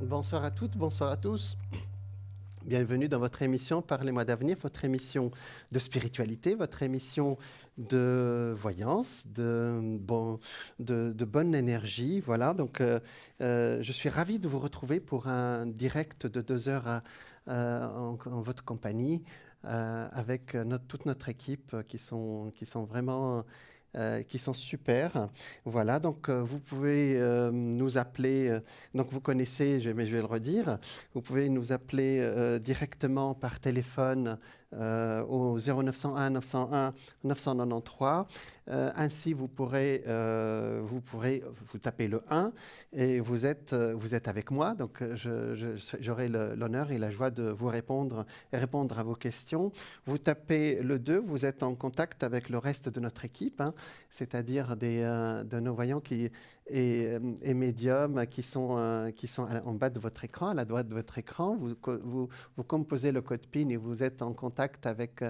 Bonsoir à toutes, bonsoir à tous. Bienvenue dans votre émission Parlez-moi d'avenir, votre émission de spiritualité, votre émission de voyance, de bonne énergie. Voilà, donc je suis ravi de vous retrouver pour un direct de 2 heures en votre compagnie avec toute notre équipe qui sont vraiment qui sont super. Voilà, donc vous pouvez nous appeler, donc vous connaissez, mais je vais le redire, vous pouvez nous appeler directement par téléphone au 0901 901 993. Ainsi, vous tapez le 1 et vous êtes avec moi. Donc, j'aurai l'honneur et la joie de vous répondre et répondre à vos questions. Vous tapez le 2, vous êtes en contact avec le reste de notre équipe, hein, c'est-à-dire de nos voyants et médiums qui sont en bas de votre écran, à la droite de votre écran. Vous composez le code PIN et vous êtes en contact avec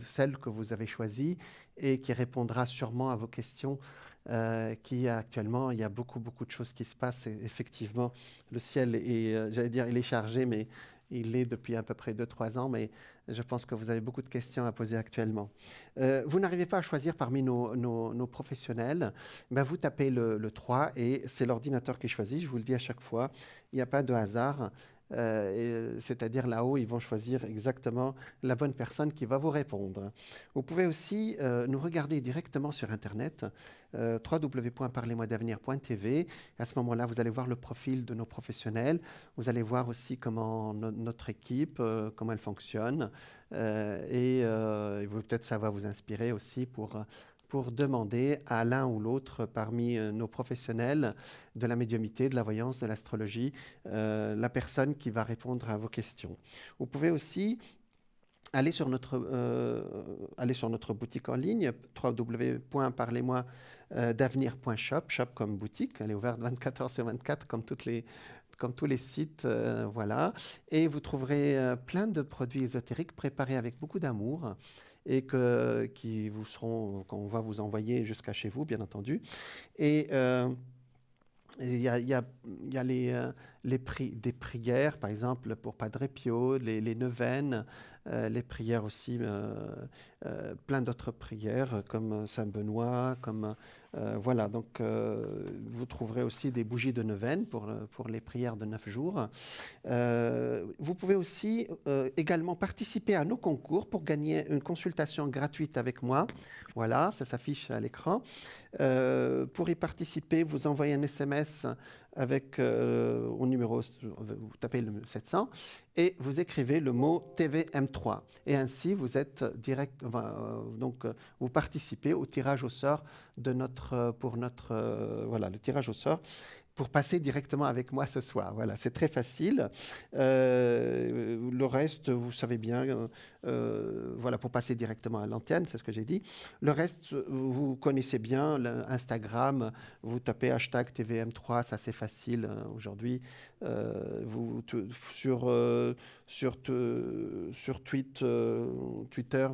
celle que vous avez choisi et qui répondra sûrement à vos questions. Actuellement, il y a beaucoup de choses qui se passent. Et effectivement, le ciel est, j'allais dire, il est chargé, mais il l'est depuis à peu près 2-3 ans, mais je pense que vous avez beaucoup de questions à poser actuellement. Vous n'arrivez pas à choisir parmi nos professionnels, ben vous tapez le 3 et c'est l'ordinateur qui choisit, je vous le dis à chaque fois, il n'y a pas de hasard. C'est-à-dire là-haut, ils vont choisir exactement la bonne personne qui va vous répondre. Vous pouvez aussi nous regarder directement sur Internet, www.parlez-moi-d'avenir.tv. À ce moment-là, vous allez voir le profil de nos professionnels. Vous allez voir aussi comment notre équipe, comment elle fonctionne. Et peut-être ça va vous inspirer aussi pour demander à l'un ou l'autre parmi nos professionnels de la médiumnité, de la voyance, de l'astrologie, la personne qui va répondre à vos questions. Vous pouvez aussi aller sur notre boutique en ligne, www.parlez-moi-d'avenir.shop, shop comme boutique, elle est ouverte 24 heures sur 24 comme tous les sites, voilà. Et vous trouverez plein de produits ésotériques préparés avec beaucoup d'amour et qu'on va vous envoyer jusqu'à chez vous, bien entendu. Et il y a des prières, par exemple, pour Padre Pio, les neuvaines, les prières aussi, plein d'autres prières, comme Saint Benoît, voilà. Donc, vous trouverez aussi des bougies de neuvaine pour les prières de 9 jours. Vous pouvez aussi également participer à nos concours pour gagner une consultation gratuite avec moi. Voilà, ça s'affiche à l'écran. Pour y participer, vous envoyez un SMS avec au numéro, vous tapez le 700 et vous écrivez le mot TVM3. Et ainsi, vous êtes vous participez au tirage au sort voilà, le tirage au sort pour passer directement avec moi ce soir. Voilà, c'est très facile. Le reste, vous savez bien, voilà, pour passer directement à l'antenne, c'est ce que j'ai dit. Le reste, vous connaissez bien Instagram, vous tapez hashtag TVM3, ça c'est facile aujourd'hui. Sur Twitter,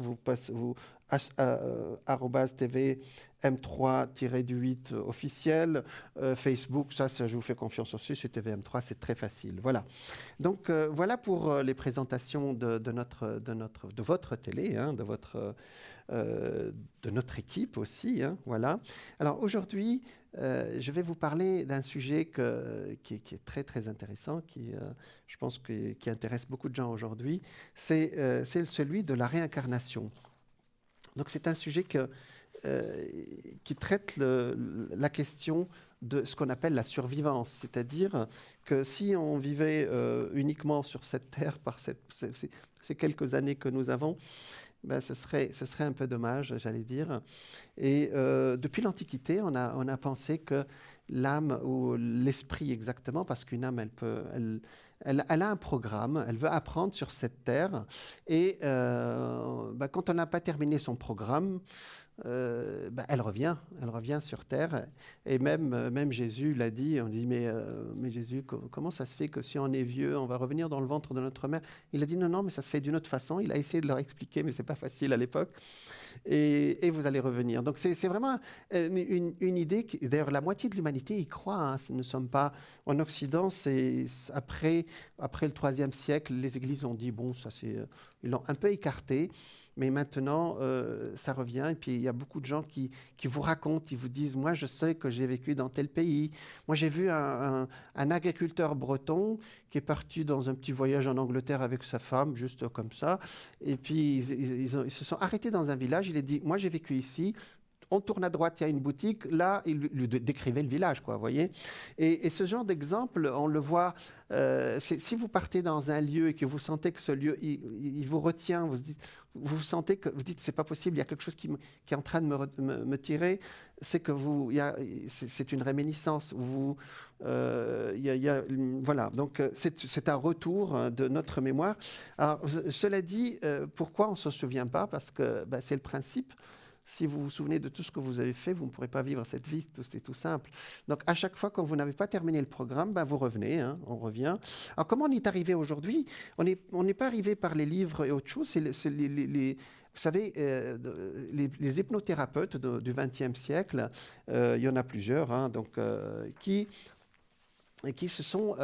@TV M3-8 officiel. Facebook, ça, je vous fais confiance aussi, c'est TVM3, c'est très facile. Voilà. Donc, voilà pour les présentations de votre télé, hein, de notre équipe aussi. Hein, voilà. Alors, aujourd'hui, je vais vous parler d'un sujet qui est très, très intéressant, je pense, qui intéresse beaucoup de gens aujourd'hui. C'est celui de la réincarnation. Donc, c'est un sujet qui traite la question de ce qu'on appelle la survivance, c'est-à-dire que si on vivait uniquement sur cette terre par ces quelques années que nous avons, ben, ce serait un peu dommage, j'allais dire. Et depuis l'Antiquité, on a pensé que l'âme ou l'esprit exactement, parce qu'une âme, elle a un programme, elle veut apprendre sur cette terre, et ben, quand on n'a pas terminé son programme, elle revient sur terre. Et même Jésus l'a dit, on dit, mais Jésus, comment ça se fait que si on est vieux, on va revenir dans le ventre de notre mère? Il a dit, non, mais ça se fait d'une autre façon. Il a essayé de leur expliquer, mais ce n'est pas facile à l'époque. Et vous allez revenir. Donc c'est vraiment une idée, d'ailleurs la moitié de l'humanité y croit. Hein. Nous ne sommes pas en Occident, c'est après le IIIe siècle, les églises ont dit, bon, ça c'est, ils l'ont un peu écarté. Mais maintenant, ça revient. Et puis, il y a beaucoup de gens qui vous racontent, ils vous disent, moi, je sais que j'ai vécu dans tel pays. Moi, j'ai vu un agriculteur breton qui est parti dans un petit voyage en Angleterre avec sa femme, juste comme ça. Et puis, ils se sont arrêtés dans un village. Il a dit, moi, j'ai vécu ici. On tourne à droite, il y a une boutique. Là, il lui décrivait le village, quoi, vous voyez. Et ce genre d'exemple, on le voit. Si vous partez dans un lieu et que vous sentez que ce lieu, il vous retient, vous sentez que vous dites, c'est pas possible, il y a quelque chose qui est en train de me tirer, c'est que c'est une réminiscence. Voilà. Donc, c'est un retour de notre mémoire. Alors, cela dit, pourquoi on ne se souvient pas? Parce que c'est le principe. Si vous vous souvenez de tout ce que vous avez fait, vous ne pourrez pas vivre cette vie, c'est tout simple. Donc, à chaque fois, quand vous n'avez pas terminé le programme, vous revenez, hein, on revient. Alors, comment on y est arrivé aujourd'hui? On n'est pas arrivé par les livres et autre chose. Vous savez, les hypnothérapeutes du XXe siècle, il y en a plusieurs, hein, donc, qui se sont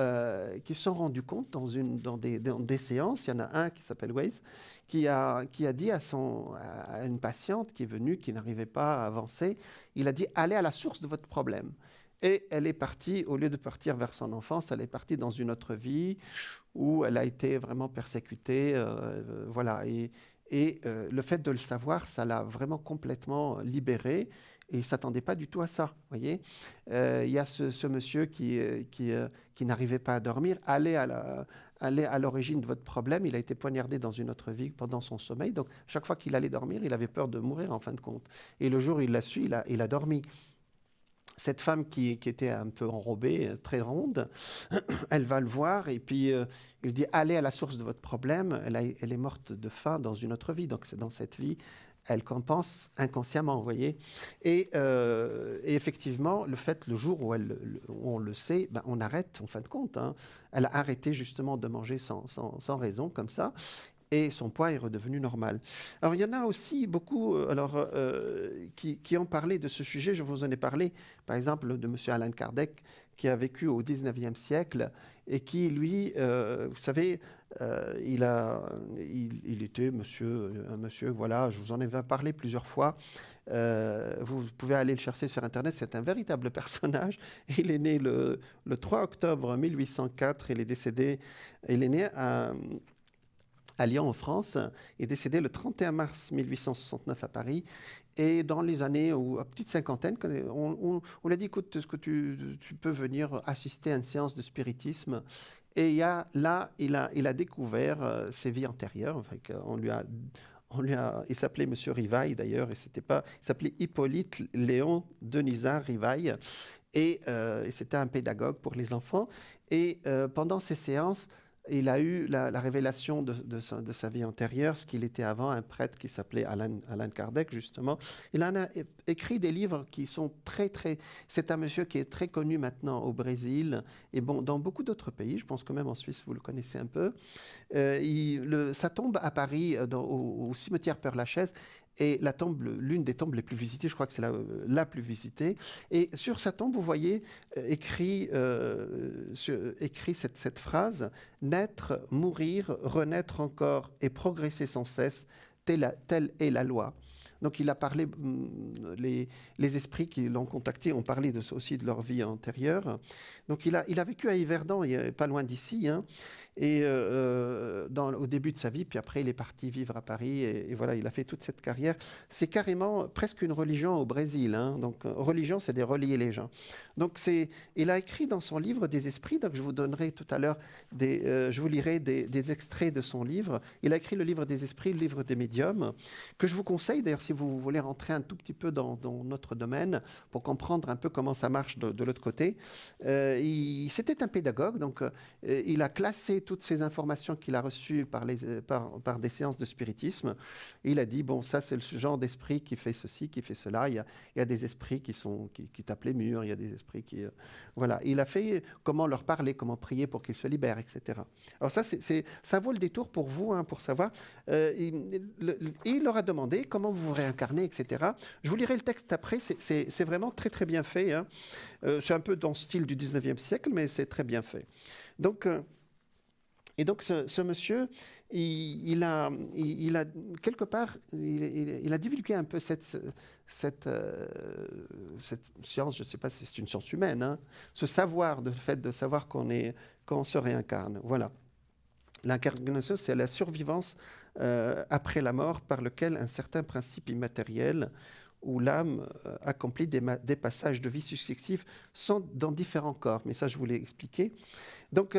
rendus compte dans des séances. Il y en a un qui s'appelle Weiss, qui a dit à une patiente qui est venue, qui n'arrivait pas à avancer, il a dit « Allez à la source de votre problème ». Et elle est partie, au lieu de partir vers son enfance, elle est partie dans une autre vie où elle a été vraiment persécutée. Voilà. Et le fait de le savoir, ça l'a vraiment complètement libérée. Et il ne s'attendait pas du tout à ça, voyez. Il y a ce monsieur qui n'arrivait pas à dormir, allez à l'origine de votre problème. Il a été poignardé dans une autre vie pendant son sommeil. Donc, chaque fois qu'il allait dormir, il avait peur de mourir en fin de compte. Et le jour où il l'a su, il a dormi. Cette femme qui était un peu enrobée, très ronde, elle va le voir et puis il dit « Allez à la source de votre problème. Elle est morte de faim dans une autre vie. Donc, c'est dans cette vie. » Elle compense inconsciemment, vous voyez. Et effectivement, le jour où on le sait, on arrête, en fin de compte. Hein. Elle a arrêté justement de manger sans raison, comme ça, et son poids est redevenu normal. Alors, il y en a aussi beaucoup qui ont parlé de ce sujet. Je vous en ai parlé, par exemple, de M. Allan Kardec, qui a vécu au XIXe siècle et qui, lui, vous savez, il était un monsieur, voilà, je vous en ai parlé plusieurs fois. Vous pouvez aller le chercher sur Internet, c'est un véritable personnage. Il est né le 3 octobre 1804, il est né à Lyon, en France, est décédé le 31 mars 1869 à Paris. Et dans les années, à petite cinquantaine, on lui a dit, écoute, est-ce que tu peux venir assister à une séance de spiritisme? Et il a découvert ses vies antérieures. Enfin, il s'appelait Monsieur Rivaille d'ailleurs, il s'appelait Hippolyte Léon Denisard Rivaille. Et c'était un pédagogue pour les enfants. Et pendant ces séances, il a eu la révélation de sa vie antérieure, ce qu'il était avant, un prêtre qui s'appelait Allan Kardec, justement. Il en a écrit des livres qui sont très... C'est un monsieur qui est très connu maintenant au Brésil et dans beaucoup d'autres pays. Je pense que même en Suisse, vous le connaissez un peu. Sa tombe à Paris, au cimetière Père-Lachaise, et l'une des tombes les plus visitées, je crois que c'est la plus visitée. Et sur sa tombe, vous voyez écrit cette phrase « Naître, mourir, renaître encore et progresser sans cesse, telle est la loi ». Donc il a parlé, les esprits qui l'ont contacté ont parlé aussi de leur vie antérieure. Donc il a vécu à Yverdon, pas loin d'ici, hein, et au début de sa vie, puis après il est parti vivre à Paris, et voilà, il a fait toute cette carrière. C'est carrément presque une religion au Brésil. Hein. Donc religion, c'est de relier les gens. Donc il a écrit dans son livre des esprits, donc je vous donnerai tout à l'heure, je vous lirai des extraits de son livre. Il a écrit le livre des esprits, le livre des médiums, que je vous conseille d'ailleurs, si si vous voulez rentrer un tout petit peu dans notre domaine pour comprendre un peu comment ça marche de l'autre côté. C'était un pédagogue, donc il a classé toutes ces informations qu'il a reçues par des séances de spiritisme. Et il a dit, bon, ça c'est le genre d'esprit qui fait ceci, qui fait cela. Il y a des esprits qui tapent les murs, il y a des esprits qui... voilà, il a fait comment leur parler, comment prier pour qu'ils se libèrent, etc. Alors ça vaut le détour pour vous, hein, pour savoir. Il leur a demandé comment vous vous réincarnez, etc. Je vous lirai le texte après, c'est vraiment très très bien fait. Hein. C'est un peu dans le style du 19e siècle, mais c'est très bien fait. Donc, ce monsieur, il a quelque part, il a divulgué un peu cette science, je ne sais pas si c'est une science humaine, hein, ce savoir, le fait de savoir quand on se réincarne. Voilà. L'incarnation, c'est la survivance après la mort par lequel un certain principe immatériel où l'âme accomplit des passages de vie successifs sont dans différents corps. Mais ça, je vous l'ai expliqué. Donc,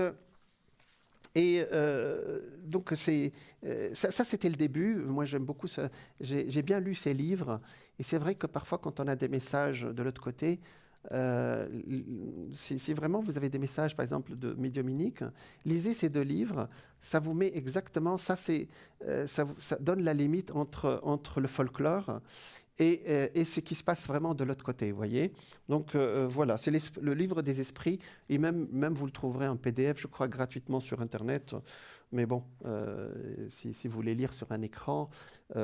ça, c'était le début. Moi, j'aime beaucoup ça. J'ai bien lu ces livres. Et c'est vrai que parfois, quand on a des messages de l'autre côté, si vraiment vous avez des messages, par exemple, de médiumnique, lisez ces 2 livres. Ça vous met exactement... Ça donne la limite entre le folklore et ce qui se passe vraiment de l'autre côté, vous voyez. Donc voilà, c'est le livre des esprits, et même vous le trouverez en PDF, je crois, gratuitement sur Internet, mais bon, si vous voulez lire sur un écran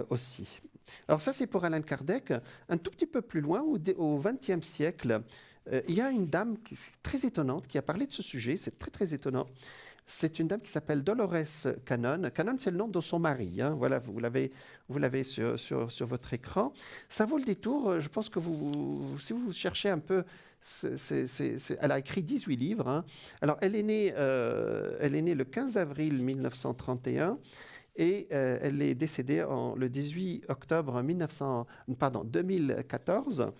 aussi. Alors ça, c'est pour Allan Kardec. Un tout petit peu plus loin, au XXe siècle, il y a une dame très étonnante qui a parlé de ce sujet, c'est très très étonnant. C'est une dame qui s'appelle Dolores Cannon. Cannon, c'est le nom de son mari. Hein. Voilà, vous l'avez sur votre écran. Ça vaut le détour. Je pense que si vous cherchez un peu, elle a écrit 18 livres. Hein. Alors, elle est née le 15 avril 1931 et elle est décédée le 18 octobre 2014.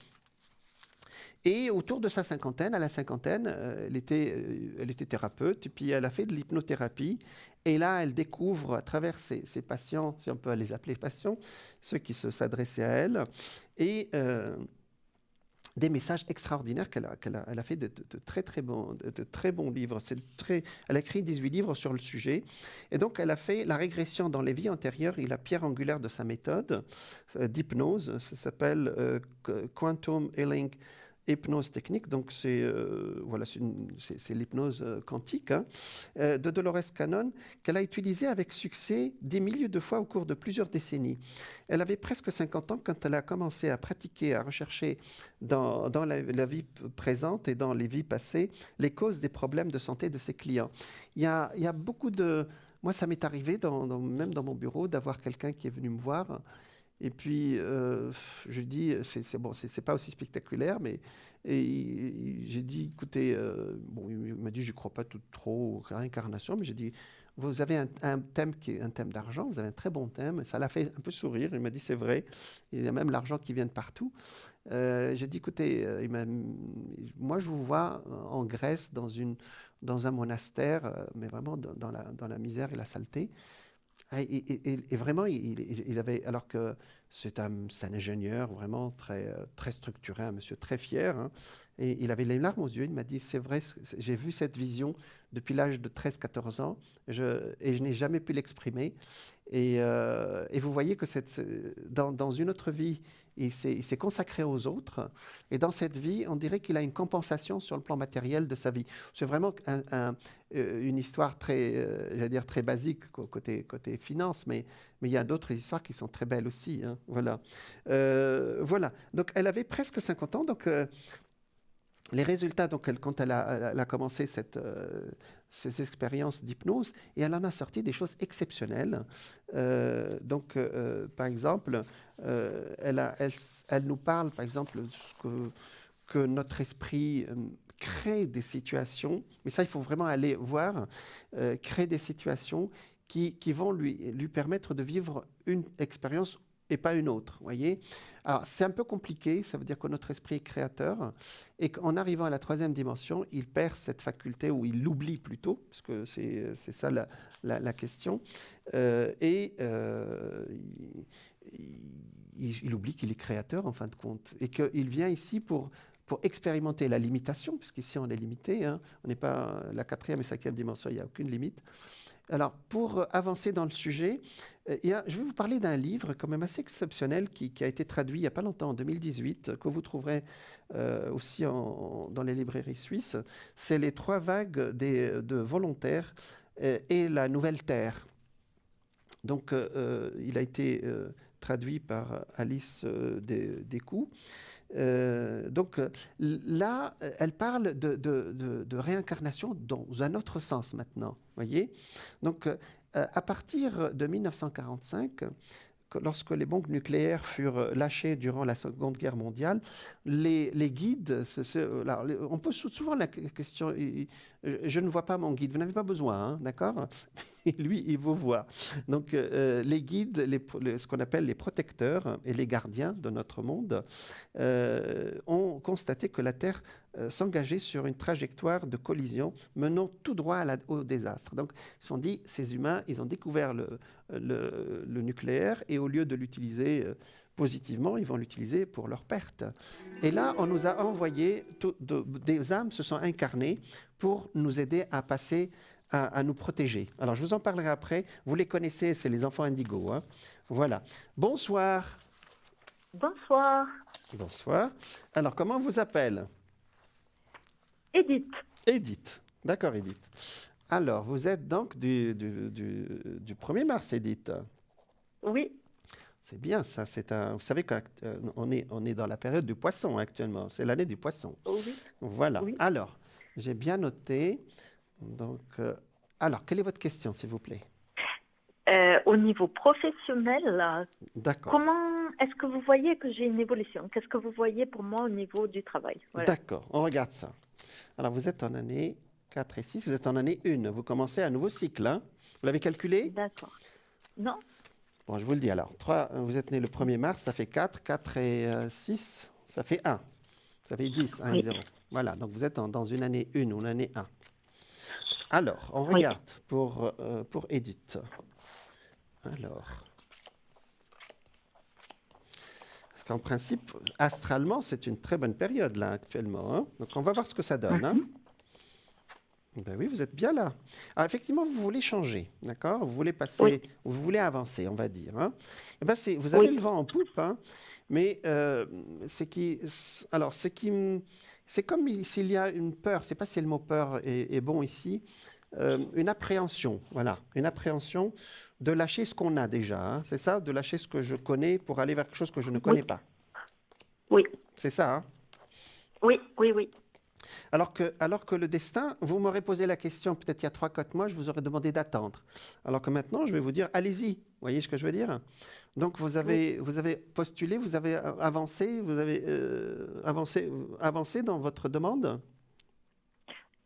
Et autour de sa cinquantaine, à la cinquantaine, elle était thérapeute, et puis elle a fait de l'hypnothérapie. Et là, elle découvre à travers ses patients, si on peut les appeler patients, ceux qui s'adressaient à elle, et des messages extraordinaires qu'elle a fait de très bons livres. Elle a écrit 18 livres sur le sujet. Et donc, elle a fait la régression dans les vies antérieures et la pierre angulaire de sa méthode d'hypnose. Ça s'appelle Quantum Healing Hypnose technique, donc c'est l'hypnose quantique, hein, de Dolores Cannon, qu'elle a utilisée avec succès des milliers de fois au cours de plusieurs décennies. Elle avait presque 50 ans quand elle a commencé à pratiquer, à rechercher dans la vie présente et dans les vies passées les causes des problèmes de santé de ses clients. Il y a beaucoup de... Moi, ça m'est arrivé, même dans mon bureau, d'avoir quelqu'un qui est venu me voir. Et puis, je dis, c'est pas aussi spectaculaire, mais j'ai dit, écoutez, il m'a dit, je ne crois pas trop aux réincarnations, mais j'ai dit, vous avez un thème qui est un thème d'argent, vous avez un très bon thème, ça l'a fait un peu sourire, il m'a dit, c'est vrai, il y a même l'argent qui vient de partout. J'ai dit, écoutez, moi je vous vois en Grèce, dans un monastère, mais vraiment dans la misère et la saleté. Et vraiment, il avait, alors que c'est un ingénieur vraiment très structuré, un monsieur très fier, hein, et il avait les larmes aux yeux. Il m'a dit, c'est vrai, j'ai vu cette vision depuis l'âge de 13-14 ans, et je n'ai jamais pu l'exprimer. Et vous voyez que dans une autre vie, il s'est consacré aux autres. Et dans cette vie, on dirait qu'il a une compensation sur le plan matériel de sa vie. C'est vraiment une histoire très basique côté finance, mais il y a d'autres histoires qui sont très belles aussi. Hein, voilà. Voilà. Donc, elle avait presque 50 ans. Donc, les résultats, donc, quand elle a commencé ces expériences d'hypnose, et elle en a sorti des choses exceptionnelles. Par exemple, elle nous parle, par exemple, que notre esprit crée des situations, mais ça, il faut vraiment aller voir, crée des situations qui vont lui permettre de vivre une expérience et pas une autre, voyez. Alors, c'est un peu compliqué, ça veut dire que notre esprit est créateur, et qu'en arrivant à la 3e dimension, il perd cette faculté, ou il l'oublie plutôt, parce que c'est ça la question, il oublie qu'il est créateur en fin de compte et qu'il vient ici pour expérimenter la limitation, puisqu'ici on est limité, hein, on n'est pas la 4e et 5e dimension, il n'y a aucune limite. Alors, pour avancer dans le sujet, je vais vous parler d'un livre quand même assez exceptionnel qui a été traduit il n'y a pas longtemps, en 2018, que vous trouverez aussi dans les librairies suisses. C'est Les 3 vagues de volontaires et la Nouvelle Terre. Donc, il a été traduit par Alice Descoux. Donc là, elle parle de réincarnation dans un autre sens maintenant, voyez. Donc à partir de 1945, lorsque les bombes nucléaires furent lâchées durant la Seconde Guerre mondiale, les guides, là, on pose souvent la question, je ne vois pas mon guide, vous n'avez pas besoin, hein, d'accord? Lui, il vous voit. Donc, les guides, ce qu'on appelle les protecteurs et les gardiens de notre monde, ont constaté que la Terre s'engageait sur une trajectoire de collision menant tout droit au désastre. Donc, ils se sont dit, ces humains, ils ont découvert le nucléaire et au lieu de l'utiliser positivement, ils vont l'utiliser pour leur perte. Et là, on nous a envoyé, des âmes se sont incarnées pour nous aider à passer à nous protéger. Alors, je vous en parlerai après. Vous les connaissez, c'est les enfants indigo. Hein. Voilà. Bonsoir. Bonsoir. Bonsoir. Alors, comment on vous appelle? Edith. Edith. D'accord, Edith. Alors, vous êtes donc du 1er mars, Edith. Oui. C'est bien, ça. Vous savez qu'on est dans la période du poisson actuellement. C'est l'année du poisson. Oui. Voilà. Oui. Alors, j'ai bien noté. Donc, alors, quelle est votre question, s'il vous plaît? Au niveau professionnel, D'accord. comment est-ce que vous voyez que j'ai une évolution? Qu'est-ce que vous voyez pour moi au niveau du travail? Voilà. D'accord, on regarde ça. Alors, vous êtes en année 4 et 6, vous êtes en année 1. Vous commencez un nouveau cycle. Hein? Vous l'avez calculé? D'accord. Non? Bon, je vous le dis alors. 3, vous êtes né le 1er mars, ça fait 4. 4 et 6, ça fait 1. Ça fait 10, 1 et 0. Voilà, donc vous êtes dans une année 1 ou une année 1. Alors, on regarde pour Edith. Alors, parce qu'en principe, astralement, c'est une très bonne période là actuellement. Hein. Donc, on va voir ce que ça donne. Hein. Ben oui, vous êtes bien là. Alors, effectivement, vous voulez changer, d'accord? Vous voulez passer, vous voulez avancer, on va dire. Hein. Eh ben, vous avez le vent en poupe, hein, mais c'est comme s'il y a une peur. C'est pas si le mot peur est bon ici. Une appréhension, voilà, une appréhension de lâcher ce qu'on a déjà, hein, c'est ça, de lâcher ce que je connais pour aller vers quelque chose que je ne connais pas. Oui. C'est ça, hein? Oui, oui, oui. Alors que le destin, vous m'aurez posé la question peut-être il y a 3-4 mois, je vous aurais demandé d'attendre. Alors que maintenant, je vais vous dire, allez-y. Vous voyez ce que je veux dire? Donc, vous avez postulé, vous avez avancé, vous avez avancé dans votre demande?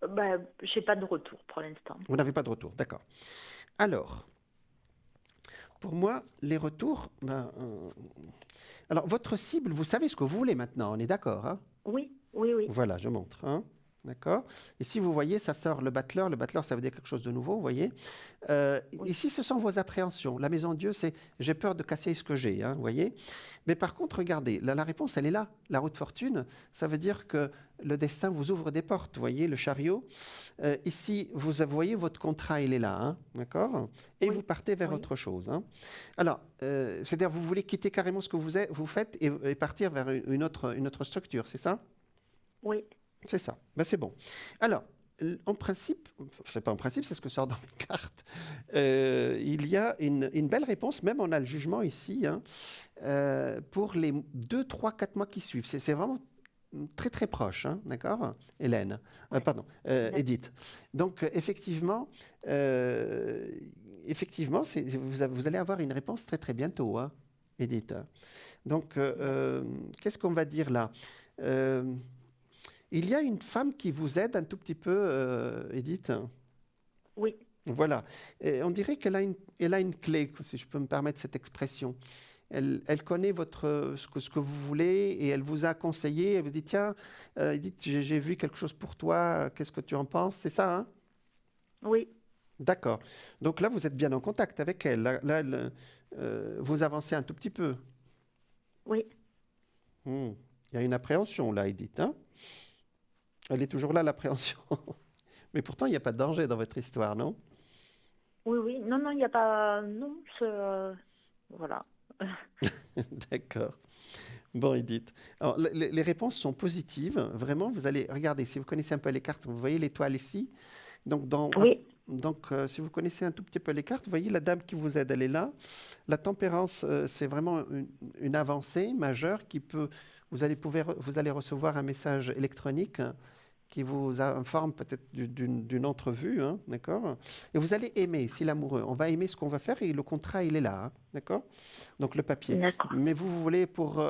Ben, je n'ai pas de retour pour l'instant. Vous n'avez pas de retour, d'accord. Alors, pour moi, les retours... alors, votre cible, vous savez ce que vous voulez maintenant, on est d'accord, hein? Oui, oui, oui. Voilà, je montre. Hein? D'accord. Ici, vous voyez, ça sort le battleur. Le battleur, ça veut dire quelque chose de nouveau, vous voyez. Ici, ce sont vos appréhensions. La maison de Dieu, c'est j'ai peur de casser ce que j'ai, hein, vous voyez. Mais par contre, regardez, la réponse, elle est là. La roue de fortune, ça veut dire que le destin vous ouvre des portes, vous voyez, le chariot. Ici, vous voyez, votre contrat, il est là, hein, d'accord. Et vous partez vers autre chose. Hein. Alors, c'est-à-dire, vous voulez quitter carrément ce que vous faites et partir vers une autre structure, c'est ça? Oui. C'est ça. Ben, c'est bon. Alors, en principe, c'est pas en principe, c'est ce que sort dans mes cartes. Il y a une belle réponse, même on a le jugement ici, hein, pour les 2, 3, 4 mois qui suivent. C'est vraiment très très proche, hein, d'accord, Hélène, pardon, Edith. Donc effectivement, vous allez avoir une réponse très très bientôt, hein, Edith. Donc qu'est-ce qu'on va dire là? Il y a une femme qui vous aide un tout petit peu, Edith. Oui. Voilà. Et on dirait qu'elle a une clé, si je peux me permettre cette expression. Elle connaît ce que vous voulez et elle vous a conseillé. Elle vous dit, tiens, Edith, j'ai vu quelque chose pour toi. Qu'est-ce que tu en penses? C'est ça, hein? Oui. D'accord. Donc là, vous êtes bien en contact avec elle. Là, vous avancez un tout petit peu. Oui. Hmm. Il y a une appréhension là, Edith, hein? Elle est toujours là, l'appréhension. Mais pourtant, il n'y a pas de danger dans votre histoire, non? Oui, oui. Non, non, il n'y a pas. Non, voilà. D'accord. Bon, Edith. Alors, les réponses sont positives. Vraiment, vous allez regarder. Si vous connaissez un peu les cartes, vous voyez l'étoile ici. Donc, Oui. si vous connaissez un tout petit peu les cartes, vous voyez la dame qui vous aide, elle est là. La tempérance, c'est vraiment une avancée majeure qui peut. Vous allez recevoir un message électronique, hein, qui vous informe peut-être d'une entrevue, hein, d'accord? Et vous allez aimer, si l'amoureux, on va aimer ce qu'on va faire et le contrat, il est là, hein, d'accord? Donc le papier. D'accord. Mais vous voulez pour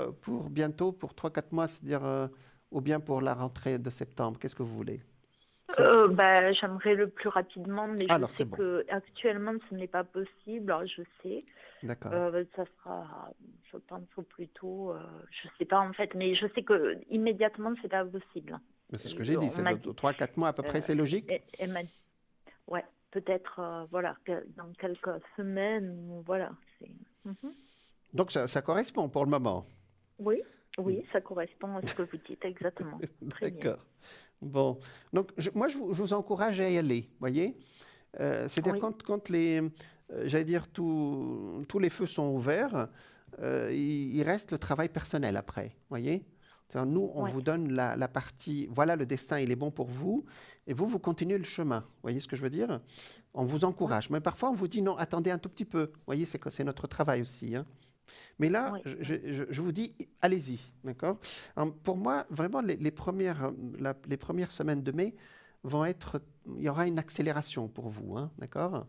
bientôt, pour 3 4 mois, c'est-à-dire, ou bien pour la rentrée de septembre, qu'est-ce que vous voulez? Bah, j'aimerais le plus rapidement, mais je Alors, c'est sais bon, que actuellement ce n'est pas possible. Alors, je sais. d'accord. Ça sera, je pense, au plus tôt. Je sais pas en fait, mais je sais que immédiatement c'est pas possible. C'est ce que j'ai dit, On c'est m'a de dit. 3 4 mois à peu près, Euh, c'est logique? elle m'a dit. Ouais, peut-être, voilà, dans quelques semaines, ou voilà. Mhm. Donc ça correspond pour le moment. Oui, oui, ça correspond à ce que vous dites exactement. Très bien. D'accord. Bon. Donc, moi, je vous encourage à y aller, voyez? C'est-à-dire Oui, quand j'allais dire, tous les feux sont ouverts, il reste le travail personnel après, voyez? C'est-à-dire, nous, on ouais. vous donne la partie, voilà, le destin, il est bon pour vous, et vous continuez le chemin. Voyez ce que je veux dire? On vous Oui, encourage. Mais parfois, on vous dit non, attendez un tout petit peu. Voyez, c'est notre travail aussi, hein. Mais là, oui, oui. je vous dis, allez-y, d'accord? Pour moi, vraiment, les premières semaines de mai vont être, il y aura une accélération pour vous, hein, d'accord?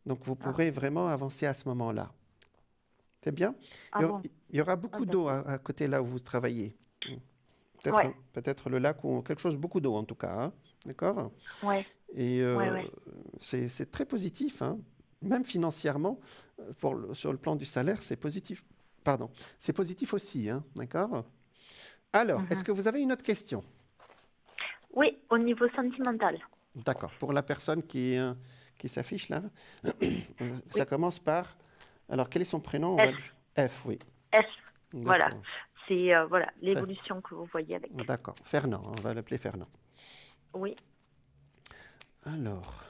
Donc, vous Ah, pourrez vraiment avancer à ce moment-là. C'est bien? ah bon, Il y aura ah beaucoup d'eau d'accord. à côté là où vous travaillez. Ouais, Peut-être le lac ou quelque chose, beaucoup d'eau en tout cas, hein, d'accord? ouais, Et ouais, ouais. c'est très positif, hein. Même financièrement, sur le plan du salaire, c'est positif. Pardon, c'est positif aussi, hein, d'accord? Alors, est-ce Mhm. que vous avez une autre question? Oui, au niveau sentimental. D'accord. Pour la personne qui s'affiche là, ça Oui, commence par. Alors, quel est son prénom? S, F, oui. S. Voilà, D'accord. c'est voilà Fer- l'évolution que vous voyez avec. D'accord. Fernand, on va l'appeler Fernand. Oui, Alors,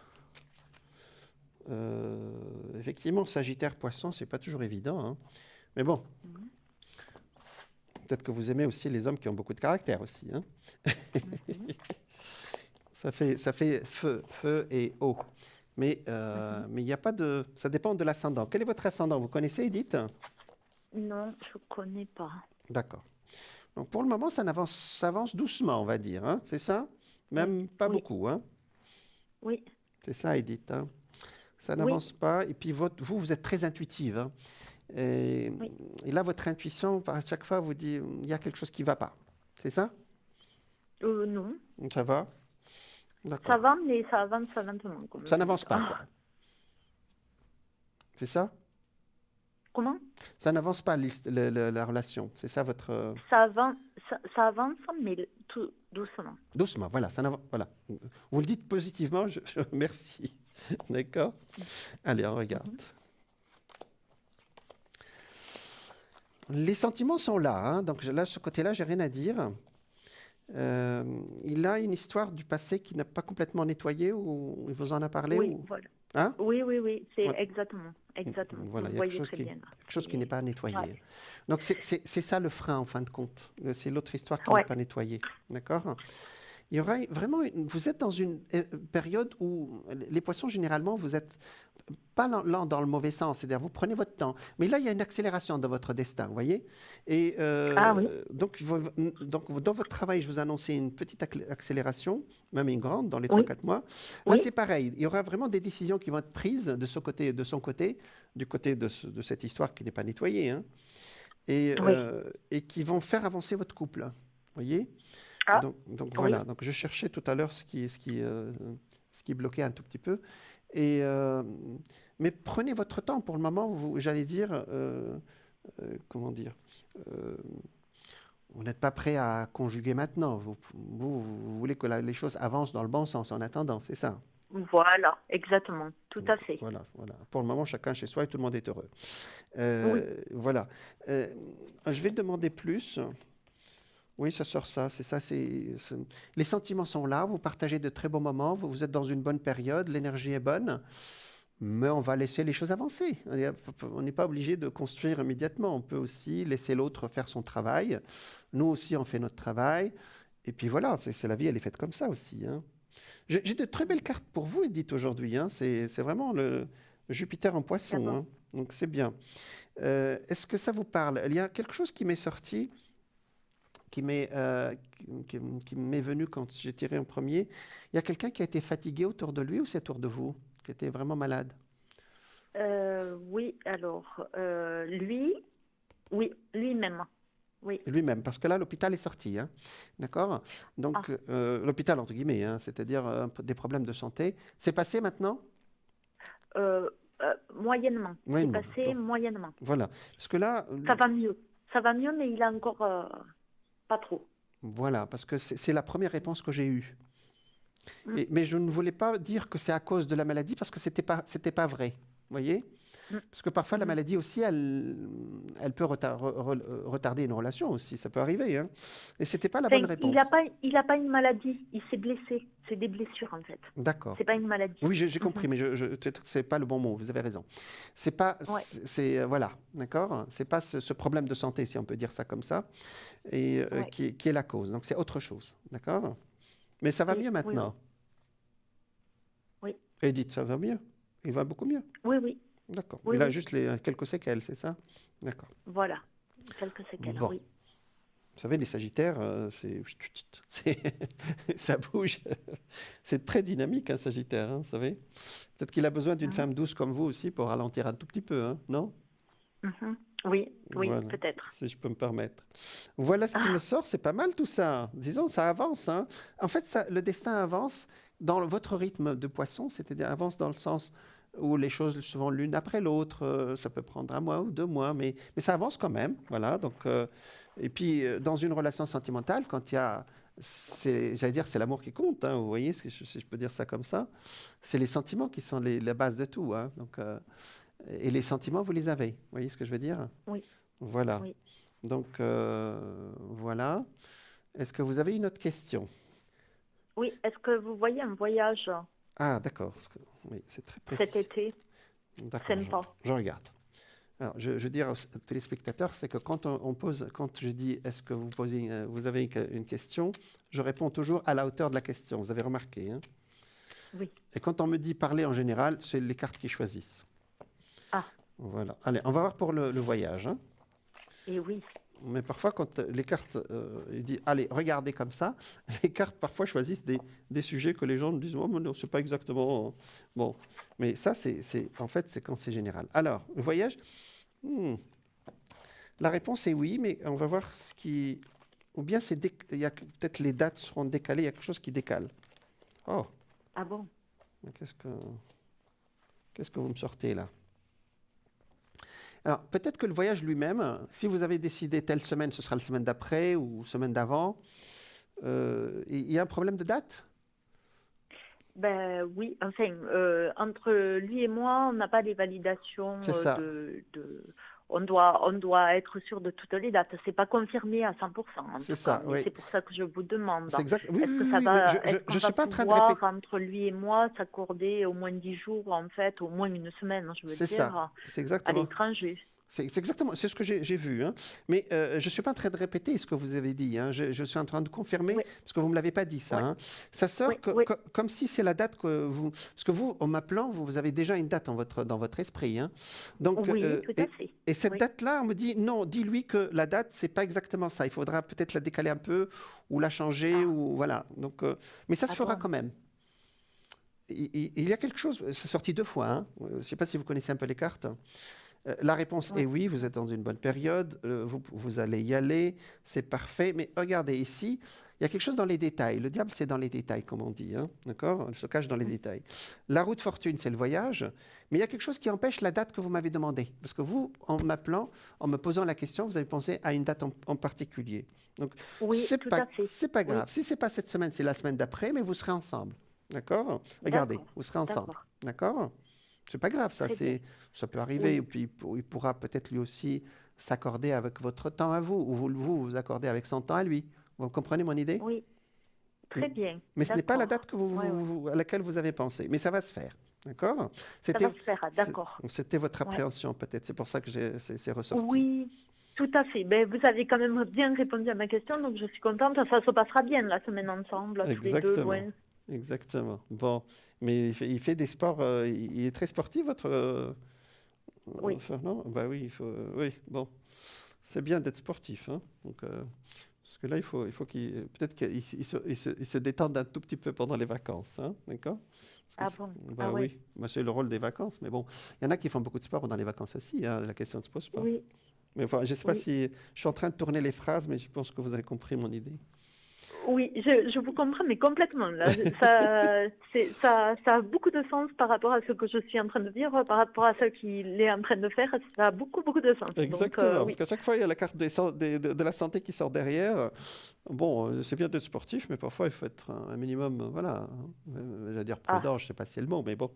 effectivement, Sagittaire Poisson, c'est pas toujours évident, hein. Mais bon, mhm, peut-être que vous aimez aussi les hommes qui ont beaucoup de caractère aussi, hein. mhm, Ça fait feu et eau. mhm. Mais il n'y a pas de. Ça dépend de l'ascendant. Quel est votre ascendant? Vous connaissez, Edith? Non, je connais pas. D'accord. Donc pour le moment, ça avance doucement, on va dire, hein, c'est ça? Oui, Même pas oui, beaucoup, hein? oui, C'est ça, Edith, hein? Ça oui, n'avance pas. Et puis vous êtes très intuitive, hein. Et, oui. et là, votre intuition, à chaque fois, vous dit, il y a quelque chose qui ne va pas. C'est ça? Non, Ça va? ça D'accord. va, mais ça avance lentement, comme Ça vous n'avance dites. pas, quoi. C'est ça? Comment? Ça n'avance pas, la relation. C'est ça votre. Ça avance, ça avance, mais tout doucement. Doucement, voilà, voilà. Vous le dites positivement, merci. D'accord? Allez, on regarde. Mhm. Les sentiments sont là, hein, donc là, ce côté-là, j'ai rien à dire. Il a une histoire du passé qui n'a pas complètement nettoyé, ou il vous en a parlé, Oui, ou. voilà. Hein? Oui, oui, oui, c'est Ouais. exactement, exactement. Voilà, Vous il y a voyez très bien là. quelque chose qui n'est pas Ouais, nettoyé. Donc c'est ça le frein en fin de compte. C'est l'autre histoire qui n'est ouais, pas nettoyée. D'accord? Il y aura vraiment, vous êtes dans une période où les poissons, généralement, vous êtes pas lent dans le mauvais sens, c'est-à-dire vous prenez votre temps. Mais là, il y a une accélération dans votre destin, vous voyez? Et ah oui, donc, dans votre travail, je vous annonçais une petite accélération, même une grande, dans les trois oui, quatre mois. Là, oui, c'est pareil. Il y aura vraiment des décisions qui vont être prises de ce côté et de son côté, du côté de cette histoire qui n'est pas nettoyée, hein, oui. et qui vont faire avancer votre couple. Vous voyez? Ah, Donc oui, voilà, donc je cherchais tout à l'heure ce qui bloquait un tout petit peu. Et, mais prenez votre temps pour le moment, j'allais dire, comment dire, euh, vous n'êtes pas prêt à conjuguer maintenant. Vous voulez que les choses avancent dans le bon sens en attendant, c'est ça? Voilà, exactement, tout à fait. Voilà, voilà. Pour le moment, chacun chez soi et tout le monde est heureux. Oui, Voilà. Euh, je vais demander plus. Oui, ça sort ça, c'est ça. Les sentiments sont là, vous partagez de très bons moments, vous êtes dans une bonne période, l'énergie est bonne, mais on va laisser les choses avancer. On n'est pas obligé de construire immédiatement, on peut aussi laisser l'autre faire son travail. Nous aussi, on fait notre travail. Et puis voilà, la vie, elle est faite comme ça aussi, hein. J'ai de très belles cartes pour vous, Edith, aujourd'hui, hein. C'est vraiment le Jupiter en poisson, d'accord. hein. Donc c'est bien. Est-ce que ça vous parle? Il y a quelque chose qui m'est sorti, qui m'est venu quand j'ai tiré en premier. Il y a quelqu'un qui a été fatigué autour de lui ou c'est autour de vous, qui était vraiment malade? Oui, alors, lui, oui, lui-même, oui. Lui-même, parce que là, l'hôpital est sorti, hein. D'accord? Ah, Donc, l'hôpital, entre guillemets, hein, c'est-à-dire des problèmes de santé. C'est passé maintenant? euh, moyennement, c'est Moyennement. passé Bon, moyennement. voilà. Parce que là, Ça va mieux, mais il a encore pas trop. voilà, parce que c'est la première réponse que j'ai eue. Mm, Mais je ne voulais pas dire que c'est à cause de la maladie parce que c'était pas vrai. Vous voyez? mm, Parce que parfois la mhm. maladie aussi, elle peut retarder une relation aussi, ça peut arriver, hein. Et c'était pas la bonne Enfin, réponse. il a pas une maladie, il s'est blessé. C'est des blessures, en fait. D'accord. C'est pas une maladie. Oui, j'ai Mhm. compris, mais peut-être que c'est pas le bon mot. Vous avez raison. C'est pas, Ouais, voilà, d'accord. C'est pas ce problème de santé, si on peut dire ça comme ça, et ouais. qui est la cause. Donc c'est autre chose, d'accord. Mais ça va Oui, mieux oui, oui. maintenant. Oui, Edith, ça va mieux. Il va beaucoup mieux. oui, oui, D'accord. oui, Il a oui. juste quelques séquelles, c'est ça? D'accord. Voilà. Quelques séquelles, Bon. oui. Vous savez, les Sagittaires, ça bouge. C'est très dynamique, un Sagittaire, hein, vous savez. Peut-être qu'il a besoin d'une Mhm, femme douce comme vous aussi pour ralentir un tout petit peu, hein, non? mhm. Oui, oui, Voilà, peut-être. si je peux me permettre. Voilà ce qui me Ah, sort, c'est pas mal tout ça. Disons, ça avance, hein. En fait, le destin avance dans votre rythme de poisson, c'est-à-dire avance dans le sens où les choses se vont l'une après l'autre. Ça peut prendre un mois ou 2 mois, mais ça avance quand même. Voilà. Donc, et puis, dans une relation sentimentale, quand il y a, j'allais dire, c'est l'amour qui compte, hein, vous voyez, si je peux dire ça comme ça. C'est les sentiments qui sont la base de tout, hein. Donc, et les sentiments, vous les avez. Vous voyez ce que je veux dire? oui, Voilà. oui. Donc, voilà. Est-ce que vous avez une autre question? Oui, est-ce que vous voyez un voyage Ah, d'accord. Oui, c'est très cet précis. été D'accord, sympa? je regarde. Alors, je veux dire aux téléspectateurs, c'est que quand quand je dis est-ce que vous avez une question, je réponds toujours à la hauteur de la question. Vous avez remarqué, hein? Oui. Et quand on me dit parler en général, c'est les cartes qui choisissent. Ah, Voilà. Allez, on va voir pour le voyage, hein. et oui. Mais parfois, quand les cartes, il dit, allez, regardez comme ça, les cartes parfois choisissent des sujets que les gens me disent, oh, mais non, c'est pas exactement. Bon, mais ça, en fait, c'est quand c'est général. Alors, le voyage, hmm, la réponse est oui, mais on va voir ce qui. Ou bien il y a peut-être les dates seront décalées, il y a quelque chose qui décale. Oh, Ah bon? mais qu'est-ce que vous me sortez là? Alors, peut-être que le voyage lui-même, si vous avez décidé telle semaine, ce sera la semaine d'après ou semaine d'avant. Il y a un problème de date? Ben oui, enfin, entre lui et moi, on n'a pas les validations C'est ça, on doit être sûr de toutes les dates. C'est pas confirmé à 100% en c'est tout cas, ça, mais oui. c'est pour ça que je vous demande. C'est exact. Oui, Est-ce oui, que oui, oui, oui. est-ce Je qu'on va suis pas en train de pouvoir, répéter. entre lui et moi, s'accorder au moins 10 jours, en fait, au moins une semaine, je veux C'est ça, dire, c'est à exactement. l'étranger? C'est exactement, c'est ce que j'ai vu, hein. Mais je ne suis pas en train de répéter ce que vous avez dit, hein. Je suis en train de confirmer, Oui, parce que vous ne me l'avez pas dit ça, oui, hein. Ça oui, sort oui. comme si c'est la date que vous. Parce que vous, en m'appelant, vous avez déjà une date dans votre esprit, hein. Donc, Oui, tout à fait. et cette Oui. date-là, on me dit non, dis-lui que la date, c'est pas exactement ça. Il faudra peut-être la décaler un peu, ou la changer, Ah, ou voilà. Donc, mais ça se ah fera bon. quand même. Il y a quelque chose, c'est sorti 2 fois, hein. Je ne sais pas si vous connaissez un peu les cartes. La réponse est Oui. oui, vous êtes dans une bonne période, vous allez y aller, c'est parfait. Mais regardez ici, il y a quelque chose dans les détails. Le diable, c'est dans les détails, comme on dit, hein, d'accord? Il se cache dans les Mm. détails. La roue de fortune, c'est le voyage, mais il y a quelque chose qui empêche la date que vous m'avez demandée. Parce que vous, en m'appelant, en me posant la question, vous avez pensé à une date en particulier. Donc, Oui, tout à fait. c'est pas Oui. grave. Si c'est pas cette semaine, c'est la semaine d'après, mais vous serez ensemble. D'accord? Regardez, D'accord. vous serez ensemble. D'accord. D'accord? C'est pas grave, ça, Très bien. ça peut arriver. Et Oui. puis, il pourra peut-être lui aussi s'accorder avec votre temps à vous, ou vous accordez avec son temps à lui. Vous comprenez mon idée? Oui. Mm. Très bien. Mais ce n'est pas la date D'accord. que Ouais, ouais. à laquelle vous avez pensé, mais ça va se faire. D'accord? Ça va se faire. D'accord. C'était votre Ouais. appréhension, peut-être. C'est pour ça que c'est ressorti. Oui, tout à fait. Ben, vous avez quand même bien répondu à ma question, donc je suis contente. Ça se passera bien la semaine ensemble, tous les deux, Exactement. loin. Exactement. Bon, mais il fait des sports. Il est très sportif, votre Oui. Fernand? Bah oui, oui, bon. C'est bien d'être sportif, hein. Donc, parce que là, il faut qu'il peut-être qu'il se détende un tout petit peu pendant les vacances, hein, d'accord? Ah bon? Ah Bah ouais. oui, bah, c'est le rôle des vacances, mais bon, il y en a qui font beaucoup de sport pendant les vacances aussi, hein, la question ne se pose pas. Oui, Mais enfin, je ne sais pas oui. si je suis en train de tourner les phrases, mais je pense que vous avez compris mon idée. Oui, je vous comprends, mais complètement. Là, ça a beaucoup de sens par rapport à ce que je suis en train de dire, par rapport à ce qu'il est en train de faire. Ça a beaucoup, beaucoup de sens. Donc, Exactement, parce oui. qu'à chaque fois, il y a la carte de la santé qui sort derrière. Bon, c'est bien d'être sportif, mais parfois, il faut être un minimum, voilà, j'allais dire Ah, prudent, je ne sais pas si c'est le mot, mais bon.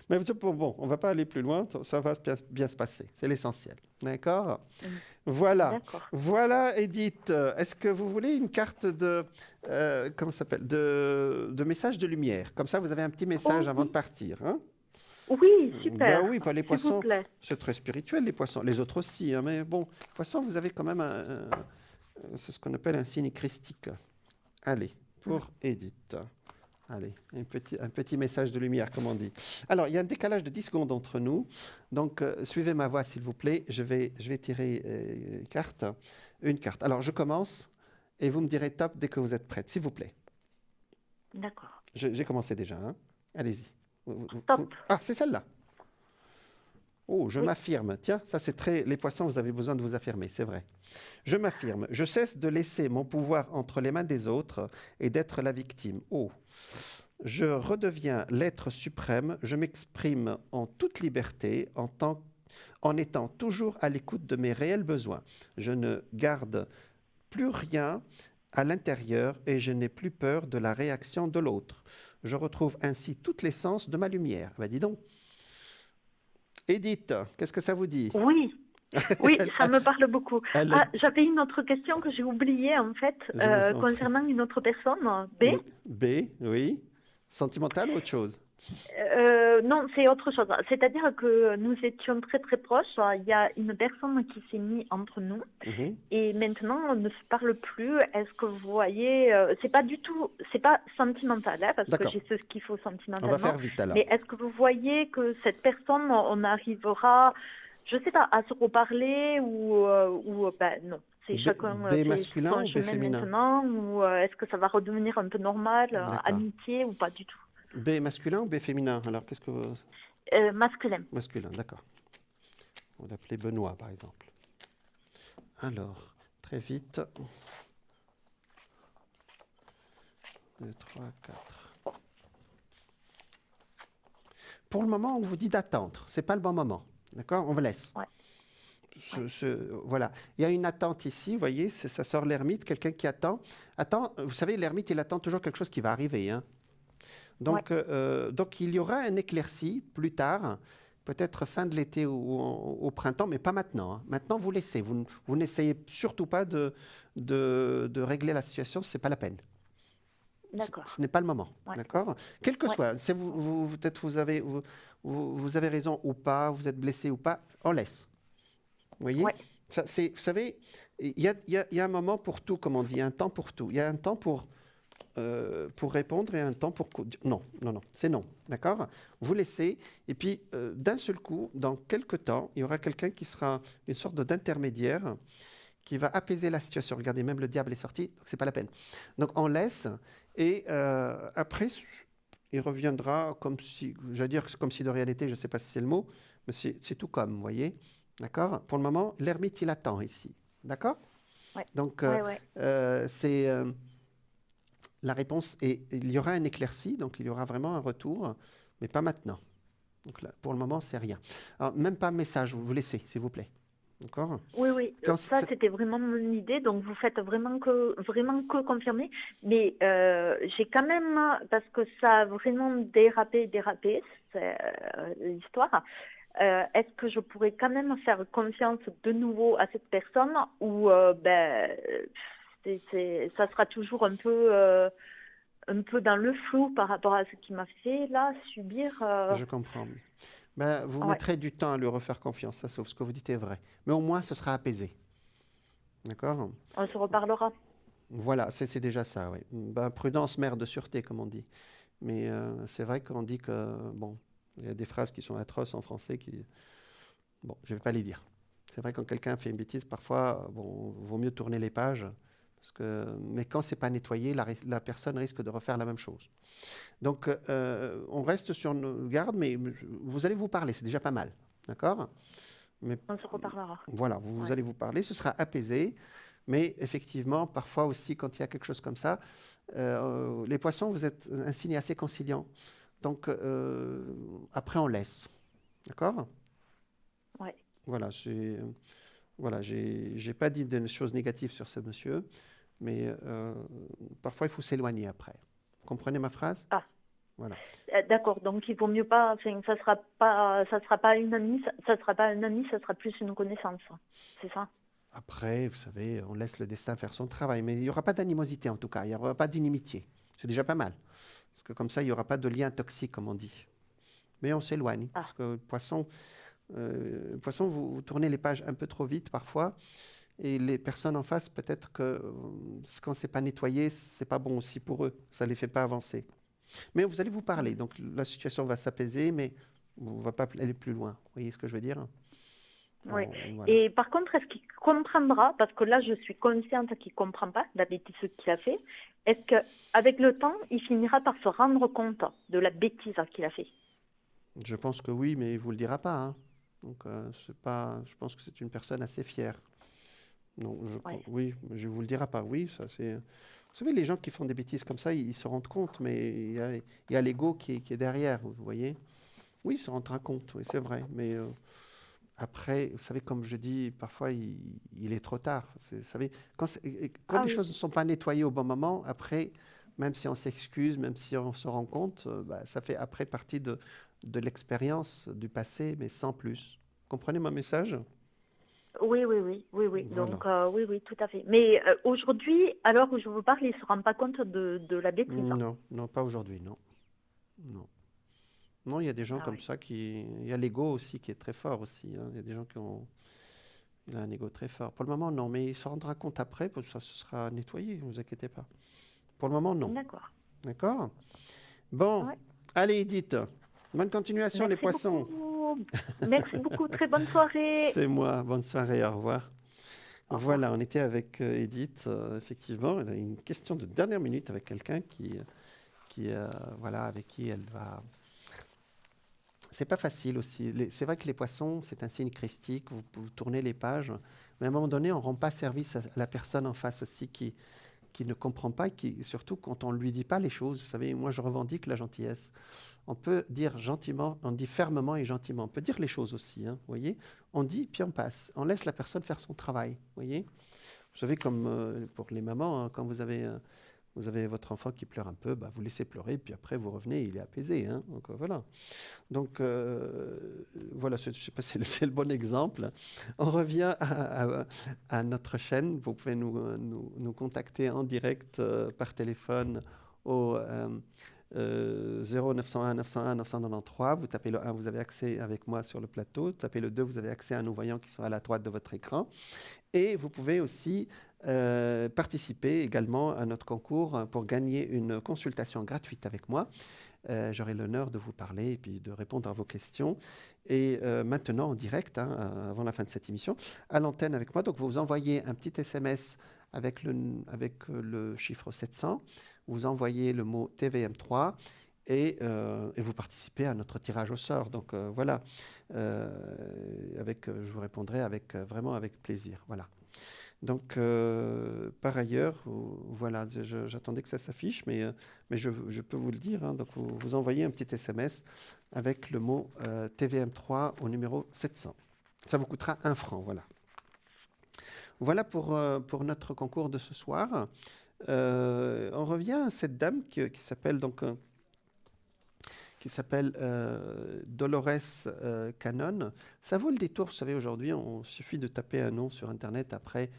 Mais bon, on ne va pas aller plus loin, ça va bien se passer, c'est l'essentiel. D'accord? mm, Voilà. d'accord. Voilà, Edith. Est-ce que vous voulez une carte comment ça s'appelle, de message de lumière? Comme ça, vous avez un petit message Oh avant de oui, partir, hein? oui, Ben super. oui, pas les S'il vous poissons, plaît. c'est très spirituel, les poissons. Les autres aussi, hein, mais bon, les poissons, vous avez quand même c'est ce qu'on appelle un signe christique. Allez, Mm, pour Edith. Allez, un petit message de lumière, comme on dit. Alors, il y a un décalage de 10 secondes entre nous. Donc, suivez ma voix, s'il vous plaît. Je vais tirer une carte. Alors, je commence et vous me direz top dès que vous êtes prête, s'il vous plaît. d'accord. J'ai commencé déjà, hein. Allez-y. Stop. Ah, c'est celle-là. Oh, je Oui. m'affirme. Tiens, ça c'est très... Les poissons, vous avez besoin de vous affirmer, c'est vrai. Je m'affirme. Je cesse de laisser mon pouvoir entre les mains des autres et d'être la victime. Oh. Je redeviens l'être suprême. Je m'exprime en toute liberté, en étant toujours à l'écoute de mes réels besoins. Je ne garde plus rien à l'intérieur et je n'ai plus peur de la réaction de l'autre. Je retrouve ainsi toute l'essence de ma lumière. Ben dis donc. Edith, qu'est-ce que ça vous dit? Oui. Oui, Elle- ça me parle beaucoup. elle- Ah, j'avais une autre question que j'ai oubliée en fait, je vous en prie. concernant une autre personne, B. Oui. B, oui. Sentimental ou autre chose? Non, c'est autre chose. C'est-à-dire que nous étions très très proches. Il y a une personne qui s'est mise entre nous Mhm. et maintenant on ne se parle plus. Est-ce que vous voyez, c'est pas du tout, c'est pas sentimental, hein, parce que D'accord. j'ai ce qu'il faut On va sentimentalement. faire vite alors. Mais est-ce que vous voyez que cette personne, on arrivera, je sais pas, à se reparler ou ben non. C'est chacun B fait masculin son ou B chemin féminin? maintenant, ou est-ce que ça va redevenir un peu normal, D'accord. amitié ou pas du tout? B masculin ou B féminin? Alors, qu'est-ce que vous... Masculin. Masculin, d'accord. On va l'appeler Benoît, par exemple. Alors, très vite. 2, 3, 4. Pour le moment, on vous dit d'attendre. C'est pas le bon moment. D'accord? On vous laisse. Ouais. Voilà. Il y a une attente ici, vous voyez, ça sort l'ermite, quelqu'un qui attend. Attends, vous savez, l'ermite, il attend toujours quelque chose qui va arriver, hein. Donc, donc, il y aura un éclairci plus tard, peut-être fin de l'été ou au printemps, mais pas maintenant, hein. Maintenant, vous laissez. Vous n'essayez surtout pas de régler la situation, ce n'est pas la peine. D'accord. Ce n'est pas le moment, Ouais. d'accord? Quel que Ouais. soit, si peut-être vous avez raison ou pas, vous êtes blessé ou pas, on laisse. Vous voyez? Ouais. Vous savez, il y a un moment pour tout, comme on dit, un temps pour tout. Il y a un temps pour répondre et un temps pour... Non, non, non, c'est non, d'accord? Vous laissez, et puis d'un seul coup, dans quelques temps, il y aura quelqu'un qui sera une sorte d'intermédiaire qui va apaiser la situation. Regardez, même le diable est sorti, donc c'est pas la peine. Donc on laisse, et après, il reviendra comme si, j'allais dire comme si de réalité, je ne sais pas si c'est le mot, mais c'est tout comme, vous voyez? D'accord? Pour le moment, l'ermite, il attend ici. D'accord? Ouais. Donc, Ouais, ouais. c'est... la réponse est, il y aura un éclairci, donc il y aura vraiment un retour, mais pas maintenant. Donc là, pour le moment, c'est rien. Alors, même pas message, vous laissez, s'il vous plaît. D'accord? Oui, oui, Quand ça c'était vraiment mon idée, donc vous faites vraiment que confirmer. Mais j'ai quand même, parce que ça a vraiment dérapé, c'est l'histoire. Est-ce que je pourrais quand même faire confiance de nouveau à cette personne ou ça sera toujours un peu dans le flou par rapport à ce qu'il m'a fait là subir. Je comprends. Ben, vous Ouais, mettrez du temps à lui refaire confiance, ça, sauf ce que vous dites est vrai. Mais au moins, ce sera apaisé. D'accord? on se reparlera. Voilà, c'est déjà ça, oui. Ben, prudence, mère de sûreté, comme on dit. Mais c'est vrai qu'on dit que, bon, il y a des phrases qui sont atroces en français qui, bon, je ne vais pas les dire. C'est vrai quand quelqu'un fait une bêtise, parfois, bon, vaut mieux tourner les pages. Mais quand c'est pas nettoyé, la personne risque de refaire la même chose. Donc, on reste sur nos gardes, mais vous allez vous parler, c'est déjà pas mal. D'accord? Mais On se reparlera. voilà, vous Ouais. allez vous parler, ce sera apaisé. Mais effectivement, parfois aussi, quand il y a quelque chose comme ça, les poissons, vous êtes un signe assez conciliant. Donc, après, on laisse. D'accord? Ouais. Voilà, voilà, j'ai pas dit de choses négatives sur ce monsieur, mais parfois, il faut s'éloigner après. Vous comprenez ma phrase? Ah. Voilà. D'accord, donc il vaut mieux pas, enfin, ça sera pas une amie, ça sera pas un ami, ça sera plus une connaissance. C'est ça? Après, vous savez, on laisse le destin faire son travail, mais il n'y aura pas d'animosité en tout cas, il n'y aura pas d'inimitié. C'est déjà pas mal, parce que comme ça, il n'y aura pas de lien toxique, comme on dit. Mais on s'éloigne, Ah, parce que poisson, vous tournez les pages un peu trop vite parfois, et les personnes en face, peut-être que quand c'est pas nettoyé, c'est pas bon aussi pour eux, ça les fait pas avancer. Mais vous allez vous parler, donc la situation va s'apaiser, mais on va pas aller plus loin. Vous voyez ce que je veux dire? oui. Voilà. Et par contre, est-ce qu'il comprendra, parce que là, je suis consciente qu'il comprend pas la bêtise qu'il a fait, est-ce que avec le temps, il finira par se rendre compte de la bêtise qu'il a fait? Je pense que oui, mais il vous le dira pas, hein. Donc, c'est pas, je pense que c'est une personne assez fière. Non, Ouais. oui, je vous le dira pas. Oui, ça c'est. Vous savez, les gens qui font des bêtises comme ça, ils se rendent compte, mais il y a l'ego qui est derrière, vous voyez. Oui, il se rendra compte, oui, c'est vrai. Mais après, vous savez, comme je dis, parfois il est trop tard. Vous savez, quand Ah les oui. choses ne sont pas nettoyées au bon moment, après, même si on s'excuse, même si on se rend compte, bah, ça fait après partie de l'expérience du passé, mais sans plus. Comprenez mon message? Oui. Voilà. Donc, oui, tout à fait. Mais aujourd'hui, à l'heure où je vous parle, il ne se rend pas compte de la bêtise. Non, non, pas aujourd'hui, non. Non. Non, il y a des gens Ah comme ouais. ça qui. Il y a l'ego aussi qui est très fort aussi, hein. Il y a des gens qui ont. Il a un ego très fort. Pour le moment, non, mais il se rendra compte après, parce que ça se sera nettoyé, ne vous inquiétez pas. Pour le moment, non. D'accord. D'accord? Bon, Ouais. allez, Edith. Bonne continuation, les Merci poissons. beaucoup. Merci beaucoup. Très bonne soirée. C'est moi. Bonne soirée, au revoir. Au revoir. Voilà, on était avec Edith. Effectivement, elle a une question de dernière minute avec quelqu'un voilà, avec qui elle va. C'est pas facile aussi. C'est vrai que les poissons, c'est un signe christique. Vous tournez les pages, mais à un moment donné, on rend pas service à la personne en face aussi qui ne comprend pas, surtout quand on ne lui dit pas les choses. Vous savez, moi, je revendique la gentillesse. On peut dire gentiment, on dit fermement et gentiment. On peut dire les choses aussi, hein, vous voyez. On dit, puis on passe. On laisse la personne faire son travail, vous voyez. Vous savez, comme pour les mamans, hein, quand vous avez votre enfant qui pleure un peu, bah, vous laissez pleurer, puis après vous revenez, il est apaisé. Hein, donc voilà. Donc voilà, je sais pas si c'est le bon exemple. On revient à notre chaîne. Vous pouvez nous contacter en direct par téléphone au 0901 901 993. Vous tapez le 1, vous avez accès avec moi sur le plateau. Vous tapez le 2, vous avez accès à nos voyants qui sont à la droite de votre écran. Et vous pouvez aussi participer également à notre concours pour gagner une consultation gratuite avec moi. J'aurai l'honneur de vous parler et puis de répondre à vos questions. Et maintenant, en direct, hein, avant la fin de cette émission, à l'antenne avec moi. Donc, vous envoyez un petit SMS avec le chiffre 700. Vous envoyez le mot TVM3 et vous participez à notre tirage au sort. Donc, voilà. Je vous répondrai vraiment avec plaisir. Voilà. Donc, par ailleurs, voilà, j'attendais que ça s'affiche, mais je peux vous le dire. Hein, donc, vous envoyez un petit SMS avec le mot TVM3 au numéro 700. Ça vous coûtera 1 franc, voilà. Voilà pour notre concours de ce soir. On revient à cette dame qui s'appelle donc Dolores Cannon. Ça vaut le détour, vous savez, aujourd'hui, il suffit de taper un nom sur Internet. Après,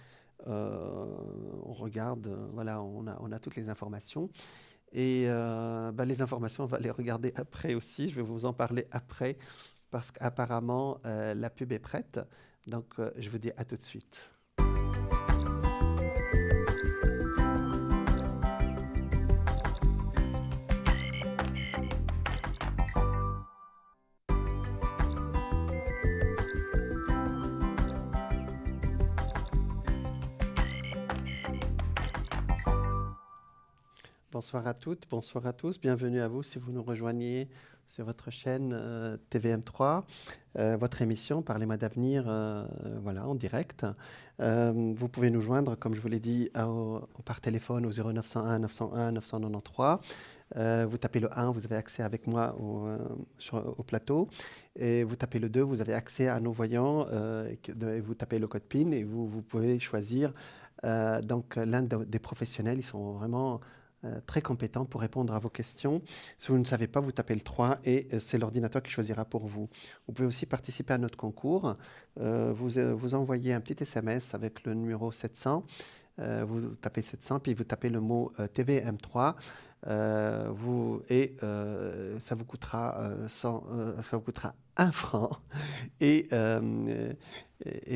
on regarde, voilà, on a toutes les informations. Et les informations, on va les regarder après aussi. Je vais vous en parler après parce qu'apparemment, la pub est prête. Donc, je vous dis à tout de suite. Bonsoir à toutes, bonsoir à tous. Bienvenue à vous si vous nous rejoignez sur votre chaîne TVM3, votre émission Parlez-moi d'avenir, voilà, en direct. Vous pouvez nous joindre, comme je vous l'ai dit, par téléphone au 0901 901 993. Vous tapez le 1, vous avez accès avec moi au plateau. Et vous tapez le 2, vous avez accès à nos voyants. Vous tapez le code PIN et vous pouvez choisir donc l'un des professionnels. Ils sont vraiment très compétent pour répondre à vos questions. Si vous ne savez pas, vous tapez le 3 et c'est l'ordinateur qui choisira pour vous. Vous pouvez aussi participer à notre concours. Vous envoyez un petit SMS avec le numéro 700. Vous tapez 700, puis vous tapez le mot TVM3. Ça vous coûtera 1 franc et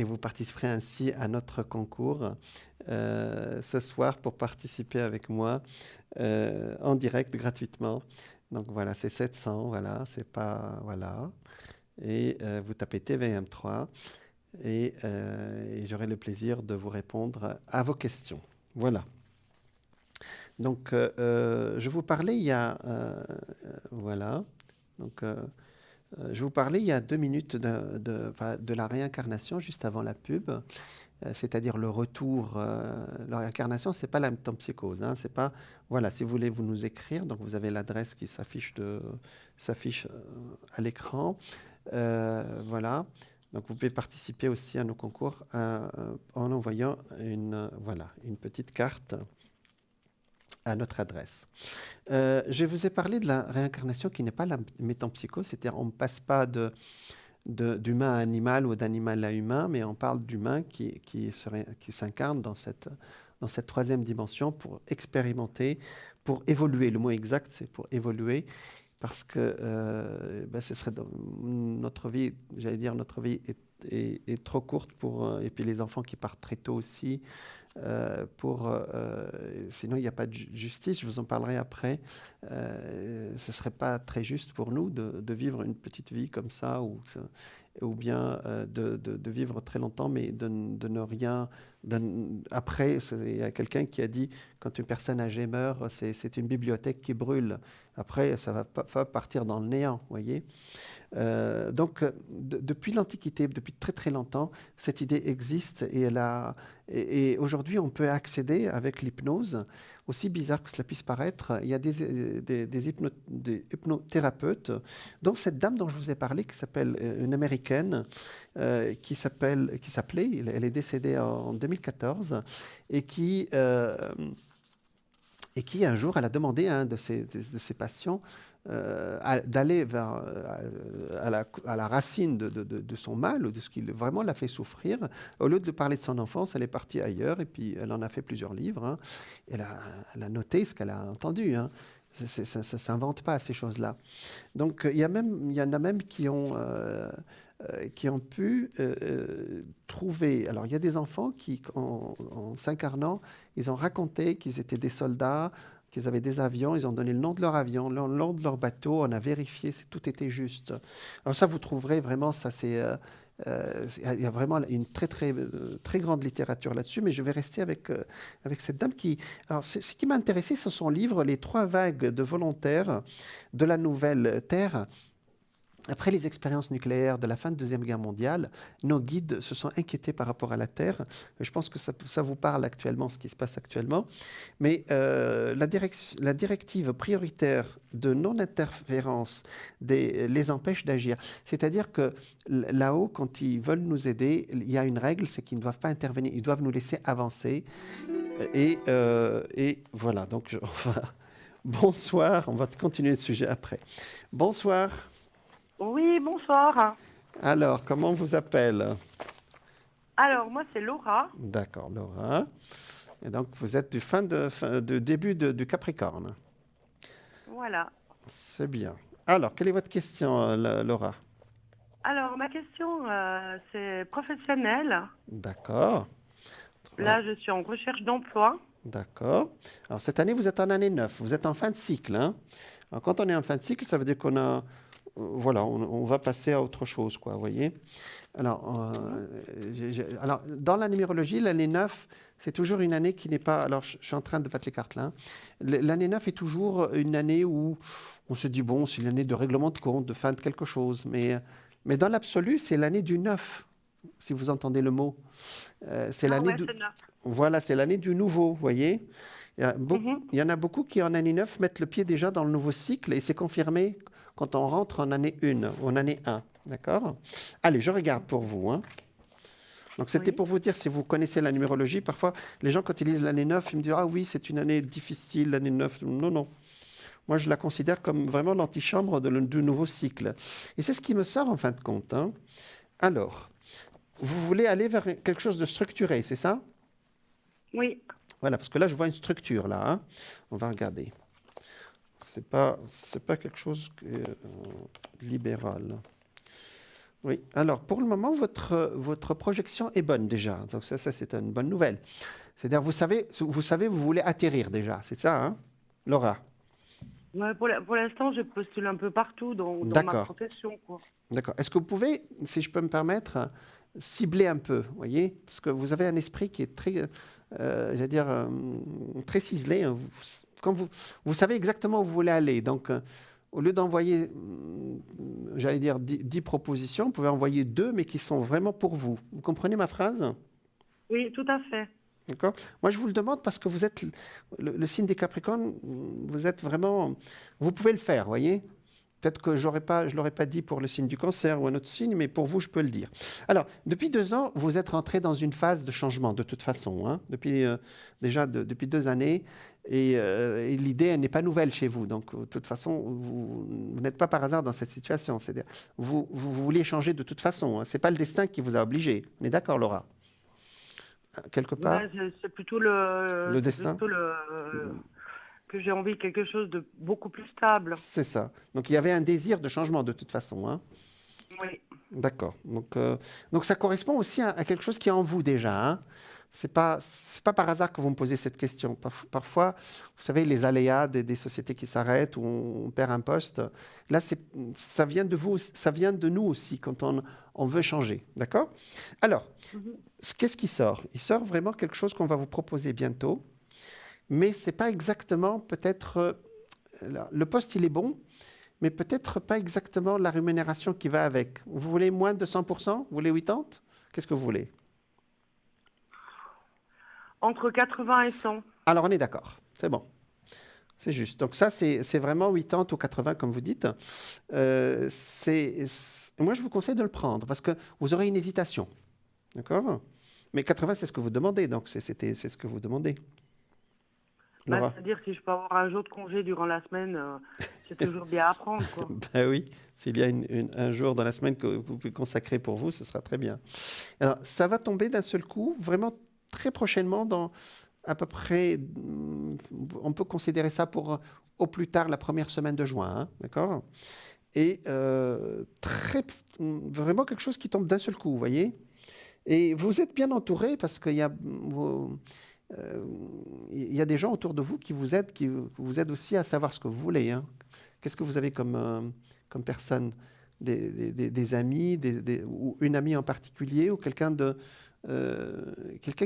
vous participerez ainsi à notre concours ce soir pour participer avec moi en direct gratuitement. Donc voilà, c'est 700, voilà, c'est pas, voilà. Et vous tapez TVM3 et j'aurai le plaisir de vous répondre à vos questions. Voilà. Donc, je vous parlais il y a, voilà. Donc, je vous parlais il y a 2 minutes de la réincarnation juste avant la pub, c'est-à-dire le retour. La réincarnation, c'est pas la métempsychose, hein, c'est pas. Voilà, si vous voulez vous nous écrire, donc vous avez l'adresse qui s'affiche à l'écran. Voilà. Donc, vous pouvez participer aussi à nos concours en envoyant une petite carte à notre adresse. Je vous ai parlé de la réincarnation qui n'est pas la métempsychose, c'est-à-dire on ne passe pas d'humain à animal ou d'animal à humain, mais on parle d'humain qui s'incarne dans cette troisième dimension pour expérimenter, pour évoluer. Le mot exact, c'est pour évoluer, parce que ce serait notre vie, j'allais dire, notre vie est trop courte et puis les enfants qui partent très tôt aussi, sinon il n'y a pas de justice, je vous en parlerai après. Ce ne serait pas très juste pour nous de vivre une petite vie comme ça, ou bien de vivre très longtemps, mais de ne rien... Après, il y a quelqu'un qui a dit, quand une personne âgée meurt, c'est une bibliothèque qui brûle. Après, ça va pas partir dans le néant, vous voyez. Donc, depuis l'Antiquité, depuis très très longtemps, cette idée existe et aujourd'hui, on peut accéder avec l'hypnose. Aussi bizarre que cela puisse paraître, il y a des hypnothérapeutes, dont cette dame dont je vous ai parlé, qui s'appelle une Américaine, qui s'appelait, elle est décédée en 2014, et qui un jour, elle a demandé à un de ses patients d'aller à la racine de son mal, ou de ce qui vraiment l'a fait souffrir. Au lieu de parler de son enfance, elle est partie ailleurs, et puis elle en a fait plusieurs livres. Hein. Elle a noté ce qu'elle a entendu. Hein. Ça ne s'invente pas, ces choses-là. Donc, il y en a même qui ont pu trouver... Alors, il y a des enfants qui, en s'incarnant, ils ont raconté qu'ils étaient des soldats, qu'ils avaient des avions, ils ont donné le nom de leur avion, le nom de leur bateau, on a vérifié si tout était juste. Alors ça, vous trouverez vraiment, ça c'est... il y a vraiment une très, très, très grande littérature là-dessus, mais je vais rester avec cette dame qui... Alors, ce qui m'a intéressé, c'est son livre « Les 3 vagues de volontaires de la nouvelle Terre ». Après les expériences nucléaires de la fin de la Deuxième Guerre mondiale, nos guides se sont inquiétés par rapport à la Terre. Je pense que ça vous parle actuellement, ce qui se passe actuellement. Mais la directive prioritaire de non-interférence les empêche d'agir. C'est-à-dire que là-haut, quand ils veulent nous aider, il y a une règle, c'est qu'ils ne doivent pas intervenir, ils doivent nous laisser avancer. Et voilà, donc bonsoir, on va continuer le sujet après. Bonsoir. Oui, bonsoir. Alors, comment on vous appelle? Alors, moi, c'est Laura. D'accord, Laura. Et donc, vous êtes du début du Capricorne. Voilà. C'est bien. Alors, quelle est votre question, Laura? Alors, ma question, c'est professionnelle. D'accord. Là, je suis en recherche d'emploi. D'accord. Alors, cette année, vous êtes en année 9. Vous êtes en fin de cycle, hein? Alors, quand on est en fin de cycle, ça veut dire qu'on a... Voilà, on va passer à autre chose, quoi, vous voyez. Alors, alors, dans la numérologie, l'année 9, c'est toujours une année qui n'est pas... Alors, je suis en train de battre les cartes là. Hein. L'année 9 est toujours une année où on se dit, bon, c'est l'année de règlement de compte, de fin de quelque chose. Mais dans l'absolu, c'est l'année du 9, si vous entendez le mot. C'est l'année du... c'est 9. Voilà, c'est l'année du nouveau, vous voyez. Il y en a beaucoup qui, en année 9, mettent le pied déjà dans le nouveau cycle et c'est confirmé quand on rentre en année 1 ou en année 1. D'accord? Allez, je regarde pour vous. Hein. Donc, c'était pour vous dire, si vous connaissez la numérologie, parfois, les gens, quand ils lisent l'année 9, ils me disent « Ah oui, c'est une année difficile, l'année 9. » Non, non. Moi, je la considère comme vraiment l'antichambre du nouveau cycle. Et c'est ce qui me sort, en fin de compte. Hein. Alors, vous voulez aller vers quelque chose de structuré, c'est ça? Oui. Voilà, parce que là, je vois une structure, là. Hein. On va regarder. C'est pas quelque chose libéral. Oui. Alors, pour le moment, votre projection est bonne déjà. Donc, ça c'est une bonne nouvelle. C'est-à-dire, vous savez, vous voulez atterrir déjà. C'est ça, hein, Laura? Ouais, pour l'instant, je postule un peu partout dans ma profession, quoi. D'accord. Est-ce que vous pouvez, si je peux me permettre, cibler un peu, vous voyez? Parce que vous avez un esprit qui est très, j'allais dire, très ciselé. Hein. Quand vous savez exactement où vous voulez aller. Donc, au lieu d'envoyer, j'allais dire, 10 propositions, vous pouvez envoyer 2, mais qui sont vraiment pour vous. Vous comprenez ma phrase? Oui, tout à fait. D'accord. Moi, je vous le demande parce que vous êtes le signe des Capricornes, vous êtes vraiment... Vous pouvez le faire, vous voyez? Peut-être que je ne l'aurais pas dit pour le signe du Cancer ou un autre signe, mais pour vous, je peux le dire. Alors, depuis 2 ans, vous êtes rentré dans une phase de changement, de toute façon. Hein, depuis 2 années. Et l'idée, elle n'est pas nouvelle chez vous. Donc, de toute façon, vous n'êtes pas par hasard dans cette situation. C'est-à-dire, vous vouliez changer de toute façon. Hein. Ce n'est pas le destin qui vous a obligé. On est d'accord, Laura? Quelque part, c'est plutôt le destin. Que j'ai envie de quelque chose de beaucoup plus stable. C'est ça. Donc, il y avait un désir de changement de toute façon. Hein. Oui. D'accord. Donc, ça correspond aussi à quelque chose qui est en vous déjà. Hein. C'est pas par hasard que vous me posez cette question. Parfois, vous savez, les aléas des sociétés qui s'arrêtent ou on perd un poste, là, ça vient de vous, ça vient de nous aussi quand on veut changer. D'accord? Alors, qu'est-ce qui sort? Il sort vraiment quelque chose qu'on va vous proposer bientôt, mais ce n'est pas exactement peut-être... le poste, il est bon, mais peut-être pas exactement la rémunération qui va avec. Vous voulez moins de 100%? Vous voulez 80? Qu'est-ce que vous voulez? Entre 80 et 100. Alors, on est d'accord. C'est bon. C'est juste. Donc ça, c'est vraiment 80 ou 80, comme vous dites. Moi, je vous conseille de le prendre parce que vous aurez une hésitation. D'accord? Mais 80, c'est ce que vous demandez. Donc, c'est ce que vous demandez. C'est-à-dire si je peux avoir un jour de congé durant la semaine, c'est toujours bien à prendre. Ben oui, s'il y a un jour dans la semaine que vous pouvez consacrer pour vous, ce sera très bien. Alors, ça va tomber d'un seul coup, vraiment très prochainement, dans à peu près, on peut considérer ça pour au plus tard la première semaine de juin, hein, d'accord? Et vraiment quelque chose qui tombe d'un seul coup, vous voyez? Et vous êtes bien entouré parce qu'il y a... il y a des gens autour de vous qui vous aident aussi à savoir ce que vous voulez. Hein. Qu'est-ce que vous avez comme personne? Des amis, ou une amie en particulier, ou quelqu'un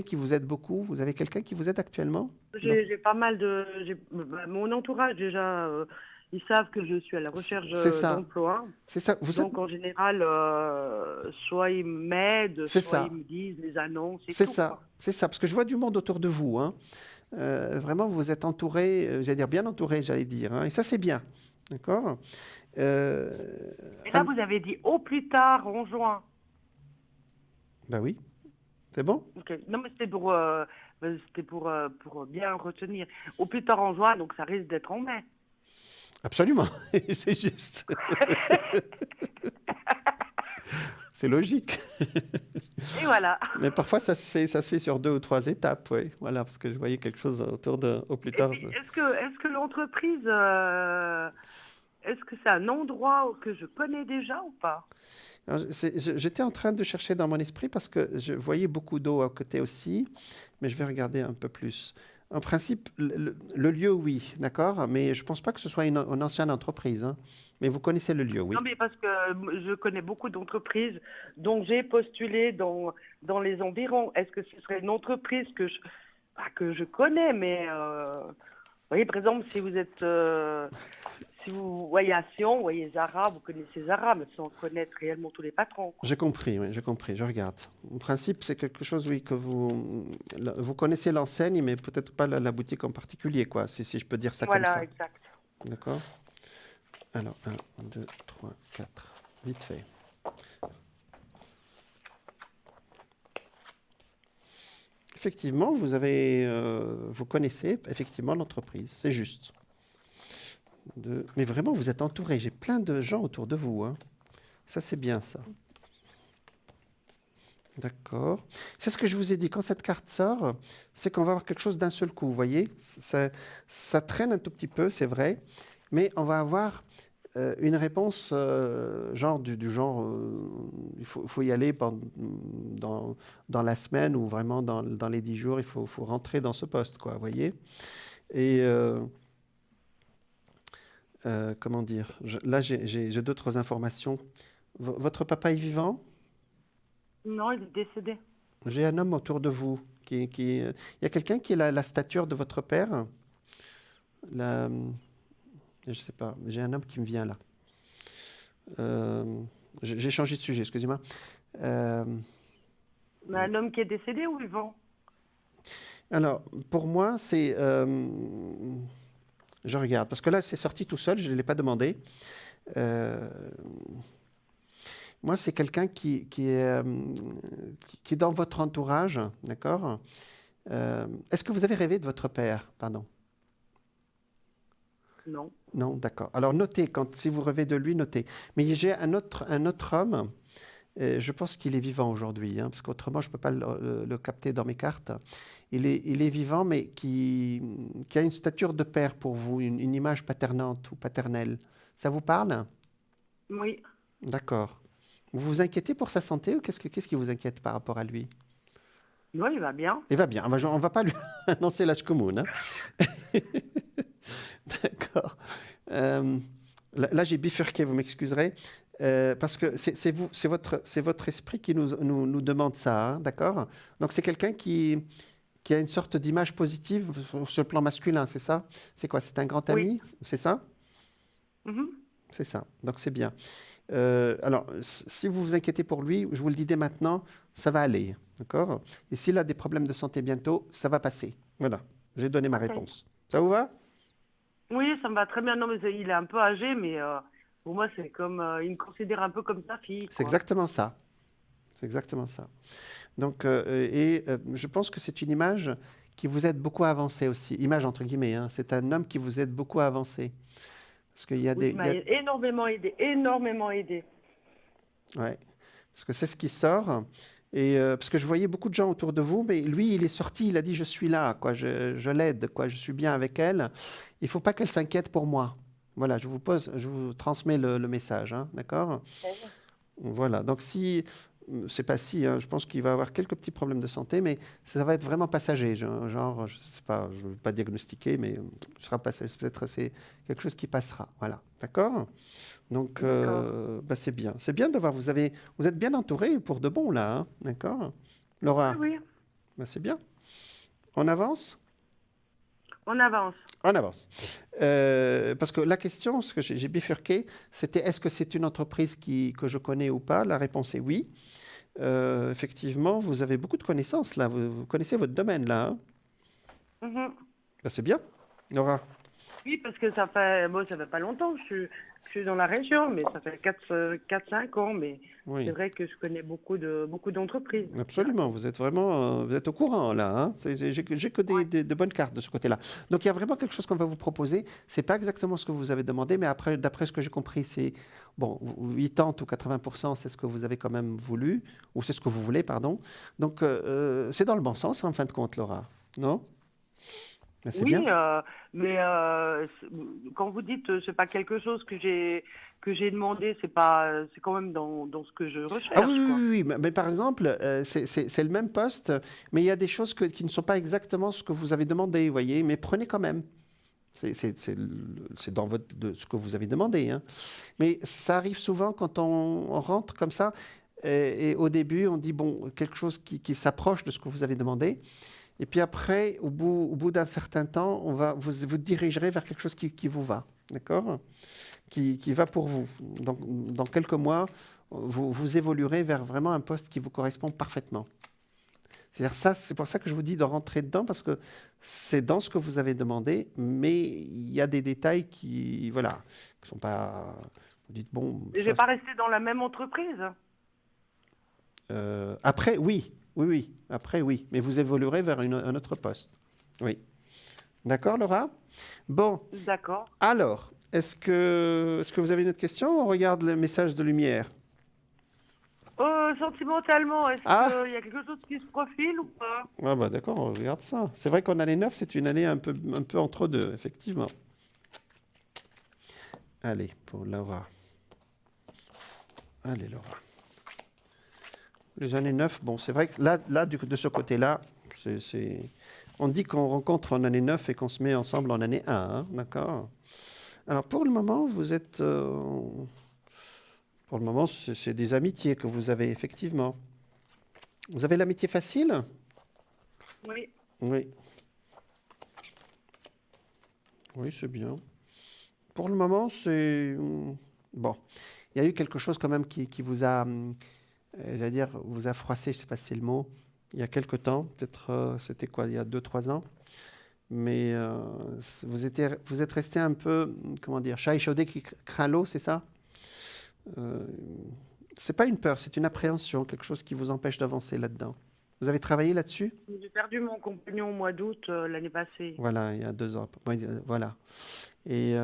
qui vous aide beaucoup? Vous avez quelqu'un qui vous aide actuellement? J'ai pas mal de... Mon entourage déjà, ils savent que je suis à la recherche C'est ça. d'emploi. C'est ça. Donc, en général, soit ils m'aident, C'est soit ça. ils me disent les annonces et C'est tout, ça. quoi. C'est ça. Parce que je vois du monde autour de vous, hein. Vraiment, vous êtes entouré, j'allais dire bien entouré, j'allais dire, hein. Et ça, c'est bien. D'accord. Euh, Et là, vous avez dit au plus tard en juin. Ben oui. C'est bon? Ok. Non, mais c'était pour bien retenir. Au plus tard en juin, donc ça risque d'être en mai. Absolument. C'est juste. C'est logique. Et voilà. Mais parfois, ça se fait sur 2 ou 3 étapes, oui. Voilà, parce que je voyais quelque chose autour de, au plus Et tard. puis, est-ce que l'entreprise, est-ce que c'est un endroit que je connais déjà ou pas? Alors, j'étais en train de chercher dans mon esprit parce que je voyais beaucoup d'eau à côté aussi, mais je vais regarder un peu plus. En principe, le lieu, oui, d'accord, mais je ne pense pas que ce soit une ancienne entreprise, hein. Mais vous connaissez le lieu, oui. Non, mais parce que je connais beaucoup d'entreprises, donc j'ai postulé dans les environs. Est-ce que ce serait une entreprise que je connais, mais vous voyez, par exemple, si vous voyez à Sion, vous voyez Zara, vous connaissez Zara, mais sans connaître réellement tous les patrons, quoi. J'ai compris, oui, j'ai compris, je regarde. En principe, c'est quelque chose, oui, que vous connaissez l'enseigne, mais peut-être pas la boutique en particulier, quoi, si je peux dire ça comme Voilà, ça. exact. D'accord? Alors, 1, 2, 3, 4. Vite fait. Effectivement, vous connaissez effectivement l'entreprise, c'est juste. Mais vraiment, vous êtes entouré. J'ai plein de gens autour de vous, hein. Ça, c'est bien, ça. D'accord. C'est ce que je vous ai dit. Quand cette carte sort, c'est qu'on va avoir quelque chose d'un seul coup. Vous voyez, ça traîne un tout petit peu, c'est vrai, mais on va avoir une réponse genre du genre, il faut y aller dans la semaine ou vraiment dans les 10 jours, il faut rentrer dans ce poste, quoi, vous voyez. Et comment dire, là, j'ai d'autres informations. Votre papa est vivant? Non, il est décédé. J'ai un homme autour de vous. Il y a quelqu'un qui a la stature de votre père? La, je ne sais pas, j'ai un homme qui me vient là. J'ai changé de sujet, excusez-moi. Mais un homme qui est décédé ou vivant? Alors, pour moi, c'est... je regarde, parce que là, c'est sorti tout seul, je ne l'ai pas demandé. Moi, c'est quelqu'un qui est dans votre entourage, d'accord? Est-ce que vous avez rêvé de votre père? Pardon. Non. Non, d'accord. Alors, notez, si vous rêvez de lui, notez. Mais j'ai un autre homme, je pense qu'il est vivant aujourd'hui, hein, parce qu'autrement, je ne peux pas le capter dans mes cartes. Il est vivant, mais qui a une stature de père pour vous, une image paternante ou paternelle. Ça vous parle? Oui. D'accord. Vous vous inquiétez pour sa santé ou qu'est-ce qui vous inquiète par rapport à lui? Non, il va bien. Il va bien. On va pas lui annoncer l'âge commun, hein. D'accord. Là, j'ai bifurqué, vous m'excuserez, parce que c'est votre esprit qui nous demande ça, hein, d'accord? Donc, c'est quelqu'un qui a une sorte d'image positive sur le plan masculin, c'est ça? C'est quoi? C'est un grand ami? Oui. C'est ça? Mhm. C'est ça. Donc, c'est bien. Alors, si vous vous inquiétez pour lui, je vous le dis dès maintenant, ça va aller, d'accord? Et s'il a des problèmes de santé bientôt, ça va passer. Voilà, j'ai donné ma réponse. Ça vous va? Oui, ça me va très bien. Non, mais il est un peu âgé, mais pour moi, c'est comme... il me considère un peu comme sa fille, C'est quoi. exactement ça. C'est exactement ça. Donc, je pense que c'est une image qui vous aide beaucoup à avancer aussi. Image entre guillemets, hein. C'est un homme qui vous aide beaucoup à avancer. Parce qu'il y a Oui, il m'a énormément aidé, énormément aidé. Ouais, parce que c'est ce qui sort. Et parce que je voyais beaucoup de gens autour de vous, mais lui, il est sorti, il a dit, je suis là, quoi, je l'aide, quoi, je suis bien avec elle. Il ne faut pas qu'elle s'inquiète pour moi. Voilà, je vous transmets le message, hein, d'accord? Voilà, donc c'est pas si, hein, je pense qu'il va avoir quelques petits problèmes de santé, mais ça va être vraiment passager, genre, je sais pas, je ne veux pas diagnostiquer, mais ce sera passager, peut-être c'est quelque chose qui passera, voilà, d'accord? Donc, c'est bien. C'est bien de voir. Vous êtes bien entouré pour de bon, là, hein, d'accord? Laura, Oui. c'est bien. On avance? On avance. On avance. Parce que la question, ce que j'ai bifurqué, c'était est-ce que c'est une entreprise que je connais ou pas? La réponse est oui. Effectivement, vous avez beaucoup de connaissances là. Vous connaissez votre domaine là, hein. Mhm. Ben, c'est bien, Laura. Oui, parce que ça fait pas longtemps que je suis dans la région, mais ça fait 4-5 ans. Mais Oui, c'est vrai que je connais beaucoup d'entreprises. absolument. Vous êtes vraiment, vous êtes au courant là, hein. J'ai que Ouais. de bonnes cartes de ce côté-là. Donc il y a vraiment quelque chose qu'on va vous proposer. C'est pas exactement ce que vous avez demandé, mais après, d'après ce que j'ai compris, c'est bon, 80 ou 80%, c'est ce que vous avez quand même voulu, ou c'est ce que vous voulez, pardon. Donc c'est dans le bon sens en fin de compte, Laura. Non? Ben, c'est Oui, bien. mais quand vous dites c'est pas quelque chose que j'ai demandé, c'est quand même dans ce que je Ah oui, recherche, oui, quoi. oui, oui. Mais par exemple, c'est le même poste, mais il y a des choses qui ne sont pas exactement ce que vous avez demandé, vous voyez, mais prenez quand même. C'est dans ce que vous avez demandé, hein. Mais ça arrive souvent quand on rentre comme ça, et au début, on dit, bon, quelque chose qui s'approche de ce que vous avez demandé. Et puis après, au bout d'un certain temps, vous dirigerez vers quelque chose qui vous va, d'accord? Qui va pour vous. Donc, dans quelques mois, vous évoluerez vers vraiment un poste qui vous correspond parfaitement. C'est-à-dire ça, c'est pour ça que je vous dis de rentrer dedans, parce que c'est dans ce que vous avez demandé, mais il y a des détails qui, voilà, qui sont pas. Vous dites bon, Et je ça. vais pas rester dans la même entreprise. Après, oui, oui, oui. Après, oui, mais vous évoluerez vers un autre poste. Oui. D'accord, Laura? Bon, D'accord. alors, est-ce que vous avez une autre question? On regarde le message de lumière. Sentimentalement, est-ce Ah, qu'il y a quelque chose qui se profile ou pas? ah bah d'accord, on regarde ça. C'est vrai qu'en année 9, c'est une année un peu entre deux, effectivement. Allez, pour Laura. Allez, Laura. Les années 9, bon, c'est vrai que là de ce côté-là, on dit qu'on rencontre en année 9 et qu'on se met ensemble en année 1, hein, d'accord? Alors, pour le moment, vous êtes... pour le moment, c'est des amitiés que vous avez, effectivement. Vous avez l'amitié facile? Oui. Oui. Oui, c'est bien. Pour le moment, c'est... Bon, il y a eu quelque chose quand même qui vous a, j'allais dire, vous a froissé, je ne sais pas si c'est le mot, il y a quelque temps, peut-être, c'était quoi, il y a 2 3 ans, mais vous êtes resté un peu, comment dire, chat échaudé qui craint l'eau, c'est ça? euh, c'est pas une peur, c'est une appréhension, quelque chose qui vous empêche d'avancer là-dedans. Vous avez travaillé là-dessus? J'ai perdu mon compagnon au mois d'août l'année passée. Voilà, il y a 2 ans. Ouais, voilà. Et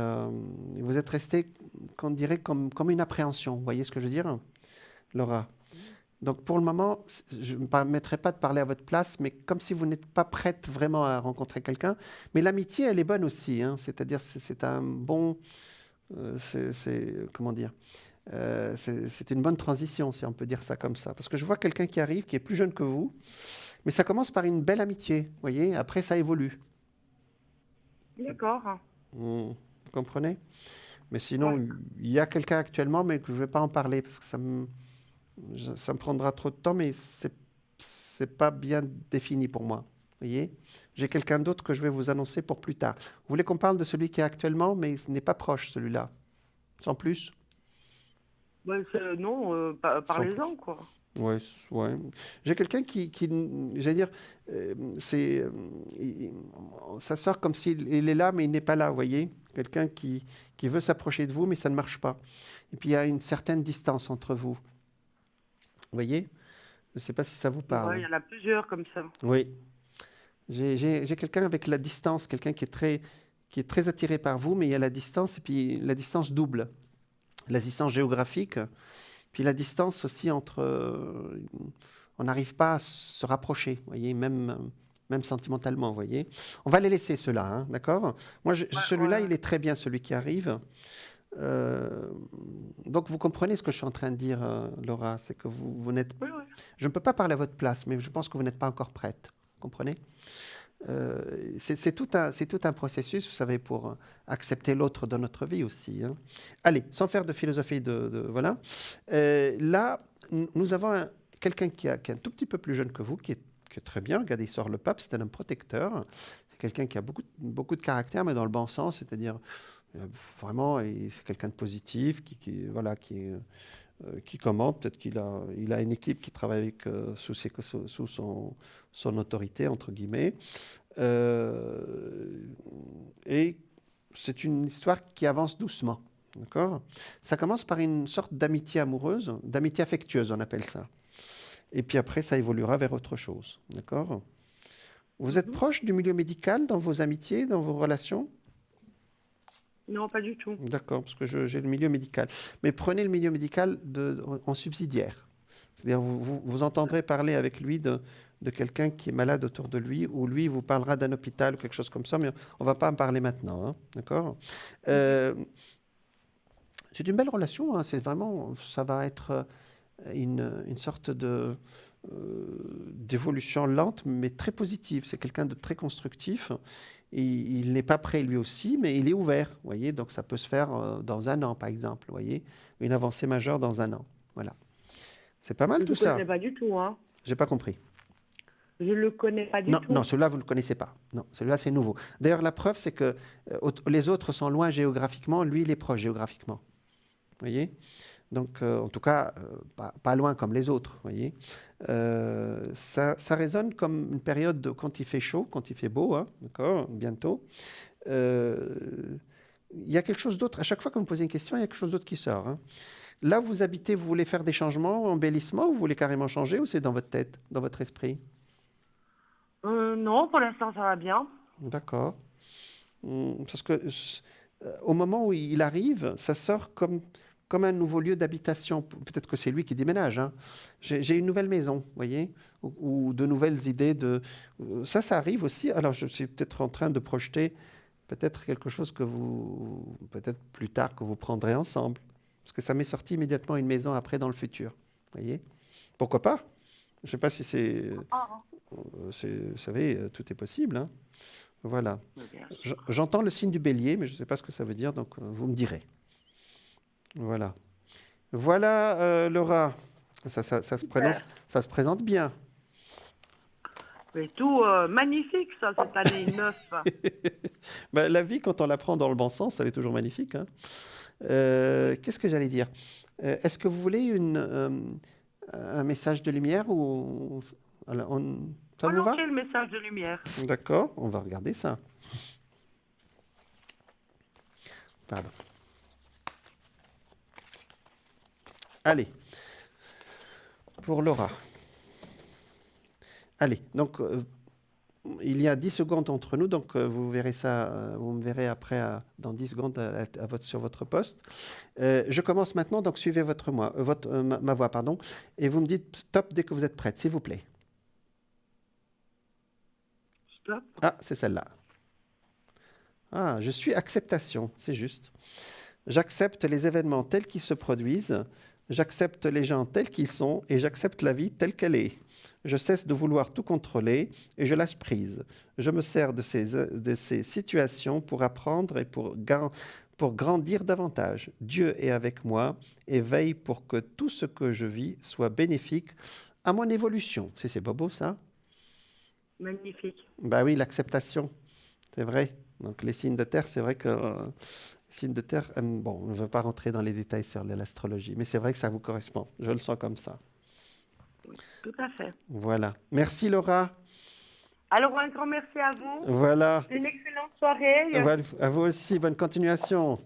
vous êtes resté, qu'on dirait, comme une appréhension. Vous voyez ce que je veux dire, Laura? Donc pour le moment, je ne me permettrai pas de parler à votre place, mais comme si vous n'êtes pas prête vraiment à rencontrer quelqu'un. Mais l'amitié, elle est bonne aussi, hein. C'est-à-dire, c'est un bon, comment dire, c'est une bonne transition, si on peut dire ça comme ça. Parce que je vois quelqu'un qui arrive, qui est plus jeune que vous, mais ça commence par une belle amitié, vous voyez. Après, ça évolue. D'accord. Vous comprenez? Mais sinon, Ouais. il y a quelqu'un actuellement, mais que je ne vais pas en parler parce que ça me prendra trop de temps, mais c'est pas bien défini pour moi. Vous voyez? J'ai quelqu'un d'autre que je vais vous annoncer pour plus tard. Vous voulez qu'on parle de celui qui est actuellement, mais ce n'est pas proche, celui-là. Sans plus? Ouais, non, Sans plus. parlez-en, quoi. Ouais, ouais. J'ai quelqu'un j'allais dire, c'est, ça sort comme s'il est là, mais il n'est pas là, vous voyez? Quelqu'un qui veut s'approcher de vous, mais ça ne marche pas. Et puis il y a une certaine distance entre vous. Vous voyez? Je ne sais pas si ça vous Ouais, parle. il y en a plusieurs comme ça. Oui. J'ai quelqu'un avec la distance, quelqu'un qui est très attiré par vous, mais il y a la distance, et puis la distance double. La distance géographique, puis la distance aussi entre... on n'arrive pas à se rapprocher, vous voyez, même sentimentalement, vous voyez. On va les laisser, ceux-là, hein, d'accord? Moi, Ouais, celui-là, ouais, il est très bien, celui qui arrive. Euh, donc, vous comprenez ce que je suis en train de dire, Laura, c'est que vous n'êtes... ouais. Oui, Je ne peux pas parler à votre place, mais je pense que vous n'êtes pas encore prête, vous comprenez? C'est tout un processus, vous savez, pour accepter l'autre dans notre vie aussi, hein. Allez, sans faire de philosophie voilà. Là, nous avons quelqu'un qui est un tout petit peu plus jeune que vous, qui est très bien. Regardez, il sort le pape, c'est un homme protecteur. C'est quelqu'un qui a beaucoup de caractère, mais dans le bon sens, c'est-à-dire vraiment, c'est quelqu'un de positif, voilà, qui commente. Peut-être qu'il a une équipe qui travaille avec, sous son autorité, entre guillemets. Et c'est une histoire qui avance doucement. D'accord ? Ça commence par une sorte d'amitié amoureuse, d'amitié affectueuse, on appelle ça. Et puis après, ça évoluera vers autre chose. D'accord ? Vous êtes proche du milieu médical dans vos amitiés, dans vos relations ? Non, pas du tout. D'accord, parce que j'ai le milieu médical. Mais prenez le milieu médical en subsidiaire. C'est-à-dire, vous entendrez parler avec lui de quelqu'un qui est malade autour de lui, ou lui vous parlera d'un hôpital ou quelque chose comme ça, mais on ne va pas en parler maintenant. Hein, d'accord ? C'est une belle relation, hein, c'est vraiment, ça va être une sorte d'évolution lente, mais très positive. C'est quelqu'un de très constructif. Il n'est pas prêt lui aussi, mais il est ouvert. Voyez, donc ça peut se faire dans 1 an, par exemple. Voyez, une avancée majeure dans 1 an. Voilà. C'est pas mal tout ça. Je ne le connais pas du tout. Hein. J'ai pas compris. Je ne le connais pas du tout. Non, celui-là, vous ne le connaissez pas. Non, celui-là, c'est nouveau. D'ailleurs, la preuve, c'est que les autres sont loin géographiquement, lui, il est proche géographiquement. Vous voyez ? Donc, en tout cas, pas loin comme les autres. Vous voyez ? Ça résonne comme une période quand il fait chaud, quand il fait beau, hein, d'accord, bientôt. Il y a quelque chose d'autre. À chaque fois que vous me posez une question, il y a quelque chose d'autre qui sort. Hein. Là, vous habitez, vous voulez faire des changements, embellissements, ou vous voulez carrément changer, ou c'est dans votre tête, dans votre esprit ? Non, pour l'instant, ça va bien. D'accord. Parce que au moment où il arrive, ça sort comme un nouveau lieu d'habitation. Peut-être que c'est lui qui déménage. Hein. J'ai une nouvelle maison, vous voyez, ou de nouvelles idées. Ça arrive aussi. Alors, je suis peut-être en train de projeter peut-être quelque chose peut-être plus tard, que vous prendrez ensemble. Parce que ça m'est sorti immédiatement une maison après dans le futur. Vous voyez ? Pourquoi pas ? Je ne sais pas si c'est... Vous savez, tout est possible. Hein. Voilà. J'entends le signe du bélier, mais je ne sais pas ce que ça veut dire, donc vous me direz. Voilà. Voilà, Laura. Ça se présente bien. Mais tout magnifique, ça, cette année 9. Ben, la vie, quand on la prend dans le bon sens, elle est toujours magnifique. Hein. Qu'est-ce que j'allais dire ? Est-ce que vous voulez un message de lumière ou ça vous va ? Le message de lumière. D'accord, on va regarder ça. Pardon. Allez, pour Laura. Allez, donc il y a 10 secondes entre nous, donc vous verrez ça, vous me verrez après dans 10 secondes sur votre poste. Je commence maintenant, donc suivez ma voix, pardon, et vous me dites stop dès que vous êtes prête, s'il vous plaît. Stop. Ah, c'est celle-là. Ah, je suis acceptation, c'est juste. J'accepte les événements tels qu'ils se produisent, j'accepte les gens tels qu'ils sont et j'accepte la vie telle qu'elle est. Je cesse de vouloir tout contrôler et je lâche prise. Je me sers de ces situations pour apprendre et pour grandir davantage. Dieu est avec moi et veille pour que tout ce que je vis soit bénéfique à mon évolution. C'est pas beau ça ? Magnifique. Ben oui, l'acceptation, c'est vrai. Donc les signes de terre, c'est vrai que les signes de terre, bon, on ne veut pas rentrer dans les détails sur l'astrologie, mais c'est vrai que ça vous correspond. Je le sens comme ça. Oui, tout à fait. Voilà. Merci Laura. Alors un grand merci à vous. Voilà. Une excellente soirée. Voilà. À vous aussi, bonne continuation.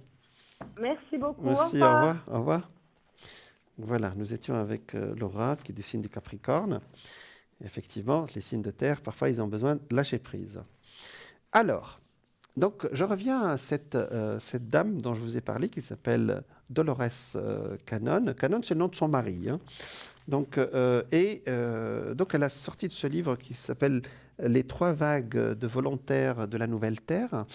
Merci beaucoup. Merci, au revoir. Au revoir. Voilà, nous étions avec Laura, qui est du signe du Capricorne. Effectivement, les signes de terre, parfois, ils ont besoin de lâcher prise. Alors, donc, je reviens à cette dame dont je vous ai parlé, qui s'appelle Dolores Cannon. Cannon, c'est le nom de son mari. Hein. Donc, donc, elle a sorti de ce livre qui s'appelle Les 3 vagues de volontaires de la Nouvelle Terre.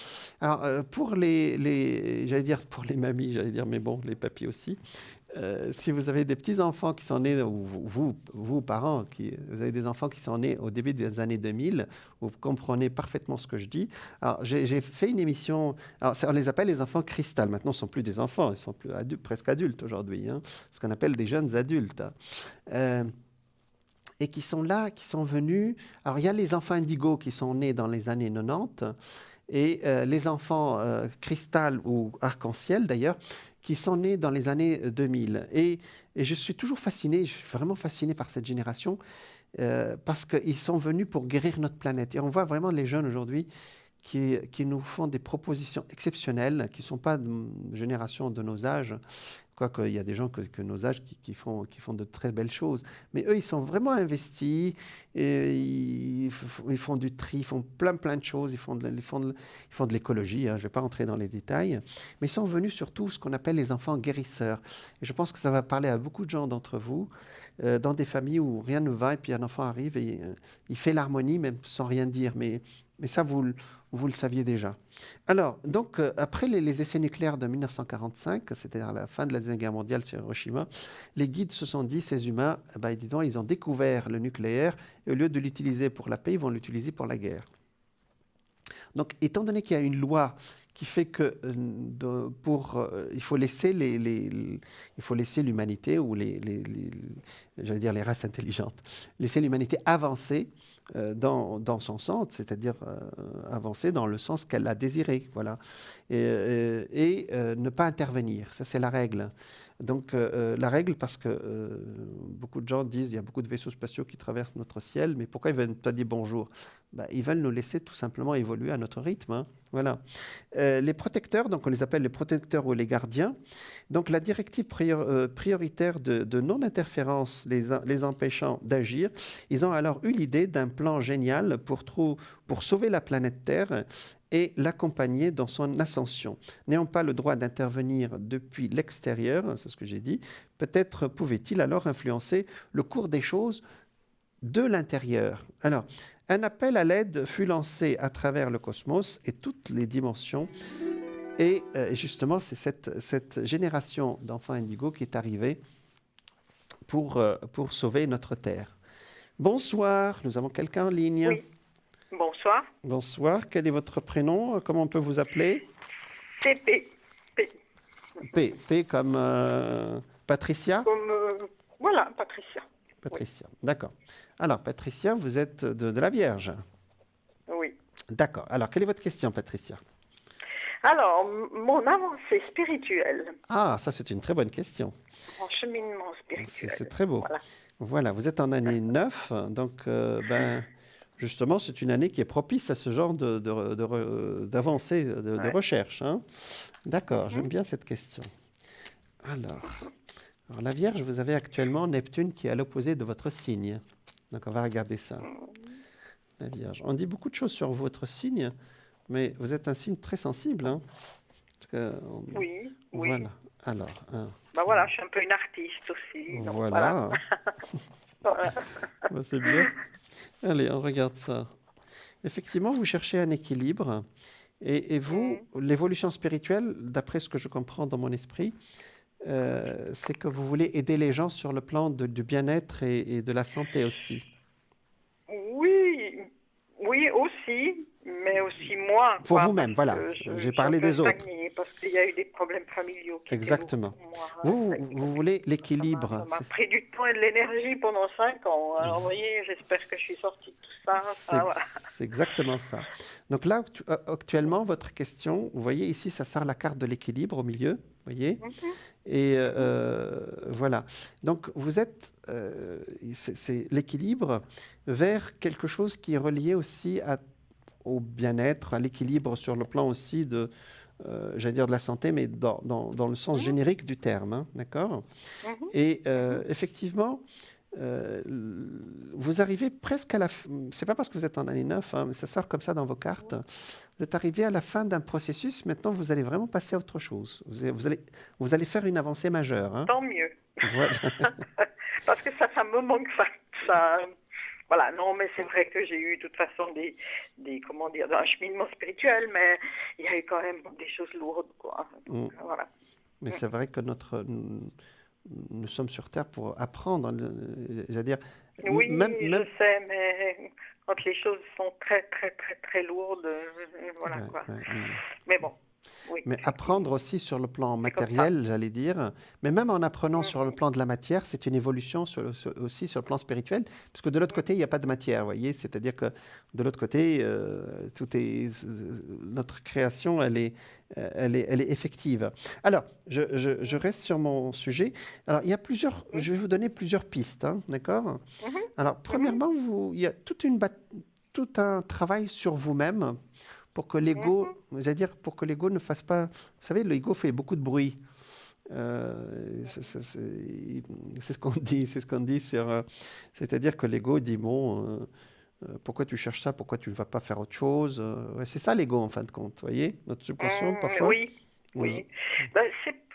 Alors, pour j'allais dire pour les mamies, mais bon, les papis aussi. Si vous avez des petits-enfants qui sont nés, ou vous parents, vous avez des enfants qui sont nés au début des années 2000, vous comprenez parfaitement ce que je dis. Alors, j'ai fait une émission, alors, on les appelle les enfants cristal. Maintenant, ce ne sont plus des enfants, ils sont presque adultes aujourd'hui, hein, ce qu'on appelle des jeunes adultes. et qui sont là, qui sont venus. Alors, il y a les enfants indigo qui sont nés dans les années 90 et les enfants cristal ou arc-en-ciel d'ailleurs, qui sont nés dans les années 2000. Et je suis toujours fasciné, je suis vraiment fasciné par cette génération parce qu'ils sont venus pour guérir notre planète. Et on voit vraiment les jeunes aujourd'hui qui nous font des propositions exceptionnelles, qui ne sont pas de génération de nos âges, quoique il y a des gens que nos âges qui font de très belles choses. Mais eux, ils sont vraiment investis, et ils font du tri, ils font plein de choses, ils font de l'écologie, hein, je ne vais pas rentrer dans les détails, mais ils sont venus surtout ce qu'on appelle les enfants guérisseurs. Et je pense que ça va parler à beaucoup de gens d'entre vous, dans des familles où rien ne va, et puis un enfant arrive et il fait l'harmonie, même sans rien dire, mais ça, vous le saviez déjà. Alors, donc, après les essais nucléaires de 1945, c'est-à-dire la fin de la Deuxième Guerre mondiale sur Hiroshima, les guides se sont dit, ces humains, dis donc, ils ont découvert le nucléaire, et au lieu de l'utiliser pour la paix, ils vont l'utiliser pour la guerre. Donc, étant donné qu'il y a une loi qui fait que il faut laisser l'humanité ou j'allais dire les races intelligentes, laisser l'humanité avancer dans son sens, c'est-à-dire avancer dans le sens qu'elle a désiré, voilà, et ne pas intervenir. Ça, c'est la règle. Donc, la règle, parce que beaucoup de gens disent il y a beaucoup de vaisseaux spatiaux qui traversent notre ciel, mais pourquoi ils ne veulent pas dire bonjour? Ils veulent nous laisser tout simplement évoluer à notre rythme. Hein. Voilà. Les protecteurs, donc on les appelle les protecteurs ou les gardiens. Donc, la directive prioritaire de non-interférence les empêchant d'agir, ils ont alors eu l'idée d'un plan génial pour sauver la planète Terre et l'accompagner dans son ascension. N'ayant pas le droit d'intervenir depuis l'extérieur, c'est ce que j'ai dit, peut-être pouvait-il alors influencer le cours des choses de l'intérieur. Alors, un appel à l'aide fut lancé à travers le cosmos et toutes les dimensions. Et justement, c'est cette génération d'enfants indigos qui est arrivée pour sauver notre Terre. Bonsoir, nous avons quelqu'un en ligne. Oui. Bonsoir. Bonsoir, quel est votre prénom? Comment on peut vous appeler? C'est P. P comme Patricia? Comme, voilà, Patricia. Patricia, oui. D'accord. Alors, Patricia, vous êtes de la Vierge? Oui. D'accord. Alors, quelle est votre question, Patricia? Alors, mon avancée spirituelle. Ah, ça, c'est une très bonne question. Mon cheminement spirituel. C'est très beau. Voilà, vous êtes en année 9, donc, justement, c'est une année qui est propice à ce genre d'avancée, de recherche. Hein. D'accord, j'aime bien cette question. Alors, la Vierge, vous avez actuellement Neptune qui est à l'opposé de votre signe. Donc, on va regarder ça. La Vierge. On dit beaucoup de choses sur votre signe, mais vous êtes un signe très sensible. Hein, oui. Voilà. Alors, voilà, je suis un peu une artiste aussi. Donc voilà. Voilà. C'est bien. Allez, on regarde ça. Effectivement, vous cherchez un équilibre. Et vous, l'évolution spirituelle, d'après ce que je comprends dans mon esprit, c'est que vous voulez aider les gens sur le plan du bien-être et de la santé aussi. Oui, aussi, mais aussi moi. Pour vous-même, voilà. J'ai parlé des autres. Parce qu'il y a eu des problèmes familiaux. Exactement. Vous voulez l'équilibre. Ça m'a pris du temps et de l'énergie pendant 5 ans. Alors, vous voyez, j'espère que je suis sortie de tout ça. C'est exactement ça. Donc là, actuellement, votre question, vous voyez ici, ça sort la carte de l'équilibre au milieu. Vous voyez? Et voilà. Donc, vous êtes, c'est l'équilibre vers quelque chose qui est relié aussi au bien-être, à l'équilibre sur le plan aussi j'allais dire de la santé, mais dans le sens générique du terme. Hein, d'accord? Et effectivement, vous arrivez presque à la fin. C'est pas parce que vous êtes en année 9, hein, mais ça sort comme ça dans vos cartes. Vous êtes arrivé à la fin d'un processus. Maintenant, vous allez vraiment passer à autre chose. Vous allez faire une avancée majeure. Hein. Tant mieux. Voilà. Parce que ça me manque. Voilà, non, mais c'est vrai que j'ai eu de toute façon un cheminement spirituel, mais il y a eu quand même des choses lourdes, quoi. Donc, voilà. Mais c'est vrai que nous sommes sur Terre pour apprendre, c'est-à-dire... Oui, je sais, mais quand les choses sont très, très, très, très lourdes, voilà, quoi. Mais bon. Oui, Mais effectivement. apprendre aussi sur le plan C'est comme ça. matériel, j'allais dire, mais même en apprenant sur le Mhm, plan de la matière, c'est une évolution aussi sur le plan spirituel, parce que de l'autre côté, il n'y a pas de matière, vous voyez, c'est-à-dire que de l'autre côté, notre création, elle est effective. Alors, je reste sur mon sujet. Alors, mhm, je vais vous donner plusieurs pistes, hein, d'accord? mhm, Alors, mhm, premièrement, il y a tout un travail sur vous-même pour que mhm. pour que l'ego ne fasse pas. Vous savez, l'ego fait beaucoup de bruit. C'est ce qu'on dit, c'est ce qu'on dit c'est-à-dire que l'ego dit bon, pourquoi tu cherches ça, pourquoi tu ne vas pas faire autre chose. Ouais, c'est ça l'ego en fin de compte, vous voyez, notre subconscient parfois. Oui, nous- oui. Ben,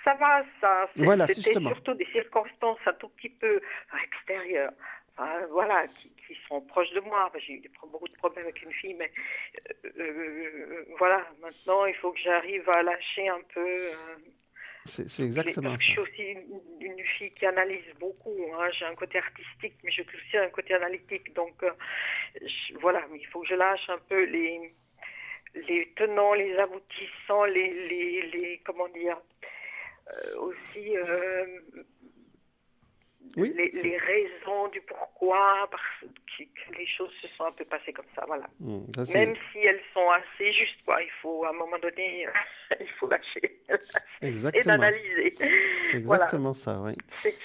ça va, ça. Voilà, c'est C'était justement. surtout des circonstances un tout petit peu extérieures. Enfin, voilà, qui sont proches de moi. Enfin, j'ai eu beaucoup de problèmes avec une fille, mais voilà, maintenant il faut que j'arrive à lâcher un peu. C'est Parce exactement que je ça. suis aussi une fille qui analyse beaucoup, hein. J'ai un côté artistique, mais j'ai aussi un côté analytique. Donc, voilà, il faut que je lâche un peu les tenants, les aboutissants, comment dire, aussi Oui, les raisons du pourquoi, que les choses se sont un peu passées comme ça, voilà. ça c'est Même si elles sont assez justes, quoi, il faut, à un moment donné, il faut lâcher et exactement. d'analyser. C'est Voilà, exactement ça, oui.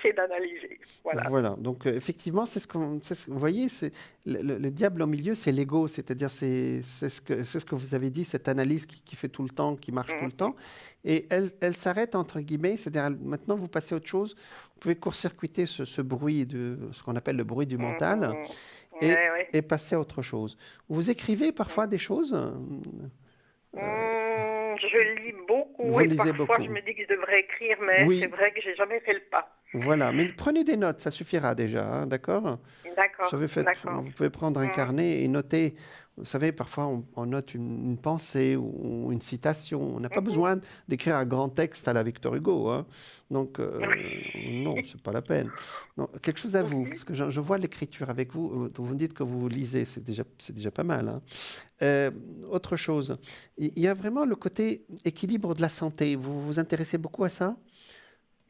c'est d'analyser, voilà. Voilà, donc effectivement, vous voyez, le diable au milieu, c'est l'ego, c'est-à-dire c'est ce que vous avez dit, cette analyse qui fait tout le temps, qui marche tout le Mhm. temps, et elle s'arrête entre guillemets, c'est-à-dire maintenant vous passez à autre chose, vous pouvez court-circuiter ce bruit ce qu'on appelle le bruit du mental, Mhm. Ouais, ouais. et passer à autre chose. Vous écrivez parfois des choses, Je lis beaucoup vous et lisez parfois je beaucoup. me dis que je devrais écrire, mais c'est Oui, vrai que j'ai jamais fait le pas. voilà, mais prenez des notes, ça suffira déjà, hein, d'accord? D'accord, d'accord. Vous pouvez prendre un Mhm. carnet et noter. Vous savez, parfois on note une pensée ou une citation. On n'a pas Mhm. besoin d'écrire un grand texte à la Victor Hugo, hein. Donc, non, Oui. c'est pas la peine. Non, quelque chose à vous, Mhm. parce que je vois l'écriture avec vous. Vous me dites que vous lisez, c'est déjà pas mal, hein. Euh, Autre chose, il y a vraiment le côté équilibre de la santé. Vous vous intéressez beaucoup à ça?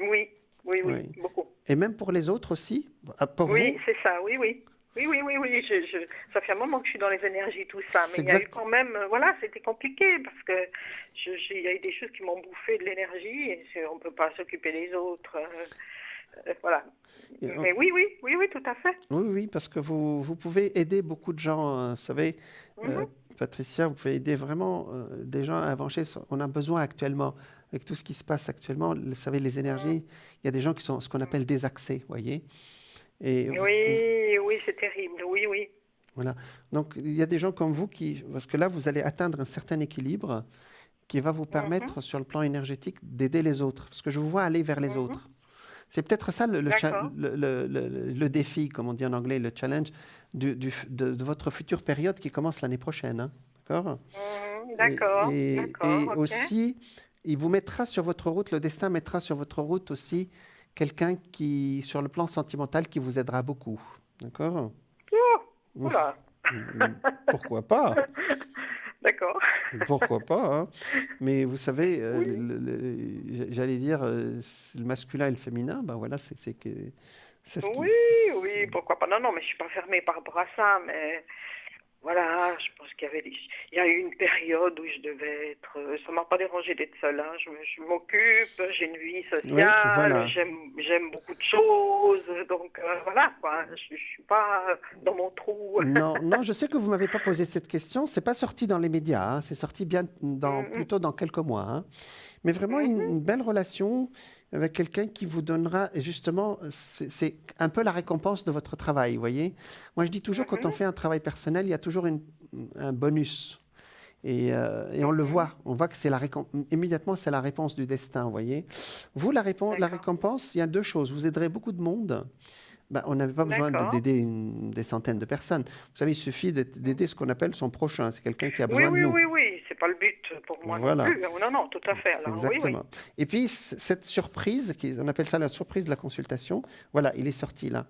Oui, oui, oui, Oui. beaucoup. Et même pour les autres aussi? Pour Oui, vous? c'est ça, oui, oui. Oui, oui, oui, oui. Ça fait un moment que je suis dans les énergies, tout ça, mais C'est il y a eu exact. quand même, voilà, c'était compliqué parce que il y a eu des choses qui m'ont bouffé de l'énergie et on ne peut pas s'occuper des autres. Voilà. Et, Mais oui, oui, oui, oui, tout à fait. oui, oui, parce que vous pouvez aider beaucoup de gens. Vous savez, euh, Mhm, Patricia, vous pouvez aider vraiment des gens à avancer. On a besoin actuellement, avec tout ce qui se passe actuellement, vous savez, les énergies, il y a des gens qui sont ce qu'on appelle désaxés, vous voyez. Et oui, oui, c'est terrible. Oui, oui. voilà. Donc, il y a des gens comme vous parce que là, vous allez atteindre un certain équilibre qui va vous Mhm, permettre, sur le plan énergétique, d'aider les autres. Parce que je vous vois aller vers les mhm. autres. C'est peut-être ça D'accord. le défi, comme on dit en anglais, le challenge de votre future période qui commence l'année prochaine, hein. D'accord? Mhm, d'accord, d'accord, Et ok. aussi, il vous mettra sur votre route, le destin mettra sur votre route aussi quelqu'un qui, sur le plan sentimental, qui vous aidera beaucoup. D'accord? Oh, oula. Pourquoi pas? D'accord. Pourquoi pas, hein. Mais vous savez, Oui, j'allais dire, le masculin et le féminin, ben voilà, c'est ce qui. oui, oui, pourquoi pas. Non, non, mais je suis pas fermée par rapport à ça, mais voilà, je pense qu'il y avait il y a eu une période où je devais être. Ça m'a pas dérangé d'être seule, hein. Je m'occupe, j'ai une vie Oui, sociale, voilà. j'aime beaucoup de choses, donc voilà, quoi. Je suis pas dans mon trou. Non, non, je sais que vous m'avez pas posé cette question. C'est pas sorti dans les médias, hein. C'est sorti Mhm, plutôt dans quelques mois, hein. Mais vraiment mhm, une belle relation avec quelqu'un qui vous donnera, et justement, c'est un peu la récompense de votre travail, vous voyez. Moi, je dis toujours, quand on mhm, fait un travail personnel, il y a toujours un bonus. Et on le mhm. voit. On voit que immédiatement, c'est la réponse du destin, vous voyez. Vous, la D'accord, récompense, il y a deux choses. Vous aiderez beaucoup de monde. Ben, on n'avait pas besoin d'accord. d'aider des centaines de personnes. Vous savez, il suffit d'aider ce qu'on appelle son prochain. C'est quelqu'un qui a Oui, besoin de oui, nous. oui, oui, c'est pas le but pour moi non Voilà, plus. Non, non, tout à fait. Alors, oui, oui. exactement. Et puis, cette surprise, on appelle ça la surprise de la consultation, voilà, il est sorti là.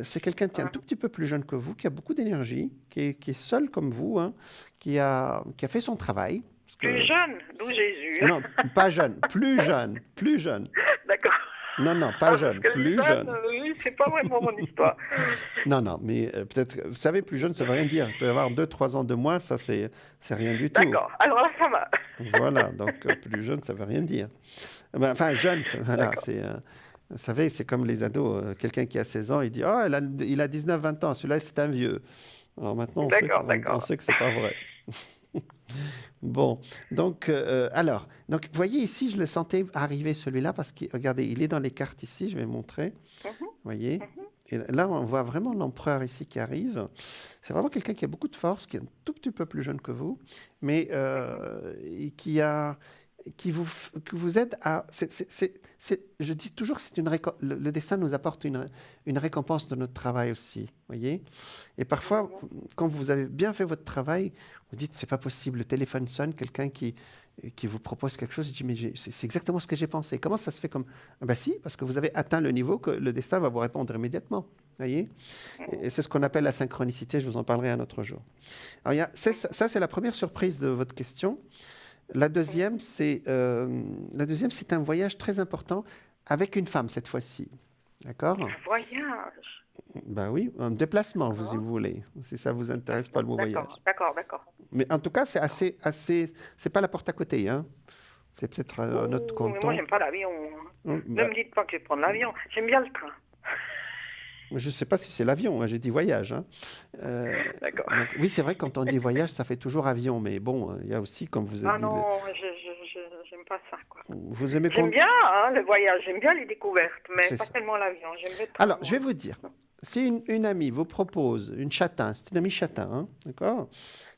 C'est quelqu'un qui est un tout Mhm, petit peu plus jeune que vous, qui a beaucoup d'énergie, qui est seul comme vous, hein, qui a fait son travail. Parce que- Plus jeune, d'où Jésus. Non, pas jeune, plus jeune, plus jeune. D'accord. Non, non, pas Ah, jeune, parce que plus jeune. oui, c'est pas vraiment mon histoire. Non, non, mais peut-être, vous savez, plus jeune, ça ne veut rien dire. Il peut y avoir 2, 3 ans de moins, ça, c'est rien du tout. D'accord. Alors là, ça va. Voilà, donc plus jeune, ça ne veut rien dire. Enfin, jeune, voilà, D'accord. vous savez, c'est comme les ados. Quelqu'un qui a 16 ans, il dit, oh, il a 19, 20 ans, celui-là, c'est un vieux. Alors maintenant, D'accord, on d'accord. sait que ce n'est pas vrai. Bon, donc, vous voyez ici, je le sentais arriver celui-là parce que, regardez, il est dans les cartes ici, je vais montrer. Vous voyez? Et là, on voit vraiment l'empereur ici qui arrive. C'est vraiment quelqu'un qui a beaucoup de force, qui est un tout petit peu plus jeune que vous, mais et qui vous aide à... je dis toujours que le destin nous apporte une récompense de notre travail aussi, voyez. Et parfois, quand vous avez bien fait votre travail, vous dites, c'est pas possible, le téléphone sonne, quelqu'un qui vous propose quelque chose, je dis, mais c'est exactement ce que j'ai pensé. Comment ça se fait comme... Ah ben si, parce que vous avez atteint le niveau que le destin va vous répondre immédiatement, voyez. Et c'est ce qu'on appelle la synchronicité, je vous en parlerai un autre jour. Alors, ça, c'est la première surprise de votre question. La deuxième, c'est un voyage très important avec une femme cette fois-ci. D'accord? Voyage. Ben oui, un déplacement, si vous voulez. Si ça vous intéresse pas le mot voyage. D'accord. Mais en tout cas, c'est c'est pas la porte à côté, hein. C'est peut-être un autre Mais canton. moi, j'aime pas l'avion. Ne me dites pas que je vais prendre l'avion. J'aime bien le train. Je ne sais pas si c'est l'avion, hein, j'ai dit voyage. Hein. D'accord. Donc, oui, c'est vrai que quand on dit voyage, ça fait toujours avion, mais bon, il y a aussi, comme vous avez Ah dit... non, j'aime pas ça, quoi. Vous aimez J'aime bien le voyage, j'aime bien les découvertes, mais C'est pas ça. tellement l'avion. J'aime bien le train, Alors, je vais moi. vous dire, si une amie vous propose, une châtain, c'est une amie châtain, hein, d'accord?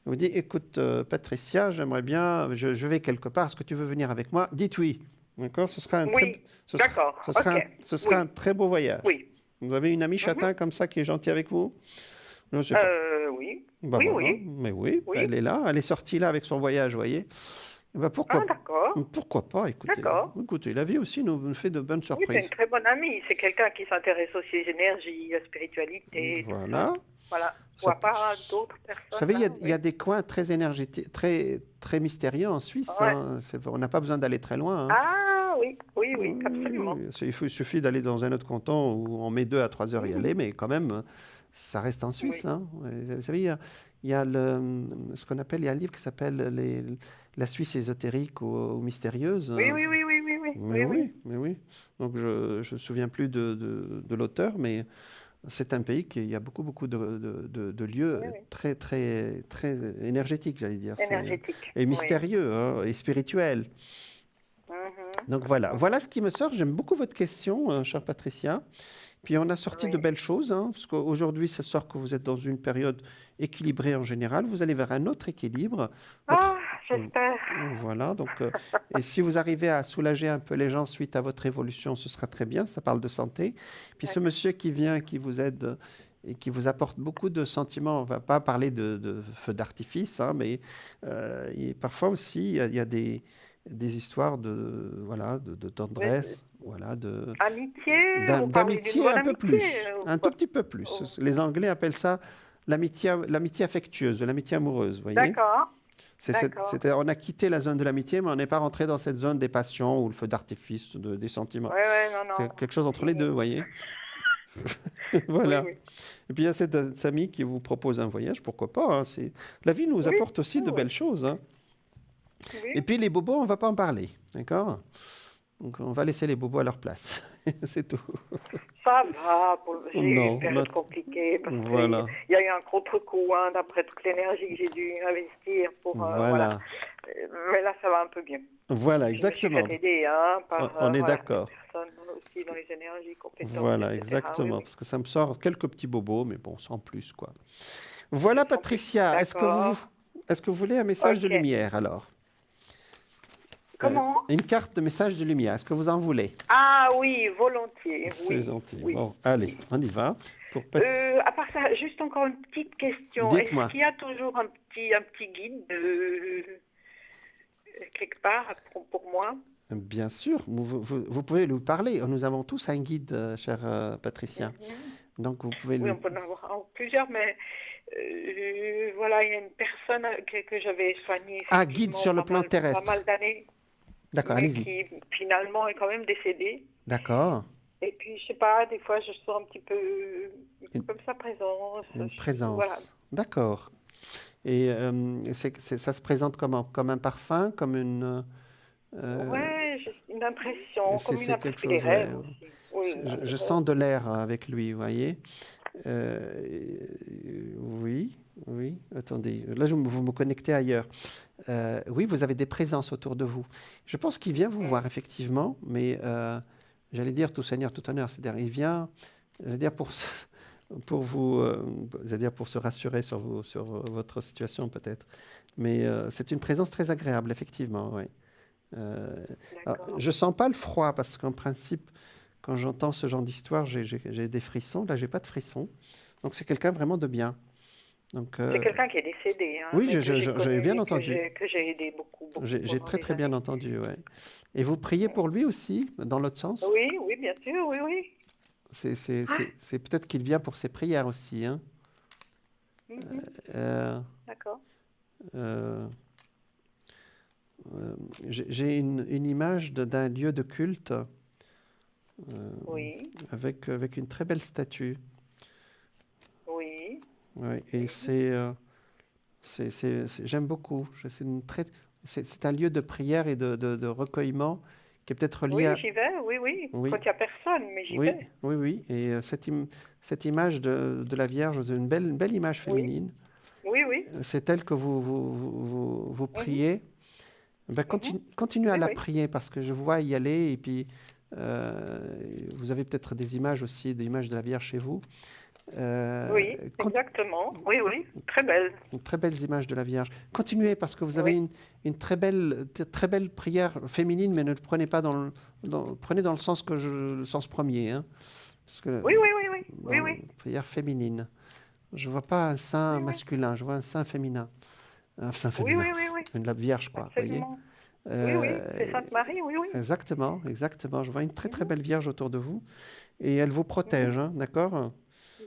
Elle vous dit, écoute, Patricia, j'aimerais bien, je vais quelque part, est-ce que tu veux venir avec moi? Dites oui, d'accord? Ce sera un Oui, d'accord, ce sera oui. un très beau voyage. Oui. Vous avez une amie châtain comme ça qui est gentille avec vous? Je ne sais pas. Oui. Bah oui, voilà. oui. Mais oui, Oui. elle est là, elle est sortie là avec son voyage, vous voyez. Bah pourquoi, Ah, d'accord. pourquoi pas, écoutez. D'accord. Écoutez, la vie aussi nous fait de bonnes Oui, c'est surprises. une très bonne amie. C'est quelqu'un qui s'intéresse aussi aux énergies, à la spiritualité. Tout Voilà. ça. Voilà. Ça- Ou à part d'autres personnes. Vous savez, là, il y a des coins très énergétiques, très mystérieux en Suisse. Ouais. Hein. On n'a pas besoin d'aller très loin. Hein. Ah oui, absolument. Il suffit d'aller dans un autre canton où on met 2 à 3 heures à y aller, mais quand même, ça reste en Suisse. Oui. Hein. Vous savez, il y a ce qu'on appelle, il y a un livre qui s'appelle La Suisse ésotérique ou mystérieuse. Oui. Mais oui. Donc, je ne me souviens plus de l'auteur, mais c'est un pays qui il y a beaucoup de lieux Oui. très énergétiques, j'allais dire. Énergétique. Et mystérieux, hein, et spirituels. Oui. Donc voilà ce qui me sort. J'aime beaucoup votre question, chère Patricia. Puis on a sorti Oui. de belles choses, hein, parce qu'aujourd'hui, ça sort que vous êtes dans une période équilibrée en général. Vous allez vers un autre équilibre. Ah, j'espère. Voilà, donc, et si vous arrivez à soulager un peu les gens suite à votre évolution, ce sera très bien, ça parle de santé. Puis ce monsieur qui vient, qui vous aide et qui vous apporte beaucoup de sentiments, on ne va pas parler de feux d'artifice, hein, mais parfois aussi, il y a des histoires de tendresse, voilà, Amitié, on parle d'une d'amitié bonne un peu amitié, plus, ou un quoi? tout petit peu plus. Les Anglais appellent ça l'amitié affectueuse, l'amitié amoureuse, vous voyez? D'accord. On a quitté la zone de l'amitié, mais on n'est pas rentré dans cette zone des passions ou le feu d'artifice des sentiments. Ouais, non. C'est quelque chose entre les deux, vous voyez. Voilà. Oui. Et puis il y a cette amie qui vous propose un voyage, pourquoi pas. Hein, la vie nous apporte aussi de belles choses. Hein. Oui. Et puis les bobos, on ne va pas en parler, d'accord? Donc on va laisser les bobos à leur place. C'est tout. Ça va, j'ai eu Non, une période compliquée parce voilà. qu'il y a eu un contre-coup d'après toute l'énergie que j'ai dû investir pour Voilà. Mais là, ça va un peu mieux. Voilà, Je exactement. me suis fait aider par On est voilà, d'accord. des personnes aussi dans les énergies compétentes. Voilà, etc. exactement. Oui. Parce que ça me sort quelques petits bobos, mais bon, sans plus, quoi. Voilà, Sans plus, Patricia. Est-ce que vous voulez un message de Ok. lumière, alors? Comment Une carte de message de lumière. Est-ce que vous en voulez? Ah oui, volontiers. C'est Oui. gentil. Oui. Bon, allez, on y va. À part ça, juste encore une petite question. Dites-moi. Est-ce qu'il y a toujours un petit guide quelque part pour moi? Bien sûr, vous pouvez lui parler. Nous avons tous un guide, chère Patricia. Donc, vous pouvez Oui, lui... on peut en avoir plusieurs, mais Voilà, il y a une personne que j'avais soignée Ah, guide effectivement sur le plan pas terrestre. mal d'années, D'accord, mais allez-y. qui finalement est quand même décédée. D'accord. Et puis, je sais pas, des fois, je sens un petit peu Une, comme sa présence. une Voilà. présence. D'accord. Et ça se présente comment? Comme un parfum, comme une... Ouais, j'ai une impression, comme une c'est quelque impression des chose, ouais. rêves aussi. Oui, Je sens de l'air avec lui, vous voyez. Euh, oui, oui. Attendez, là, vous me connectez ailleurs. Oui, vous avez des présences autour de vous. Je pense qu'il vient vous voir, effectivement, mais j'allais dire tout seigneur, tout honneur. C'est-à-dire, il vient, j'allais dire, pour vous, c'est-à-dire pour se rassurer sur votre situation, peut-être. Mais c'est une présence très agréable, effectivement, oui. d'accord. Je sens pas le froid, parce qu'en principe, quand j'entends ce genre d'histoire, j'ai des frissons. Là, j'ai pas de frissons. Donc, c'est quelqu'un vraiment de bien. Donc, C'est quelqu'un qui est décédé, hein, oui, mais que j'ai j'ai connu bien et entendu. que j'ai aidé beaucoup, beaucoup J'ai pendant très des très bien années. entendu, ouais. Et vous priez pour lui aussi, dans l'autre sens? Oui, oui, bien sûr, oui, oui. C'est peut-être qu'il vient pour ses prières aussi, hein. Mhm, Euh, d'accord. euh, j'ai une image d'un lieu de culte Oui, avec une très belle statue. oui, Ouais, et oui. j'aime beaucoup. C'est un lieu de prière et de recueillement qui est peut-être lié Oui, à... j'y vais, oui, oui. Quand Oui, il n'y a personne, mais j'y oui, vais. oui, oui. Et cette image de la Vierge, une belle image Oui, féminine. oui, oui. C'est elle que vous Mhm, priez. Ben, mhm. continuez à Oui, la oui. prier parce que je vois y aller. Et puis, euh, vous avez peut-être des images aussi, des images de la Vierge chez vous. Euh, Oui, conti- exactement. Oui, oui. Très belle. Très belles images de la Vierge. Continuez parce que vous avez Oui. une très belle prière féminine, mais ne le prenez pas prenez dans le sens le sens premier, hein, parce que Oui, oui, oui, oui. Oui, dans la oui. prière féminine. Je vois pas un saint Oui, oui. masculin, je vois un saint féminin. Un saint Oui, oui, féminin, oui, oui. la Vierge, quoi, vous voyez. Absolument. Oui, oui. Euh, C'est Sainte Marie, oui, oui. exactement, exactement. Je vois une très très Mhm, belle Vierge autour de vous et elle vous mhm. protège, hein, d'accord?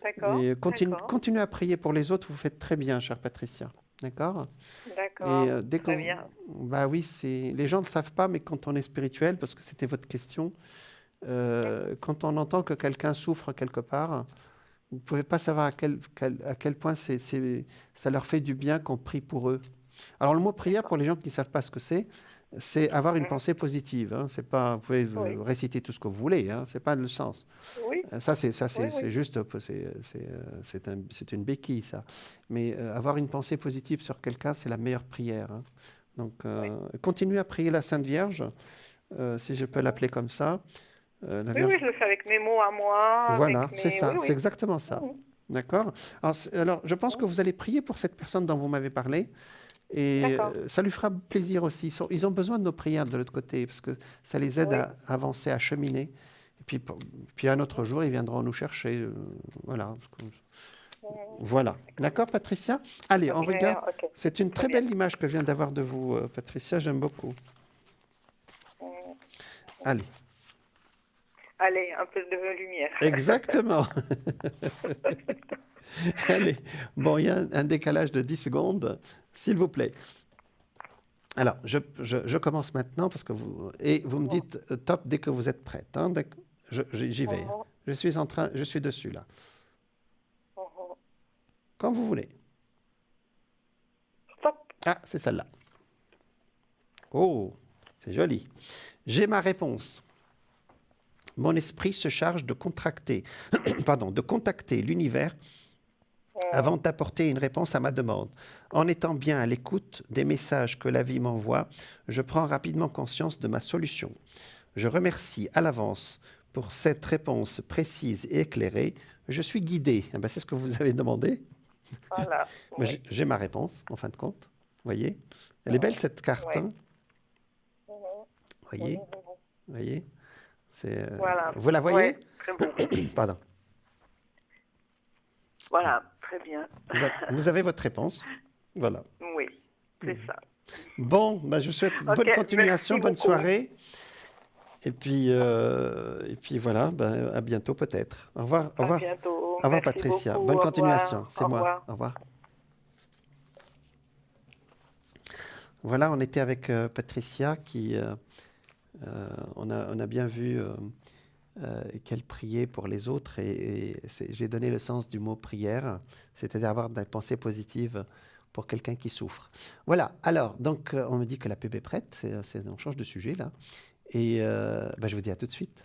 D'accord, Et d'accord, continuez à prier pour les autres, vous faites très bien, chère Patricia, d'accord? Et d'accord. dès que Très bien. bah oui, les gens ne le savent pas, mais quand on est spirituel, parce que c'était votre question, Mhm. quand on entend que quelqu'un souffre quelque part, vous ne pouvez pas savoir à quel point ça leur fait du bien qu'on prie pour eux. Alors le mot prière, pour D'accord. les gens qui ne savent pas ce que c'est avoir une Mhm. pensée positive, hein. C'est pas, vous pouvez Oui, réciter tout ce que vous voulez, hein. C'est pas le sens. oui, oui, C'est oui. juste, c'est une béquille, ça. Mais avoir une pensée positive sur quelqu'un, c'est la meilleure prière, hein. Donc, Oui. continuez à prier la Sainte Vierge, si je peux Mhm. l'appeler comme ça. La Oui, oui, Vierge, je le fais avec mes mots à moi, voilà, avec c'est mes... Oui, ça, c'est oui. exactement ça. Mhm. D'accord? Alors, je pense que Mhm. vous allez prier pour cette personne dont vous m'avez parlé. Et D'accord. ça lui fera plaisir aussi. Ils ont besoin de nos prières de l'autre côté, parce que ça les aide Oui. à avancer, à cheminer. Et puis un autre Mhm. jour, ils viendront nous chercher. Voilà. Mhm. Voilà. D'accord, Patricia? Allez, on Ok, regarde. ok. C'est une Très très bien. belle image que je viens d'avoir de vous, Patricia. J'aime beaucoup. Mhm. Allez. Allez, un peu de lumière. Exactement. Allez. Bon, il y a un décalage de 10 secondes, s'il vous plaît. Alors, je commence maintenant parce que vous me Mhm. dites top dès que vous êtes prête, hein. J'y vais, hein. Mhm. Je suis dessus là. Mhm. Quand vous voulez. Stop. Ah, c'est celle-là. Oh, c'est joli. J'ai ma réponse. Mon esprit se charge de de contacter l'univers Mhm. avant d'apporter une réponse à ma demande. En étant bien à l'écoute des messages que la vie m'envoie, je prends rapidement conscience de ma solution. Je remercie à l'avance pour cette réponse précise et éclairée. Je suis guidé. Eh ben, c'est ce que vous avez demandé. Voilà. Mais Oui. j'ai ma réponse, en fin de compte. Vous voyez? Elle est belle, Mhm. cette carte, Oui. hein? Mhm. Vous Mhm. voyez? Mhm. Vous voyez? Voilà. Vous la Oui, voyez? très beau. Pardon. Voilà, très bien. Vous avez votre réponse. Voilà. Oui, c'est ça. Bon, ben, je vous souhaite Ok, bonne continuation, merci bonne beaucoup. soirée. Et puis voilà, ben, à bientôt peut-être. Au revoir, au À revoir. bientôt. Au revoir Merci Patricia. beaucoup. Bonne Au continuation. revoir. C'est Au moi. revoir. Au revoir. Voilà, on était avec Patricia on a bien vu qu'elle priait pour les autres et j'ai donné le sens du mot prière, c'est-à-dire avoir des pensées positives pour quelqu'un qui souffre. Voilà, alors, donc on me dit que la pub est prête, on change de sujet là, et je vous dis à tout de suite.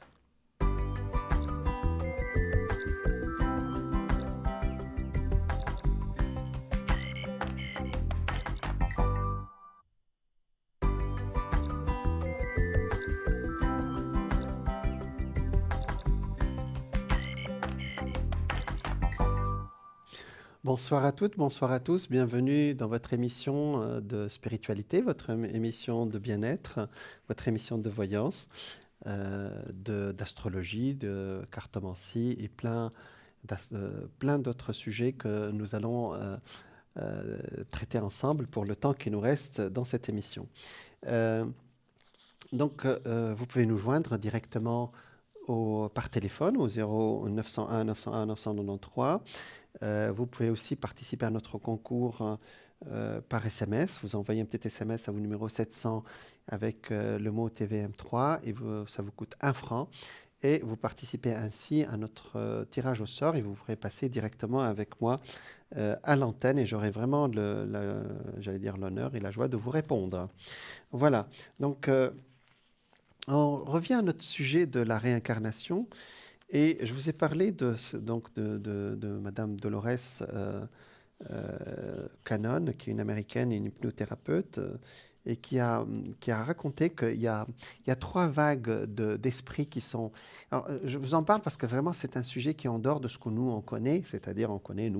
Bonsoir à toutes, bonsoir à tous, bienvenue dans votre émission de spiritualité, votre émission de bien-être, votre émission de voyance, d'astrologie, de cartomancie et plein d'autres sujets que nous allons traiter ensemble pour le temps qui nous reste dans cette émission. Vous pouvez nous joindre directement par téléphone au 0901 901 993. Vous pouvez aussi participer à notre concours par SMS. Vous envoyez un petit SMS à vos numéro 700 avec le mot TVM3 et ça vous coûte 1 franc. Et vous participez ainsi à notre tirage au sort et vous pourrez passer directement avec moi à l'antenne et j'aurai vraiment l'honneur et la joie de vous répondre. Voilà, donc on revient à notre sujet de la réincarnation. Et je vous ai parlé de Madame Dolores Cannon, qui est une américaine et une hypnothérapeute, et qui a raconté qu'il y a 3 vagues d'esprits qui sont... Alors, je vous en parle parce que vraiment c'est un sujet qui est en dehors de ce que nous on connaît, c'est-à-dire on connaît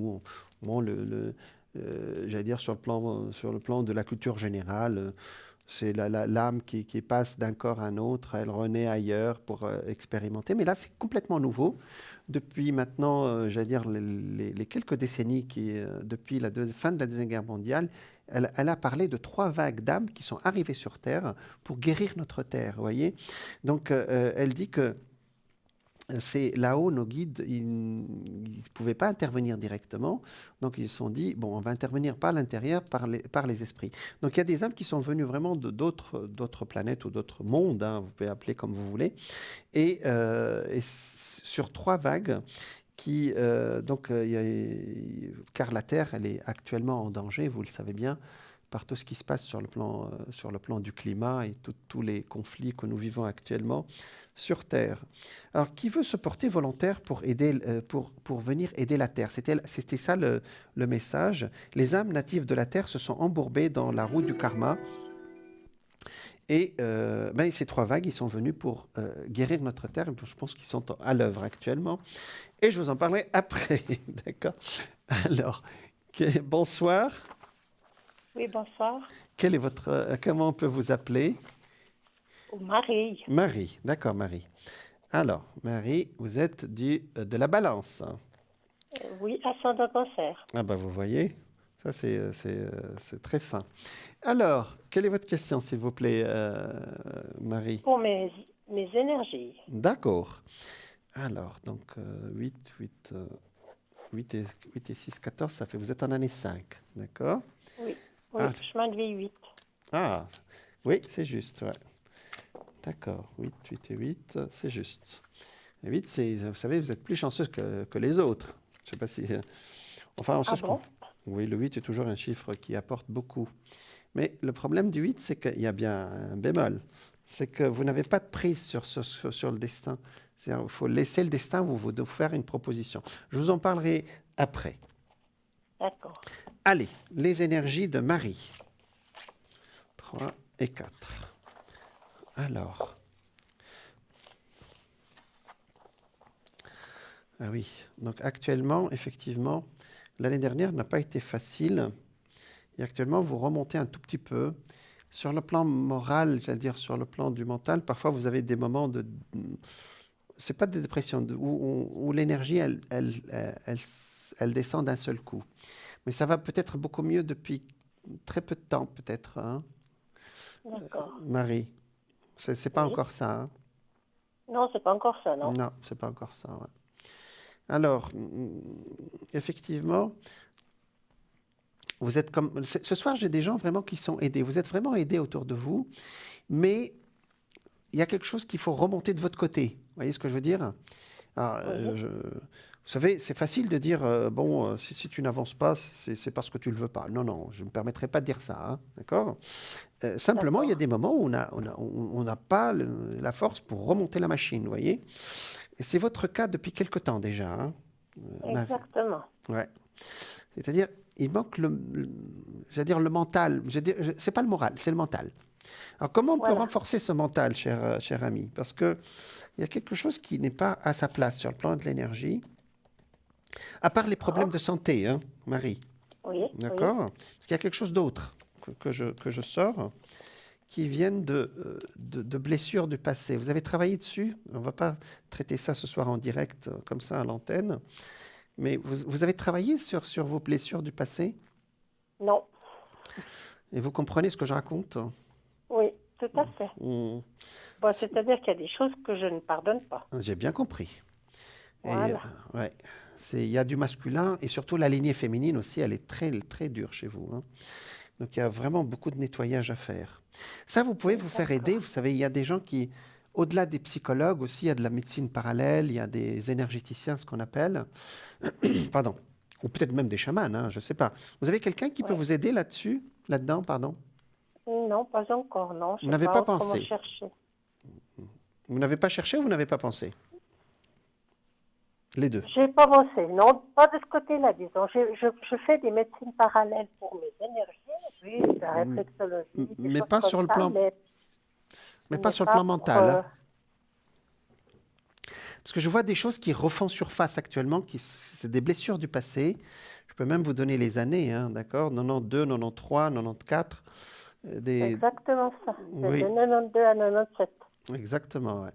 j'allais dire sur le plan de la culture générale. C'est l'âme qui passe d'un corps à un autre, elle renaît ailleurs pour expérimenter. Mais là, c'est complètement nouveau. Depuis maintenant, j'allais dire, les quelques décennies, depuis la fin de la Deuxième Guerre mondiale, elle a parlé de 3 vagues d'âmes qui sont arrivées sur Terre pour guérir notre Terre, vous voyez. Donc, elle dit que c'est là-haut, nos guides, ils ne pouvaient pas intervenir directement. Donc, ils se sont dit, bon, on va intervenir par l'intérieur, par les esprits. Donc, il y a des âmes qui sont venues vraiment d'autres planètes ou d'autres mondes, hein, vous pouvez appeler comme vous voulez. Et sur 3 vagues, car la Terre, elle est actuellement en danger, vous le savez bien, par tout ce qui se passe sur le plan du climat et tous les conflits que nous vivons actuellement sur Terre. Alors, qui veut se porter volontaire pour venir aider la Terre? C'était ça le message. Les âmes natives de la Terre se sont embourbées dans la roue du karma. Et ces 3 vagues, ils sont venus pour guérir notre Terre. Je pense qu'ils sont à l'œuvre actuellement. Et je vous en parlerai après. D'accord? Alors, bonsoir. Oui, bonsoir. Comment on peut vous appeler? Marie. Marie, d'accord, Marie. Alors, Marie, vous êtes de la Balance. Oui, ascendant Cancer. Ah vous voyez, ça c'est très fin. Alors, quelle est votre question, s'il vous plaît, Marie? Pour mes énergies. D'accord. Alors, donc 8 et 6, 14, ça fait, vous êtes en année 5, d'accord? Oui, chemin de vie 8. Ah, oui, c'est juste, ouais. D'accord, 8 et 8, c'est juste. Et 8, vous savez, vous êtes plus chanceux que les autres. Je ne sais pas si... Enfin, oui, le 8 est toujours un chiffre qui apporte beaucoup. Mais le problème du 8, c'est qu'il y a bien un bémol. C'est que vous n'avez pas de prise sur le destin. C'est-à-dire, il faut laisser le destin vous faire une proposition. Je vous en parlerai après. D'accord. Allez, les énergies de Marie. 3 et 4. Alors. Ah oui, donc actuellement, effectivement, l'année dernière n'a pas été facile. Et actuellement, vous remontez un tout petit peu. Sur le plan moral, j'allais dire sur le plan du mental, parfois vous avez des moments de... C'est pas de dépression, où l'énergie, elle descend d'un seul coup. Mais ça va peut-être beaucoup mieux depuis très peu de temps, peut-être. Hein, d'accord. Marie, c'est pas encore ça. Hein? Non, c'est pas encore ça, non. Non, c'est pas encore ça, ouais. Alors, effectivement, Vous êtes comme ce soir, j'ai des gens vraiment qui sont aidés. Vous êtes vraiment aidés autour de vous, mais il y a quelque chose qu'il faut remonter de votre côté. Vous voyez ce que je veux dire? Alors, Oui. vous savez, c'est facile de dire bon, si tu n'avances pas, c'est parce que tu le veux pas. Non, non, je ne me permettrai pas de dire ça, hein, d'accord? Simplement, il y a D'accord. des moments où on n'a pas la force pour remonter la machine, vous voyez? Et c'est votre cas depuis quelque temps déjà, hein, Marie. Exactement. Ouais. C'est-à-dire, il manque j'allais dire le mental. C'est pas le moral, c'est le mental. Alors, comment on peut Voilà. renforcer ce mental, cher ami? Parce que il y a quelque chose qui n'est pas à sa place sur le plan de l'énergie, à part les problèmes de D'accord. santé, hein, Marie. Oui, oui. D'accord? Parce qu'il y a quelque chose d'autre que je sors qui viennent de blessures du passé. Vous avez travaillé dessus? On ne va pas traiter ça ce soir en direct, comme ça, à l'antenne. Mais vous avez travaillé sur vos blessures du passé? Non. Et vous comprenez ce que je raconte? Oui, tout à fait. Hmm. Bon, c'est-à-dire qu'il y a des choses que je ne pardonne pas. J'ai bien compris. Et Voilà. ouais, il y a du masculin et surtout la lignée féminine aussi, elle est très, très dure chez vous, hein. Donc il y a vraiment beaucoup de nettoyage à faire. Ça, vous pouvez vous faire aider. D'accord. Vous savez, il y a des gens qui, au-delà des psychologues aussi, il y a de la médecine parallèle, il y a des énergéticiens, ce qu'on appelle, pardon, ou peut-être même des chamans, hein, je ne sais pas. Vous avez quelqu'un qui peut Oui. vous aider là-dessus, là-dedans, pardon? Non, pas encore, non. Je Vous ne sais n'avez pas pas autrement pensé. chercher. Vous n'avez pas cherché ou vous n'avez pas pensé? Les deux. J'ai pas pensé, non, pas de ce côté-là, disons. Je fais des médecines parallèles pour mes énergies, oui, de la réflexologie, des Mais choses pas comme sur le ça, plan, mais pas mais sur le pas plan pour... mental, hein. Parce que je vois des choses qui refont surface actuellement, c'est des blessures du passé. Je peux même vous donner les années, hein, d'accord? 92, 93, 94. c'est Des... exactement ça. C'est de Oui, 92 à 97. exactement, ouais.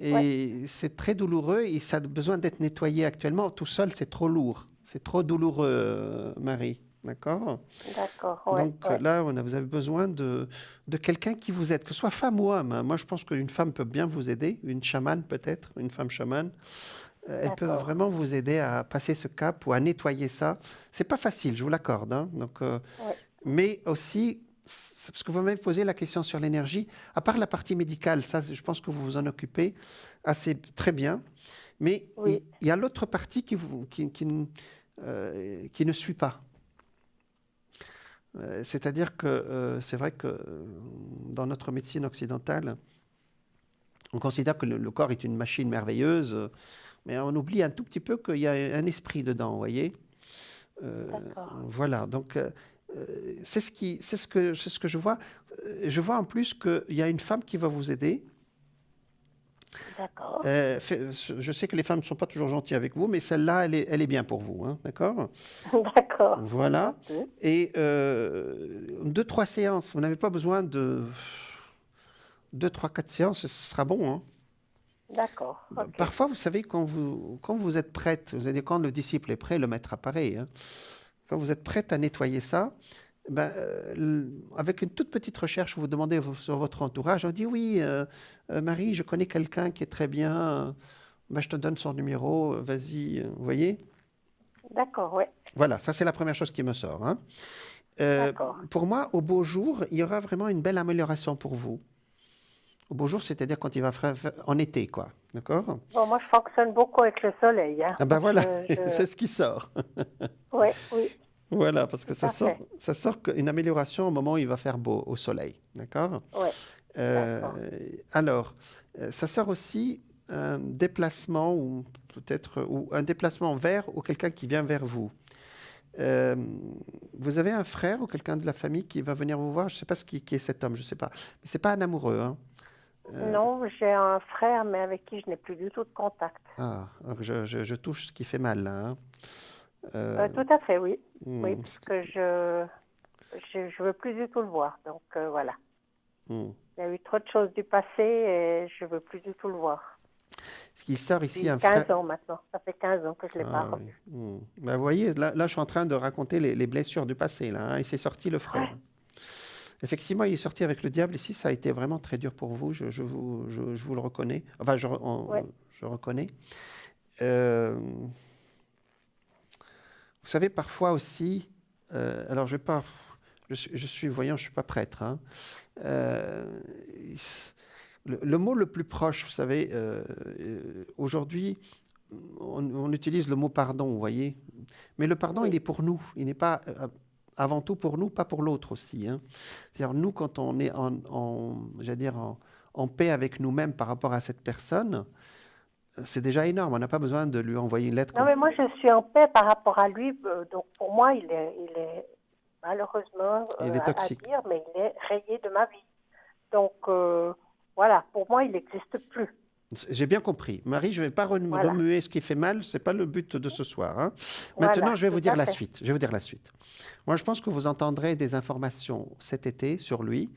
Ouais, Et c'est très douloureux et ça a besoin d'être nettoyé actuellement. Tout seul, c'est trop lourd. C'est trop douloureux, Marie. D'accord? d'accord, ouais, Donc ouais, là, vous avez besoin de quelqu'un qui vous aide, que ce soit femme ou homme, hein. Moi, je pense qu'une femme peut bien vous aider, une chamane peut-être, une femme chamane. Elle peut d'accord, vraiment vous aider à passer ce cap ou à nettoyer ça. C'est pas facile, je vous l'accorde, hein. Donc, ouais, mais aussi, parce que vous m'avez posé la question sur l'énergie, à part la partie médicale, ça, je pense que vous vous en occupez assez très bien. Mais oui, il y a l'autre partie qui ne suit pas. C'est-à-dire que c'est vrai que dans notre médecine occidentale, on considère que le corps est une machine merveilleuse, mais on oublie un tout petit peu qu'il y a un esprit dedans, vous voyez. d'accord, Voilà, donc c'est ce que je vois. Je vois en plus qu'il y a une femme qui va vous aider. d'accord, Je sais que les femmes ne sont pas toujours gentilles avec vous, mais celle-là, elle est bien pour vous, hein, d'accord? d'accord, c'est Voilà. gentil, Et 2, 3 séances, vous n'avez pas besoin de 2, 3, 4 séances, ce sera bon, hein. d'accord, ok, Parfois, vous savez, quand vous êtes prête, vous allez quand le disciple est prêt, le maître apparaît, hein. Quand vous êtes prête à nettoyer ça, ben, avec une toute petite recherche, vous demandez sur votre entourage, on dit oui, Marie, je connais quelqu'un qui est très bien, ben, je te donne son numéro, vas-y, vous voyez? d'accord, ouais, Voilà, ça c'est la première chose qui me sort, hein. d'accord. Pour moi, au beau jour, il y aura vraiment une belle amélioration pour vous. Au beau jour, c'est-à-dire quand il va faire en été, quoi. D'accord? Bon, moi, je fonctionne beaucoup avec le soleil, hein. Ah ben voilà, Je... c'est ce qui sort. Ouais, oui, Voilà, parce que tout à fait, ça sort une amélioration au moment où il va faire beau au soleil. D'accord? ouais, Euh, d'accord, alors, ça sort aussi un déplacement ou peut-être ou un déplacement vers ou quelqu'un qui vient vers vous. Euh, vous avez un frère ou quelqu'un de la famille qui va venir vous voir? Je ne sais pas qui est cet homme, je ne sais pas. Mais ce n'est pas un amoureux, hein. Non, j'ai un frère, mais avec qui je n'ai plus du tout de contact. Ah, donc je touche ce qui fait mal, là, hein. Tout à fait, oui. Oui, Parce parce que je veux plus du tout le voir. Donc voilà. hmm. Il y a eu trop de choses du passé et je veux plus du tout le voir. Ce qui sort ici, Depuis un 15 frère. ans maintenant. Ça fait 15 ans que je ne l'ai pas Ah, oui. revu. Ben, vous voyez, là, je suis en train de raconter les blessures du passé, là, hein, et c'est sorti le frère. Ouais, Effectivement, il est sorti avec le diable. Ici, ça a été vraiment très dur pour vous. Je vous le reconnais. Enfin, ouais, je reconnais. Euh, vous savez, parfois aussi, Alors, je vais pas. Je suis voyant, je suis pas prêtre, hein. Euh, le mot le plus proche, vous savez, aujourd'hui, on utilise le mot pardon, vous voyez. Mais le pardon, il est pour nous. Il n'est pas avant tout pour nous, pas pour l'autre aussi, hein. C'est-à-dire, nous, quand on est j'allais dire en paix avec nous-mêmes par rapport à cette personne, c'est déjà énorme. On n'a pas besoin de lui envoyer une lettre. Non, mais moi, je suis en paix par rapport à lui. Donc, pour moi, il est malheureusement Il est à toxique. dire, mais il est rayé de ma vie. Donc, voilà, pour moi, il n'existe plus. J'ai bien compris. Marie, je ne vais pas Voilà. remuer ce qui fait mal. Ce n'est pas le but de ce soir, hein. Voilà, Maintenant, je vais vous tout dire à la fait. suite. Je vais vous dire la suite. Moi, je pense que vous entendrez des informations cet été sur lui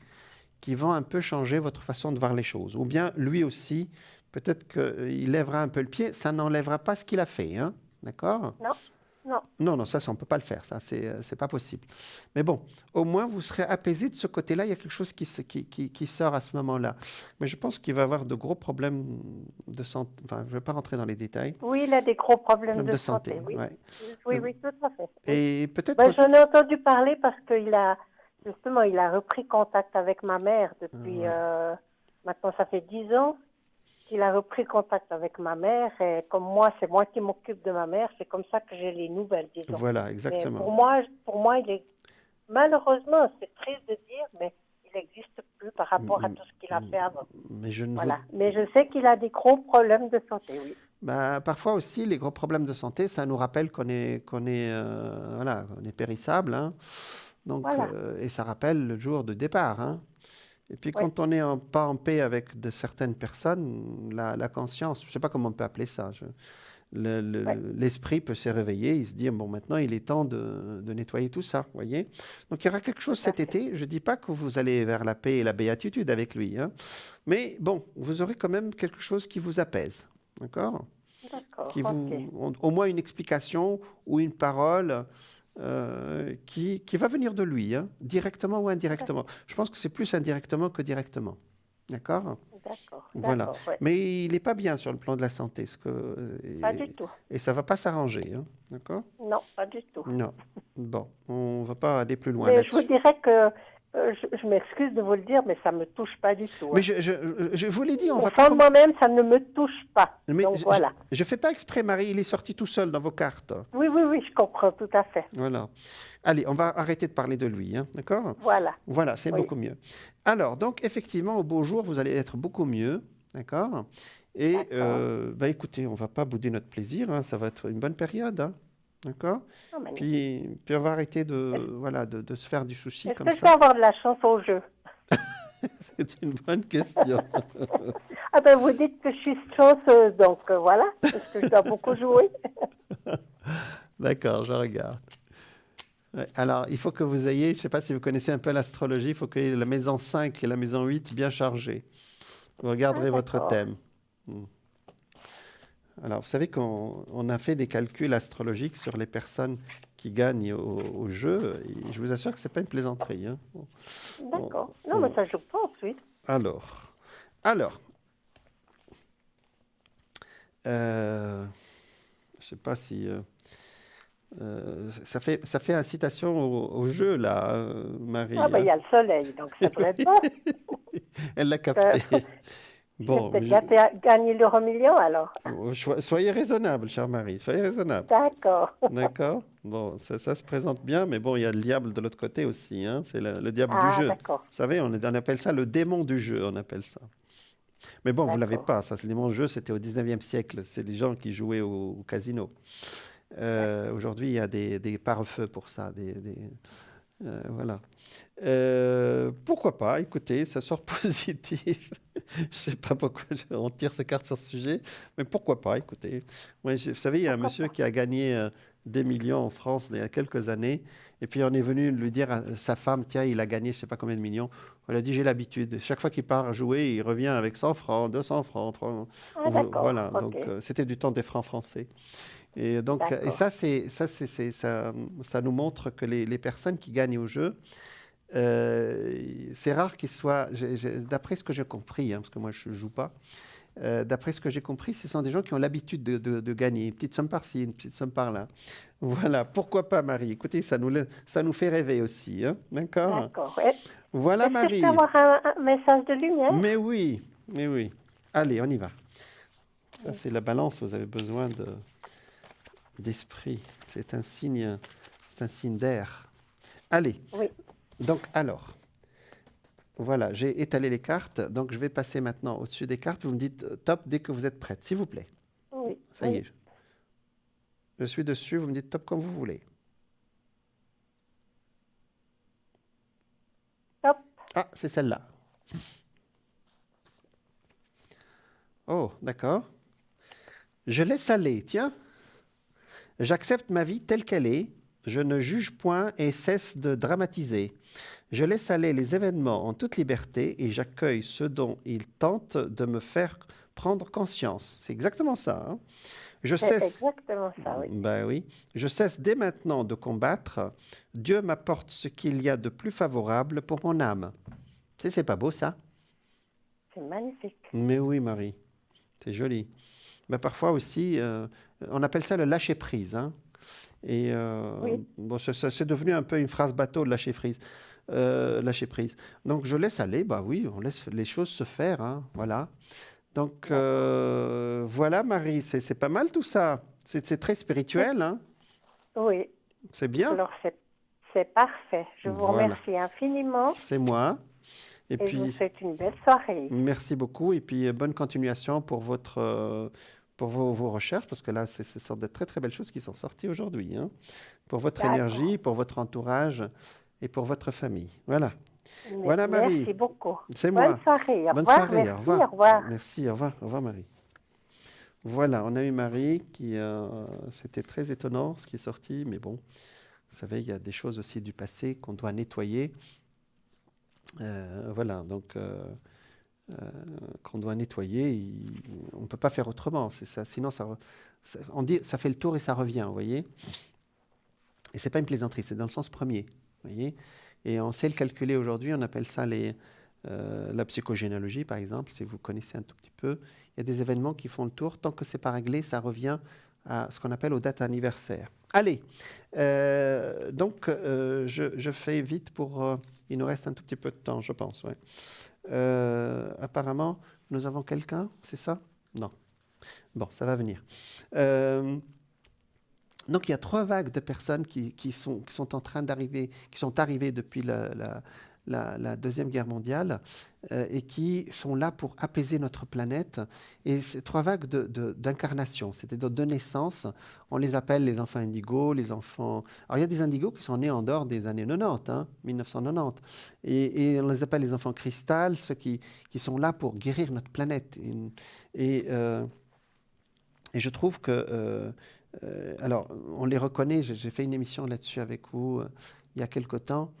qui vont un peu changer votre façon de voir les choses. Ou bien, lui aussi, peut-être qu'il lèvera un peu le pied. Ça n'enlèvera pas ce qu'il a fait, hein. D'accord ? Non. Non, ça, on ne peut pas le faire. Ça, c'est pas possible. Mais bon, au moins, vous serez apaisé de ce côté-là. Il y a quelque chose qui sort à ce moment-là. Mais je pense qu'il va avoir de gros problèmes de santé. Enfin, je ne vais pas rentrer dans les détails. Oui, il a des gros problèmes Problèmes de santé. Oui, ouais. oui, tout à fait. Oui. Et peut-être Ben, aussi- j'en ai entendu parler parce qu'il a, justement, il a repris contact avec ma mère depuis, maintenant ça fait 10 ans qu'il a repris contact avec ma mère. Et comme moi, c'est moi qui m'occupe de ma mère, c'est comme ça que j'ai les nouvelles, disons. Voilà, Mais exactement. pour moi, il est, malheureusement, c'est triste de dire, mais il n'existe plus par rapport à tout ce qu'il a fait avant. Mais je ne Voilà. Mais je sais qu'il a des gros problèmes de santé, oui. Bah, parfois aussi, les gros problèmes de santé, ça nous rappelle qu'on est périssable, hein. Donc, Voilà. et ça rappelle le jour de départ, hein. Et puis, quand on n'est pas en paix avec certaines personnes, la conscience, je ne sais pas comment on peut appeler ça, l'esprit peut se réveiller, il se dit, bon, maintenant, il est temps de nettoyer tout ça, vous voyez. Donc, il y aura quelque chose cet été. Je ne dis pas que vous allez vers la paix et la béatitude avec lui, hein. Mais bon, vous aurez quand même quelque chose qui vous apaise, d'accord ? D'accord, Qui ok. au moins une explication ou une parole qui va venir de lui, hein, directement ou indirectement. Je pense que c'est plus indirectement que directement. D'accord ? D'accord, Voilà. d'accord, ouais. Mais il n'est pas bien sur le plan de la santé. Pas du tout. Et ça ne va pas s'arranger. Hein, d'accord ? Non, pas du tout. Non. Bon, on ne va pas aller plus loin Mais je vous là-dessus. dirais que, je m'excuse de vous le dire, mais ça ne me touche pas du tout. Mais Hein. je vous l'ai dit, on Au va fond pas... de moi-même, ça ne me touche pas. Mais Donc voilà. je ne fais pas exprès, Marie. Il est sorti tout seul dans vos cartes. Oui, je comprends tout à fait. Voilà. Allez, on va arrêter de parler de lui, hein, d'accord ? Voilà. Voilà, c'est Oui. beaucoup mieux. Alors, donc, effectivement, au beau jour, vous allez être beaucoup mieux, d'accord ? Et, bah, écoutez, on ne va pas bouder notre plaisir, hein, ça va être une bonne période, hein, d'accord ? Non, mais Puis on va arrêter de se faire du souci est-ce comme que je ça. vais avoir de la chance au jeu? C'est une bonne question. Ah ben, vous dites que je suis chanceuse, donc voilà, parce que je dois beaucoup jouer. D'accord, je regarde. Ouais, alors, il faut que vous ayez, je ne sais pas si vous connaissez un peu l'astrologie, il faut que la maison 5 et la maison 8 bien chargées. Vous regarderez votre d'accord. thème. Alors, vous savez qu'on a fait des calculs astrologiques sur les personnes qui gagnent au jeu. Et je vous assure que ce n'est pas une plaisanterie, hein. D'accord. Non, mais ça, je pense, oui. Alors, je ne sais pas si... ça fait incitation au jeu, là, Marie. Ah ben, il y a le soleil, donc ça devrait être bon. Elle l'a capté. Bon, Je vais peut-être gagner l'euro-million, alors. soyez raisonnable, chère Marie, soyez raisonnable. D'accord. D'accord. Bon, ça se présente bien, mais bon, il y a le diable de l'autre côté aussi, hein. C'est le diable du Ah, jeu. d'accord. Vous savez, on appelle ça le démon du jeu, on appelle ça. Mais bon, vous ne l'avez D'accord. pas, ça, c'est le démon du jeu, c'était au 19e siècle. C'est les gens qui jouaient au casino. Aujourd'hui, il y a des pare-feux pour ça. Voilà. Pourquoi pas? Écoutez, ça sort positif. Je ne sais pas pourquoi on tire ces cartes sur ce sujet, mais pourquoi pas? Écoutez, moi, vous savez, il y a un monsieur qui a gagné des millions en France il y a quelques années, et puis on est venu lui dire à sa femme, tiens, il a gagné je ne sais pas combien de millions. On a dit, j'ai l'habitude. Chaque fois qu'il part jouer, il revient avec 100 francs, 200 francs, 300. Ah, d'accord. Voilà, Ok. donc c'était du temps des francs français. Et donc, et ça nous montre que les personnes qui gagnent au jeu, c'est rare qu'ils soient, d'après ce que j'ai compris, hein, parce que moi je ne joue pas, D'après ce que j'ai compris, ce sont des gens qui ont l'habitude de gagner une petite somme par-ci, une petite somme par-là. Voilà, pourquoi pas, Marie? Écoutez, ça nous fait rêver aussi, hein? D'accord? D'accord. Voilà, Est-ce que je Marie. peux avoir un message de lumière? Mais oui, mais oui. Allez, on y va. Ça, c'est la balance, vous avez besoin d'esprit. C'est un signe d'air. Allez, Oui. donc alors, voilà, j'ai étalé les cartes, donc je vais passer maintenant au-dessus des cartes. Vous me dites top dès que vous êtes prête, s'il vous plaît. Oui. Ça y est. Je suis dessus, vous me dites top comme vous voulez. Top. Ah, c'est celle-là. Oh, d'accord. Je laisse aller, tiens. J'accepte ma vie telle qu'elle est. Je ne juge point et cesse de dramatiser. Je laisse aller les événements en toute liberté et j'accueille ce dont ils tentent de me faire prendre conscience. C'est exactement ça, hein. Je C'est cesse. exactement ça, oui. Ben oui. Je cesse dès maintenant de combattre. Dieu m'apporte ce qu'il y a de plus favorable pour mon âme. C'est pas beau ça? C'est magnifique. Mais oui, Marie. C'est joli. Mais parfois aussi, on appelle ça le lâcher-prise, hein. Et Oui. bon, c'est devenu un peu une phrase bateau, le lâcher-prise. Lâcher-prise. Donc, je laisse aller. Bah oui, on laisse les choses se faire, hein. Voilà. Donc, voilà, Marie, c'est pas mal tout ça. C'est très spirituel, hein. Oui. C'est bien. Alors, c'est parfait. Je vous Voilà. remercie infiniment C'est moi. Et et je vous puis, souhaite une belle soirée. merci beaucoup. Et puis, bonne continuation pour pour vos recherches, parce que là, ce sont de très, très belles choses qui sont sorties aujourd'hui, hein. Pour votre D'accord. énergie, pour votre entourage et pour votre famille. Voilà. Mais Voilà, Marie. merci beaucoup. C'est Bonne moi. soirée. Au Bonne revoir. soirée. Merci. Au revoir. Au revoir. Merci. Au revoir. Au revoir, Marie. Voilà, on a eu Marie qui, c'était très étonnant ce qui est sorti, mais bon, vous savez, il y a des choses aussi du passé qu'on doit nettoyer. Voilà, donc qu'on doit nettoyer, on ne peut pas faire autrement. C'est ça, sinon on dit ça fait le tour et ça revient, vous voyez. Et c'est pas une plaisanterie, c'est dans le sens premier, vous voyez. Et on sait le calculer aujourd'hui, on appelle ça la psychogénéalogie, par exemple, si vous connaissez un tout petit peu. Il y a des événements qui font le tour. Tant que c'est pas réglé, ça revient à ce qu'on appelle aux dates anniversaires. Allez, donc je fais vite pour... il nous reste un tout petit peu de temps, je pense. Ouais. Apparemment, nous avons quelqu'un, c'est ça? Non. Bon, ça va venir. Donc, il y a 3 vagues de personnes qui sont en train d'arriver, qui sont arrivées depuis la Deuxième Guerre mondiale et qui sont là pour apaiser notre planète. Et ces 3 vagues d'incarnation, c'est-à-dire de naissance, on les appelle les enfants indigos, les enfants... Alors, il y a des indigos qui sont nés en dehors des années 90, hein, 1990. Et on les appelle les enfants cristal, ceux qui sont là pour guérir notre planète. Et je trouve que... alors, on les reconnaît, j'ai fait une émission là-dessus avec vous il y a quelque temps.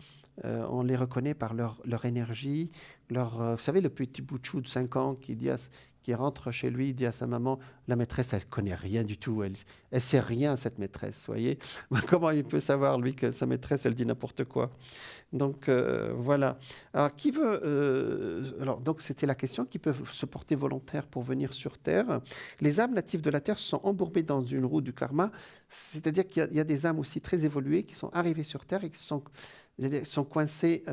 On les reconnaît par leur énergie, vous savez, le petit bout de chou de 5 ans qui rentre chez lui, il dit à sa maman, la maîtresse, elle ne connaît rien du tout, elle ne sait rien, cette maîtresse, voyez. Comment il peut savoir, lui, que sa maîtresse, elle dit n'importe quoi? Donc, voilà. Alors, qui veut... alors, donc, c'était la question, qui peut se porter volontaire pour venir sur Terre? Les âmes natives de la Terre se sont embourbées dans une roue du karma, c'est-à-dire qu'il y a des âmes aussi très évoluées qui sont arrivées sur Terre et qui sont coincés,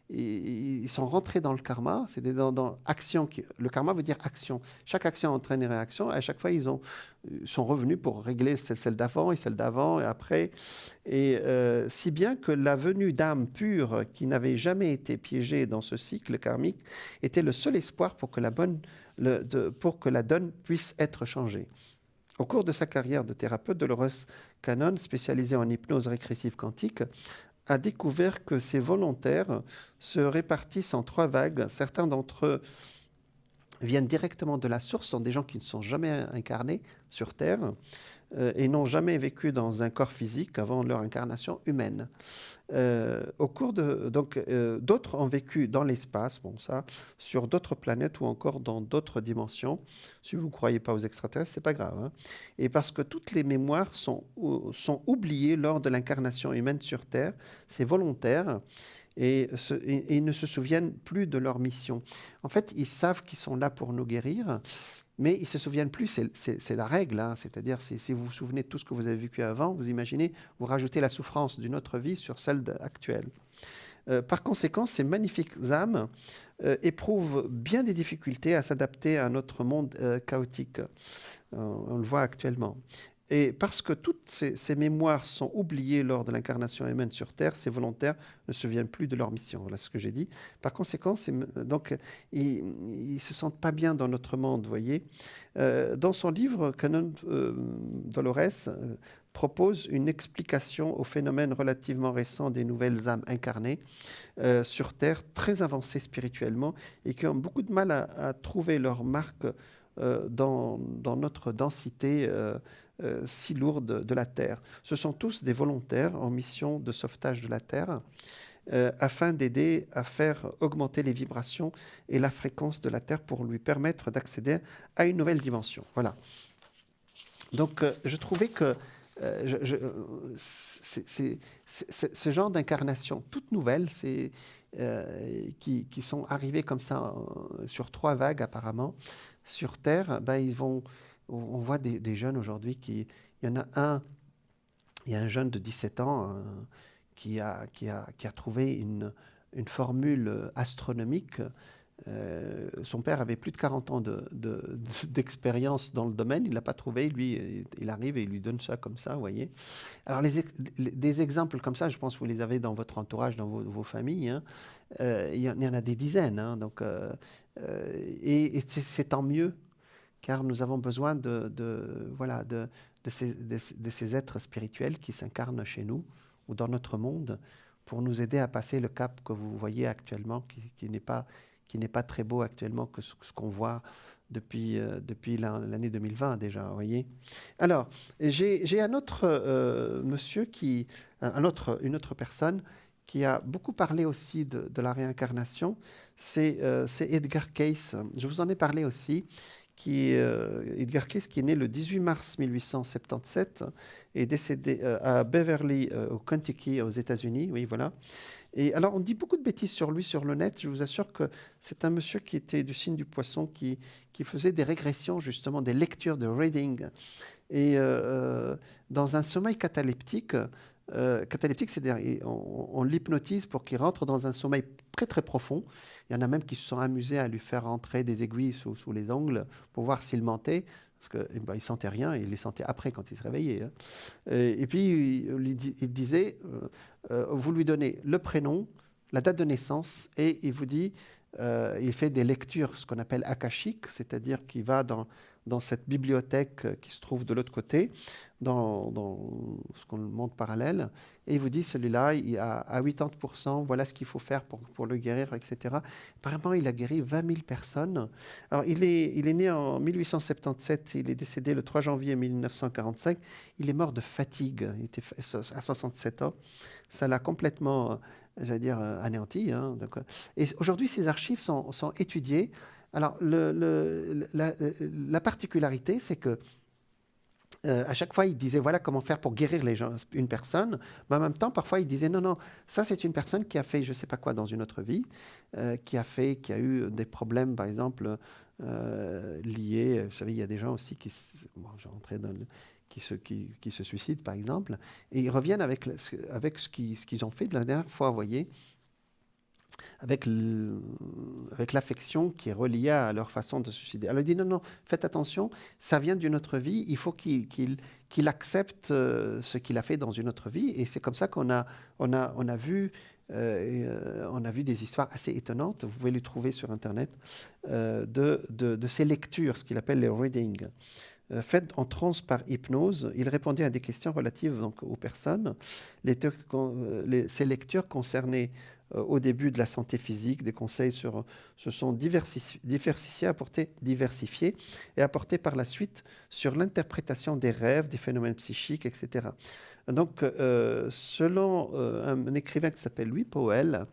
ils sont rentrés dans le karma, c'est dans action. Le karma veut dire action. Chaque action entraîne une réaction. À chaque fois, ils sont revenus pour régler celle d'avant et celle d'avant et après. Et si bien que la venue d'âmes pures qui n'avaient jamais été piégées dans ce cycle karmique était le seul espoir pour que pour que la donne puisse être changée. Au cours de sa carrière de thérapeute, Dolores Cannon, spécialisée en hypnose régressive quantique, a découvert que ces volontaires se répartissent en 3 vagues. Certains d'entre eux viennent directement de la source, sont des gens qui ne sont jamais incarnés sur Terre et n'ont jamais vécu dans un corps physique avant leur incarnation humaine. D'autres ont vécu dans l'espace, bon ça, sur d'autres planètes ou encore dans d'autres dimensions. Si vous ne croyez pas aux extraterrestres, c'est pas grave, hein. Et parce que toutes les mémoires sont oubliées lors de l'incarnation humaine sur Terre, c'est volontaire. et ils ne se souviennent plus de leur mission. En fait, ils savent qu'ils sont là pour nous guérir, mais ils ne se souviennent plus, c'est la règle, hein. C'est-à-dire si vous vous souvenez de tout ce que vous avez vécu avant, vous imaginez, vous rajoutez la souffrance d'une autre vie sur celle actuelle. Par conséquent, ces magnifiques âmes éprouvent bien des difficultés à s'adapter à notre monde chaotique. On le voit actuellement. Et parce que toutes ces mémoires sont oubliées lors de l'incarnation humaine sur Terre, ces volontaires ne se souviennent plus de leur mission. Voilà ce que j'ai dit. Par conséquent, donc, ils ne se sentent pas bien dans notre monde, vous voyez. Dans son livre, Canon Dolores propose une explication au phénomène relativement récent des nouvelles âmes incarnées sur Terre, très avancées spirituellement, et qui ont beaucoup de mal à trouver leur marque dans notre densité si lourde de la Terre. Ce sont tous des volontaires en mission de sauvetage de la Terre afin d'aider à faire augmenter les vibrations et la fréquence de la Terre pour lui permettre d'accéder à une nouvelle dimension. Voilà. Donc, je trouvais que ce genre d'incarnation toute nouvelle, qui sont arrivées comme ça sur 3 vagues apparemment sur Terre, on voit des jeunes aujourd'hui il y a un jeune de 17 ans qui a trouvé une formule astronomique. Son père avait plus de 40 ans d'expérience dans le domaine, il ne l'a pas trouvé, lui, il arrive et il lui donne ça comme ça, vous voyez. Alors, des exemples comme ça, je pense que vous les avez dans votre entourage, dans vos familles, hein. Il y en a des dizaines, hein, donc, et c'est tant mieux, car nous avons besoin de ces êtres spirituels qui s'incarnent chez nous ou dans notre monde pour nous aider à passer le cap que vous voyez actuellement, qui n'est pas très beau actuellement, que ce qu'on voit depuis l'année 2020 déjà, vous voyez. Alors, j'ai un autre monsieur, une autre personne qui a beaucoup parlé aussi de la réincarnation, c'est Edgar Cayce. Je vous en ai parlé aussi. Edgar Cayce, qui est né le 18 mars 1877 et décédé à Beverly, au Kentucky, aux États-Unis. Oui, voilà. Et alors, on dit beaucoup de bêtises sur lui sur le net. Je vous assure que c'est un monsieur qui était du signe du Poisson, qui faisait des régressions, justement, des lectures de reading. Et dans un sommeil cataleptique, c'est-à-dire on l'hypnotise pour qu'il rentre dans un sommeil très très profond. Il y en a même qui se sont amusés à lui faire rentrer des aiguilles sous les ongles pour voir s'il mentait, parce qu'il ne sentait rien, et il les sentait après quand il se réveillait, hein. Et puis il disait, vous lui donnez le prénom, la date de naissance, et il vous dit, il fait des lectures, ce qu'on appelle akashiques, c'est-à-dire qu'il va dans cette bibliothèque qui se trouve de l'autre côté, dans ce qu'on montre parallèle, et il vous dit, celui-là, il a à 80%, voilà ce qu'il faut faire pour le guérir, etc. Apparemment, il a guéri 20 000 personnes. Alors, il est né en 1877, il est décédé le 3 janvier 1945. Il est mort de fatigue, il était à 67 ans. Ça l'a complètement, j'allais dire, anéanti, hein. Donc, et aujourd'hui, ces archives sont étudiées. Alors, la particularité, c'est que à chaque fois, il disait voilà comment faire pour guérir une personne. Mais en même temps, parfois, il disait non, ça c'est une personne qui a fait je ne sais pas quoi dans une autre vie, qui a eu des problèmes, par exemple, liés. Vous savez, il y a des gens aussi qui se suicident, par exemple, et ils reviennent avec ce qu'ils ont fait de la dernière fois, vous voyez, avec l'affection qui est reliée à leur façon de se suicider. Alors il dit non, faites attention, ça vient d'une autre vie, il faut qu'il accepte ce qu'il a fait dans une autre vie, et c'est comme ça qu'on a vu des histoires assez étonnantes, vous pouvez les trouver sur Internet, de ces lectures, ce qu'il appelle les readings. Faites en transe par hypnose, il répondait à des questions relatives donc, aux personnes. Ces lectures concernaient au début de la santé physique, des conseils se sont diversifiés et apportés par la suite sur l'interprétation des rêves, des phénomènes psychiques, etc. Donc, selon un écrivain qui s'appelle Louis Powell,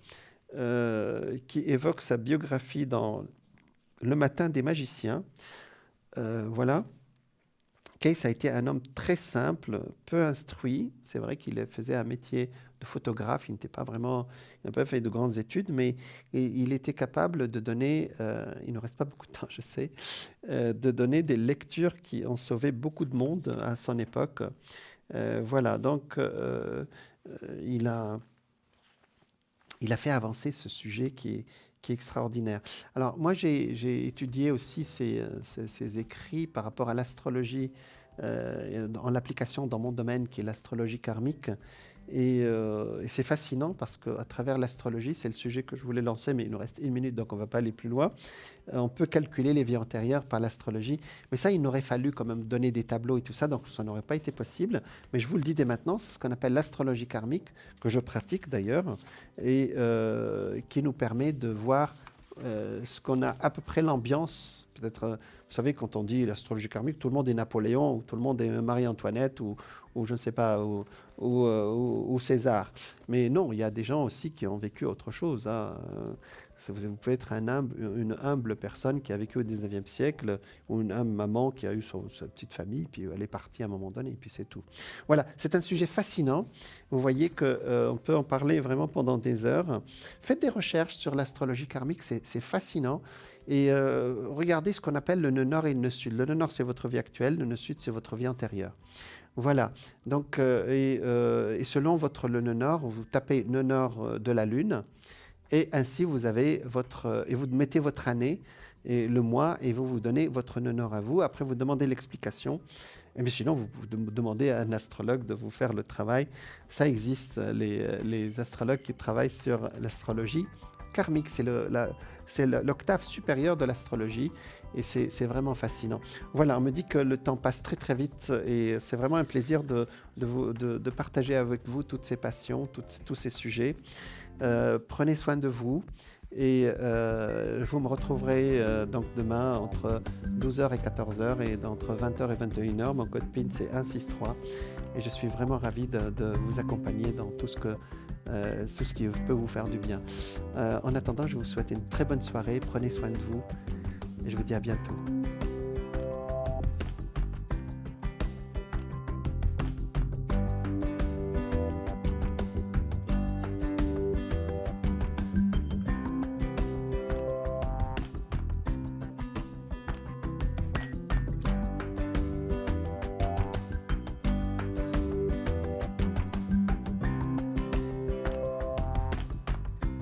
qui évoque sa biographie dans Le Matin des magiciens, voilà, Kay, ça a été un homme très simple, peu instruit. C'est vrai qu'il faisait un métier de photographe. Il n'a pas fait de grandes études, mais il était capable de donner, il ne reste pas beaucoup de temps, je sais, de donner des lectures qui ont sauvé beaucoup de monde à son époque. Voilà, donc il a fait avancer ce sujet qui est extraordinaire. Alors moi, j'ai étudié aussi ces écrits par rapport à l'astrologie, en l'application dans mon domaine qui est l'astrologie karmique. Et c'est fascinant parce qu'à travers l'astrologie, c'est le sujet que je voulais lancer, mais il nous reste 1 minute, donc on ne va pas aller plus loin. On peut calculer les vies antérieures par l'astrologie, mais ça, il n'aurait fallu quand même donner des tableaux et tout ça, donc ça n'aurait pas été possible. Mais je vous le dis dès maintenant, c'est ce qu'on appelle l'astrologie karmique, que je pratique d'ailleurs, et qui nous permet de voir ce qu'on a à peu près l'ambiance. Peut-être, vous savez, quand on dit l'astrologie karmique, tout le monde est Napoléon, ou tout le monde est Marie-Antoinette, ou je ne sais pas, ou César. Mais non, il y a des gens aussi qui ont vécu autre chose. Hein. Vous pouvez être une humble personne qui a vécu au 19e siècle, ou une humble maman qui a eu sa petite famille, puis elle est partie à un moment donné, et puis c'est tout. Voilà, c'est un sujet fascinant. Vous voyez qu'on peut en parler vraiment pendant des heures. Faites des recherches sur l'astrologie karmique, c'est fascinant. Et regardez ce qu'on appelle le nœud nord et le nœud sud. Le nœud nord, c'est votre vie actuelle, le nœud sud, c'est votre vie antérieure. Voilà. Donc, et selon le nœud nord, vous tapez nœud nord de la Lune, et ainsi vous avez et vous mettez votre année et le mois, et vous donnez votre nœud nord à vous. Après, vous demandez l'explication. Et bien sinon, vous demandez à un astrologue de vous faire le travail. Ça existe, les astrologues qui travaillent sur l'astrologie karmique. C'est l'octave supérieure de l'astrologie, et c'est vraiment fascinant. Voilà, on me dit que le temps passe très très vite, et c'est vraiment un plaisir de partager avec vous toutes ces passions, tous ces sujets. Prenez soin de vous, et vous me retrouverez donc demain entre 12h et 14h, et entre 20h et 21h. Mon code PIN, c'est 163, et je suis vraiment ravi de vous accompagner dans tout ce qui peut vous faire du bien. En attendant, je vous souhaite une très bonne soirée, prenez soin de vous, et je vous dis à bientôt.